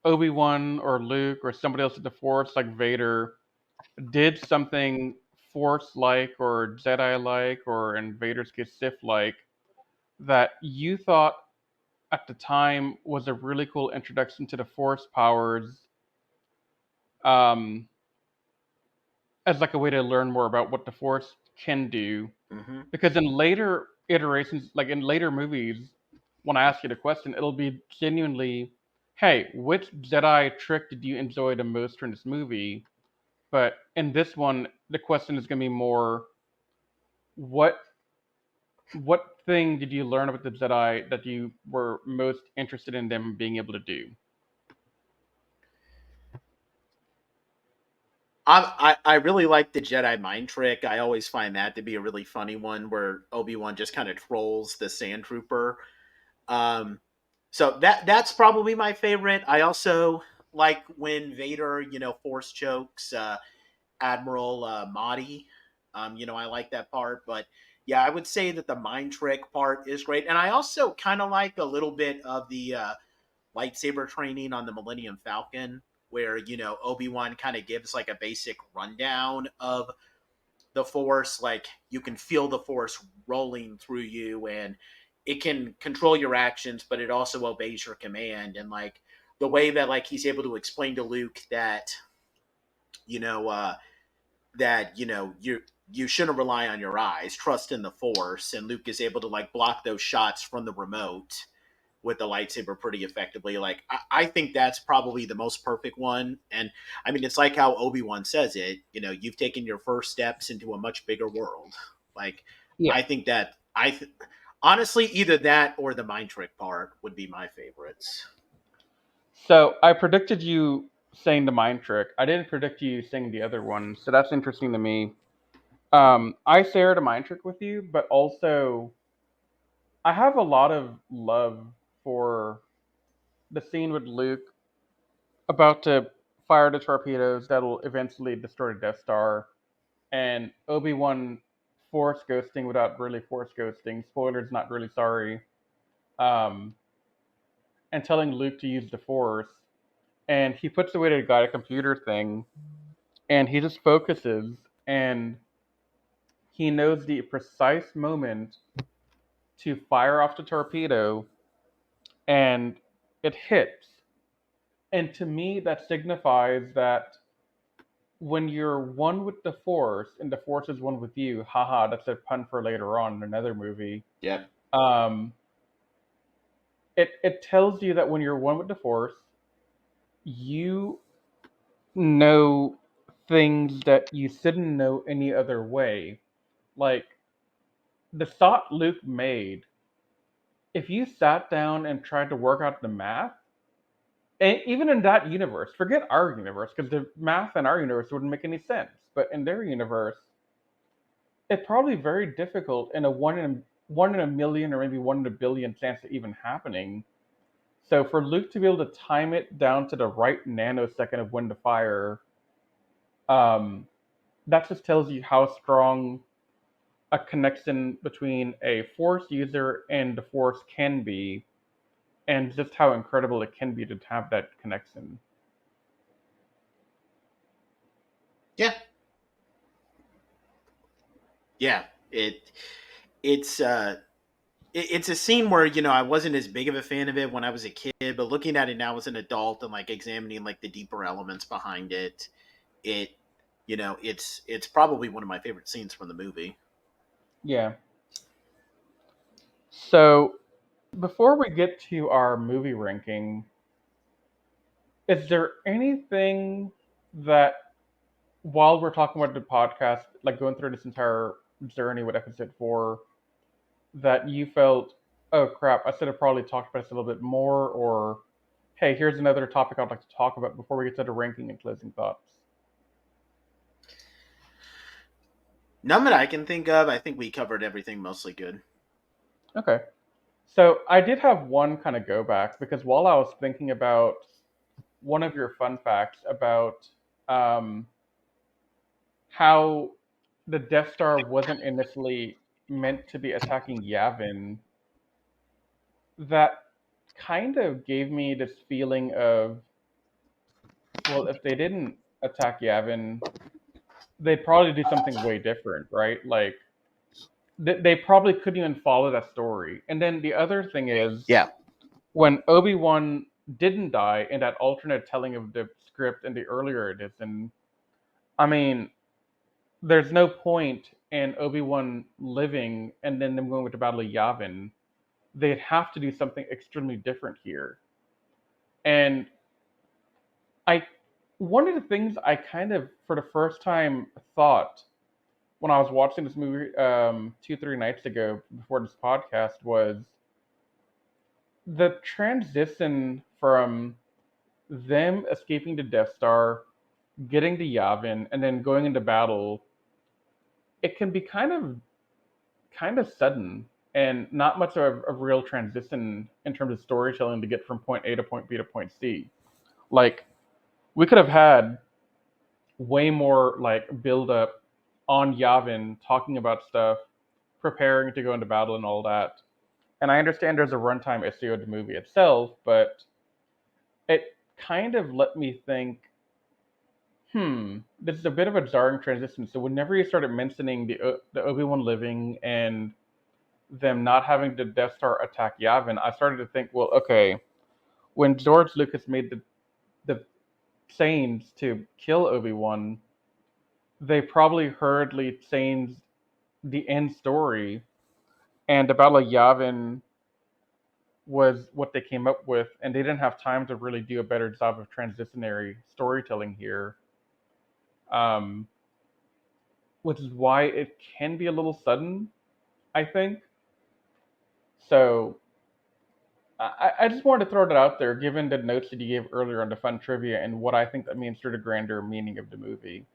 Obi-Wan or Luke or somebody else at the Force, like Vader, did something Force-like or Jedi-like, or in Vader's case, Sith-like, that you thought at the time was a really cool introduction to the Force powers, um, as like a way to learn more about what the Force can do? Hmm. Because in later iterations, like in later movies, when I ask you the question, it'll be genuinely, hey, which Jedi trick did you enjoy the most from this movie? But in this one, the question is going to be more, what what thing did you learn about the Jedi that you were most interested in them being able to do? I really like the Jedi mind trick. I always find that to be a really funny one, where Obi-Wan just kind of trolls the Sand Trooper. Um, so that's probably my favorite. I also like when Vader, force chokes Admiral Mahdi. I like that part. But yeah, I would say that the mind trick part is great, and I also kind of like a little bit of the lightsaber training on the Millennium Falcon, where Obi-Wan kind of gives like a basic rundown of the Force. Like, you can feel the Force rolling through you, and it can control your actions, but it also obeys your command. And like the way that like he's able to explain to Luke that you know you shouldn't rely on your eyes, trust in the Force, and Luke is able to like block those shots from the remote with the lightsaber pretty effectively. Like, I think that's probably the most perfect one. And I mean, it's like how Obi-Wan says it, you've taken your first steps into a much bigger world. Like, Yeah. I think that honestly, either that or the mind trick part would be my favorites. So I predicted you saying the mind trick. I didn't predict you saying the other one, so that's interesting to me. I shared a mind trick with you, but also I have a lot of love for the scene with Luke about to fire the torpedoes that will eventually destroy the Death Star, and Obi-Wan force ghosting without really force ghosting. Spoilers, not really sorry. Um, and telling Luke to use the Force, and he puts away the guy a computer thing, and he just focuses, and he knows the precise moment to fire off the torpedo, and it hits. And to me, that signifies that when you're one with the Force and the Force is one with you, haha, that's a pun for later on in another movie. Yeah. Um, it tells you that when you're one with the Force, you know things that you shouldn't know any other way. Like the thought Luke made, if you sat down and tried to work out the math, and even in that universe, forget our universe, because the math in our universe wouldn't make any sense. But in their universe, it's probably very difficult in a one in a million or maybe 1 in a billion chance of even happening. So for Luke to be able to time it down to the right nanosecond of when to fire, um, that just tells you how strong a connection between a Force user and the Force can be, and just how incredible it can be to have that connection. Yeah. Yeah. It's it's a scene where I wasn't as big of a fan of it when I was a kid, but looking at it now as an adult and like examining like the deeper elements behind it, it it's probably one of my favorite scenes from the movie. Yeah. So before we get to our movie ranking, is there anything that, while we're talking about the podcast, like going through this entire journey with episode 4, that you felt, oh crap, I should have probably talked about this a little bit more, or hey, here's another topic I'd like to talk about before we get to the ranking and closing thoughts? None that I can think of. I think we covered everything mostly good. Okay. So I did have one kind of go back because while I was thinking about one of your fun facts about um, how the Death Star wasn't initially meant to be attacking Yavin, that kind of gave me this feeling of, well, if they didn't attack Yavin, they'd probably do something way different, right? Like, they probably couldn't even follow that story. And then the other thing is, Yeah. when Obi-Wan didn't die in that alternate telling of the script in the earlier edition, I mean, there's no point in Obi-Wan living and then them going with the Battle of Yavin. They'd have to do something extremely different here. And I, one of the things I kind of, for the first time, thought when I was watching this movie 2-3 nights ago before this podcast was the transition from them escaping the Death Star, getting to Yavin, and then going into battle. It can be kind of sudden and not much of a real transition in terms of storytelling to get from point A to point B to point C. Like, we could have had way more like build up on Yavin talking about stuff, preparing to go into battle and all that. And I understand there's a runtime issue of the movie itself, but it kind of let me think, this is a bit of a jarring transition. So whenever you started mentioning the Obi-Wan living and them not having the Death Star attack Yavin, I started to think, well, okay, when George Lucas made the change to kill Obi-Wan, they probably hurriedly changed the end story, and the Battle of Yavin was what they came up with, and they didn't have time to really do a better job of transitionary storytelling here, um, which is why it can be a little sudden, I think. So I just wanted to throw that out there, given the notes that you gave earlier on the fun trivia and what I think that means to the grander meaning of the movie.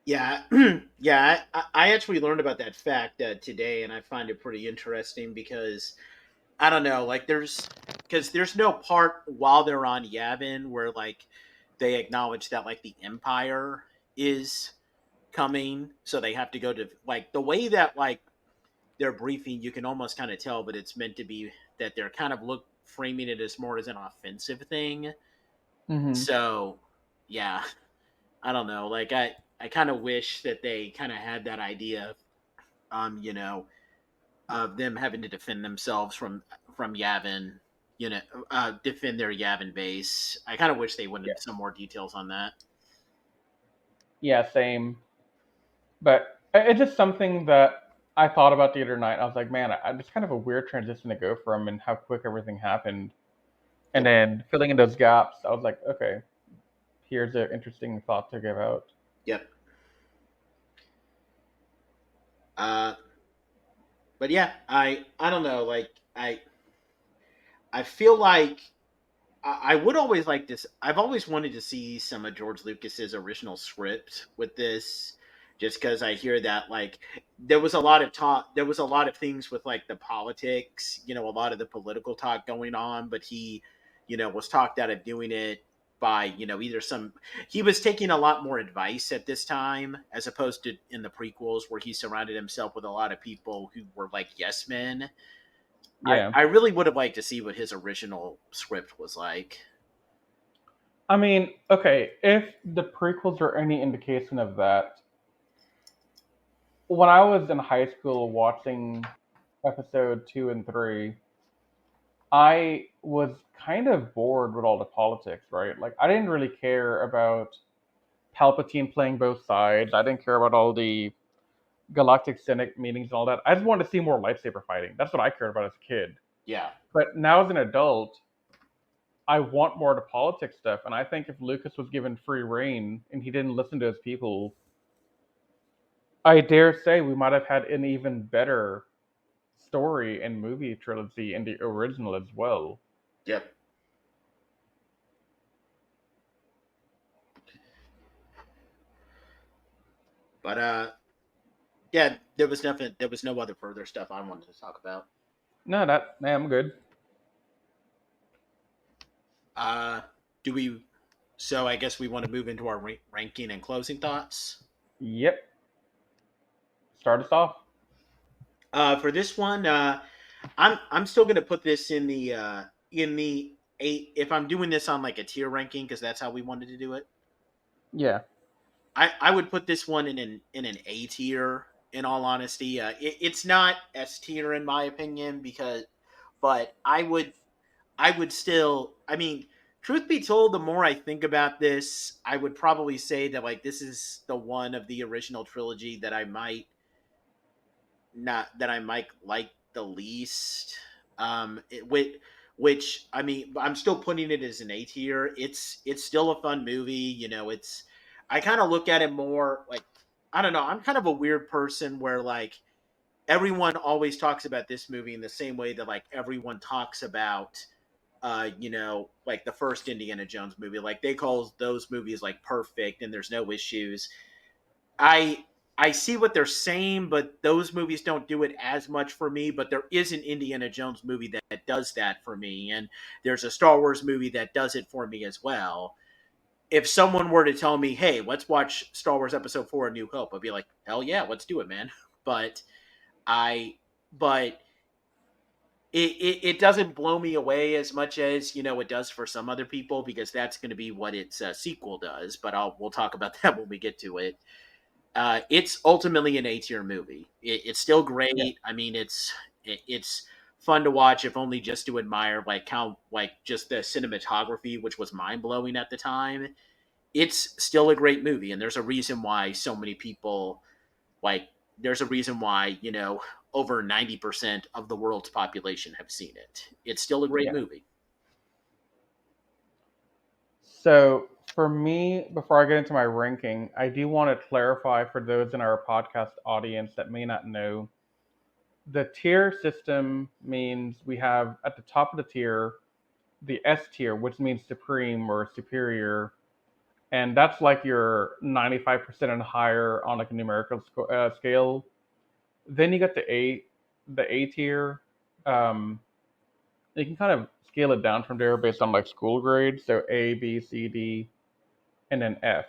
Yeah, yeah. I actually learned about that fact today, and I find it pretty interesting because I don't know, like there's no part while they're on Yavin where like they acknowledge that like the Empire is coming, so they have to go to like the way that like their briefing, you can almost kind of tell, but it's meant to be that they're kind of framing it as more as an offensive thing. Mm-hmm. So yeah, I don't know. Like I kind of wish that they kind of had that idea, you know, of them having to defend themselves from Yavin, defend their Yavin base. I kind of wish they went Yeah. into some more details on that. Yeah, same. But it's just something that I thought about the other night. I was like, man, it's kind of a weird transition to go from and how quick everything happened. And Yep. then filling in those gaps, I was like, okay, here's an interesting thought to give out. Yep. Uh, but yeah, I don't know. Like I feel like I would always like this. I've always wanted to see some of George Lucas's original script with this, just because I hear that like there was a lot of talk, there was a lot of things with like the politics, a lot of the political talk going on, but he, was talked out of doing it by either some he was taking a lot more advice at this time as opposed to in the prequels where he surrounded himself with a lot of people who were like yes men. Yeah. I really would have liked to see what his original script was like. I mean, okay, if the prequels are any indication of that, when I was in high school watching episode 2 and 3, I was kind of bored with all the politics, right? Like, I didn't really care about Palpatine playing both sides. I didn't care about all the Galactic Senate meetings and all that. I just wanted to see more lightsaber fighting. That's what I cared about as a kid. Yeah. But now as an adult, I want more of the politics stuff. And I think if Lucas was given free reign and he didn't listen to his people, I dare say we might have had an even better story and movie trilogy in the original as well. Yep. But yeah, there was no other further stuff I wanted to talk about. No, I'm good. Uh, do we? So I guess we want to move into our ranking and closing thoughts. Yep. Start us off. For this one, I'm still gonna put this in the eight. If I'm doing this on like a tier ranking, because that's how we wanted to do it. Yeah. I would put this one in an A tier. In all honesty, it's not S tier in my opinion because, but I would still. I mean, truth be told, the more I think about this, I would probably say that like this is the one of the original trilogy that I might not that I might like the least. Which I mean, I'm still putting it as an A tier. It's still a fun movie. You know, it's I kind of look at it more like I don't know. I'm kind of a weird person where like everyone always talks about this movie in the same way that like everyone talks about like the first Indiana Jones movie. Like they call those movies like perfect and there's no issues. I I see what they're saying, but those movies don't do it as much for me. But there is an Indiana Jones movie that does that for me, and there's a Star Wars movie that does it for me as well. If someone were to tell me, "Hey, let's watch Star Wars Episode 4: A New Hope," I'd be like, "Hell yeah, let's do it, man!" But I, but it doesn't blow me away as much as it does for some other people because that's going to be what its sequel does. But we'll talk about that when we get to it. It's ultimately an A tier movie. It's still Yeah. great. I mean, it's fun to watch, if only just to admire like how like just the cinematography, which was mind blowing at the time. It's still a great movie, and there's a reason why so many people like. There's a reason why over 90% of the world's population have seen it. It's still a great Yeah. movie. So for me, before I get into my ranking, I do want to clarify for those in our podcast audience that may not know. The tier system means we have at the top of the tier the S tier, which means supreme or superior, and that's like your 95% and higher on like a numerical scale. Then you got the A tier. Um, you can kind of scale it down from there based on like school grades. So A, B, C, D, and then F.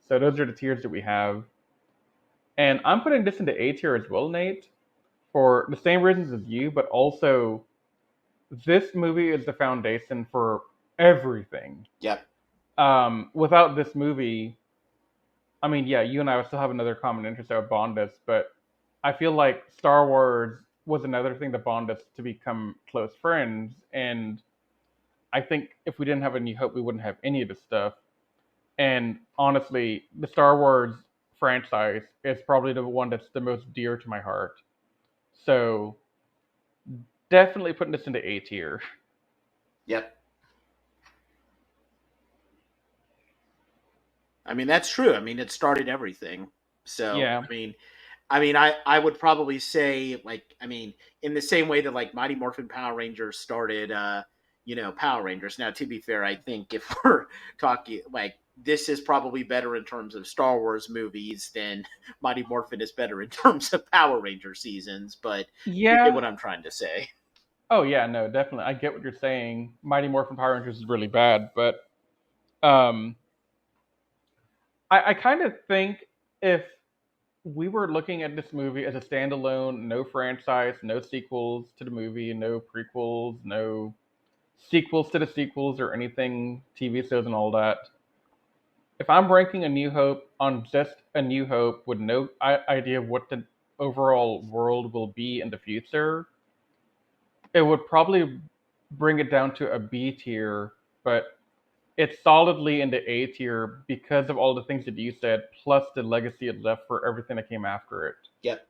So those are the tiers that we have. And I'm putting this into A tier as well, Nate, for the same reasons as you, but also this movie is the foundation for everything. Yep. Without this movie, I mean, yeah, you and I would still have another common interest that would bond us, but I feel like Star Wars was another thing that bonded us to become close friends. And I think if we didn't have A New Hope, we wouldn't have any of this stuff. And honestly, the Star Wars franchise is probably the one that's the most dear to my heart. So definitely putting this into A tier. Yep. I mean, that's true. I mean, it started everything. So, Yeah, I would probably say like in the same way that like Mighty Morphin Power Rangers started Power Rangers. Now to be fair, I think if we're talking like this is probably better in terms of Star Wars movies than Mighty Morphin is better in terms of Power Ranger seasons, but you get yeah. what I'm trying to say. Oh yeah, no, definitely. I get what you're saying. Mighty Morphin Power Rangers is really bad, but um, I kind of think if we were looking at this movie as a standalone, no franchise, no sequels to the movie, no prequels, no sequels to the sequels or anything, TV shows and all that. If I'm ranking A New Hope on just A New Hope with no idea of what the overall world will be in the future, it would probably bring it down to a B tier, but it's solidly in the A tier because of all the things that you said, plus the legacy it left for everything that came after it. Yep.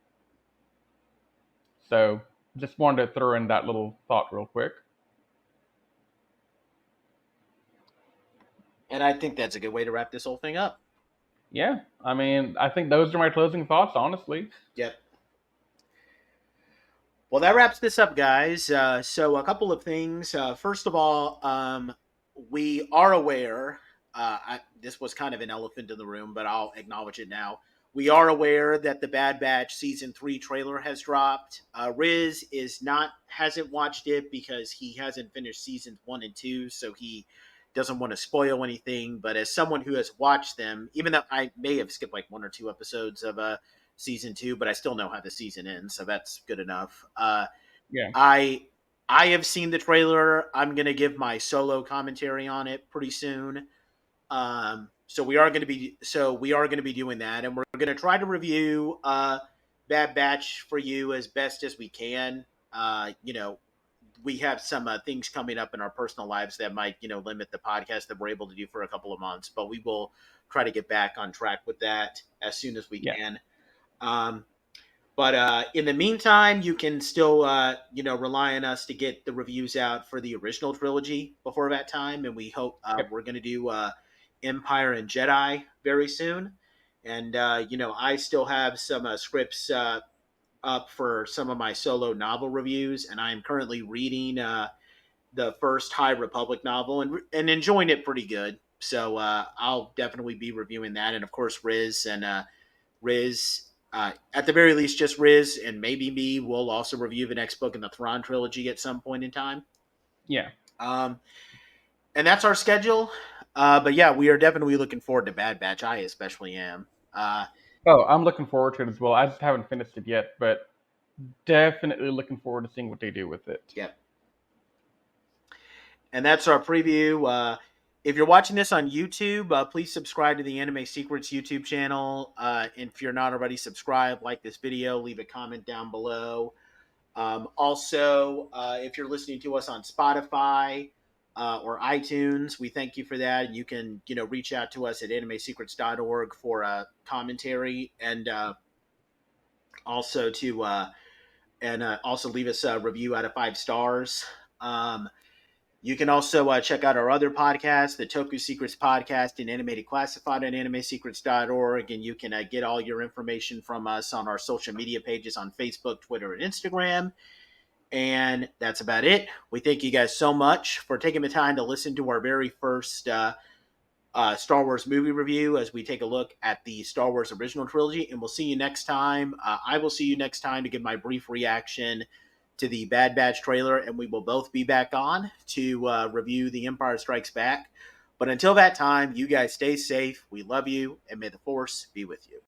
So just wanted to throw in that little thought real quick. And I think that's a good way to wrap this whole thing up. Yeah, I mean, I think those are my closing thoughts, honestly. Yep. Well, that wraps this up, guys. So a couple of things. First of all, we are aware. This was kind of an elephant in the room, but I'll acknowledge it now. We are aware that the Bad Batch season 3 trailer has dropped. Riz hasn't watched it because he hasn't finished seasons 1 and 2, so he doesn't want to spoil anything. But as someone who has watched them, even though I may have skipped like 1 or 2 episodes of season 2, but I still know how the season ends, so that's good enough. Yeah. I have seen the trailer. I'm gonna give my solo commentary on it pretty soon. So we are going to be doing that, and we're going to try to review Bad Batch for you as best as we can. We have some things coming up in our personal lives that might limit the podcast that we're able to do for a couple of months, but we will try to get back on track with that as soon as we can. But in the meantime, you can still rely on us to get the reviews out for the original trilogy before that time, and we hope we're going to do Empire and Jedi very soon. And I still have some scripts up for some of my solo novel reviews, and I am currently reading the first High Republic novel and enjoying it pretty good. So I'll definitely be reviewing that, and of course Riz at the very least, just Riz and maybe me will also review the next book in the Thrawn trilogy at some point in time. Yeah. And that's our schedule. But yeah, we are definitely looking forward to Bad Batch. I especially am. I'm looking forward to it as well. I just haven't finished it yet, but definitely looking forward to seeing what they do with it. Yep. And that's our preview. If you're watching this on YouTube, please subscribe to the Anime Secrets YouTube channel. And if you're not already subscribed, like this video, leave a comment down below. Also, if you're listening to us on Spotify or iTunes, we thank you for that. You can, reach out to us at animesecrets.org for a commentary and also leave us a review out of 5 stars. You can also check out our other podcasts, the Toku Secrets Podcast and Animated Classified on animesecrets.org. And you can get all your information from us on our social media pages on Facebook, Twitter, and Instagram. And that's about it. We thank you guys so much for taking the time to listen to our very first Star Wars movie review as we take a look at the Star Wars original trilogy. And we'll see you next time. I will see you next time to give my brief reaction to the Bad Batch trailer, and we will both be back on to review The Empire Strikes Back. But until that time, you guys stay safe. We love you, and may the Force be with you.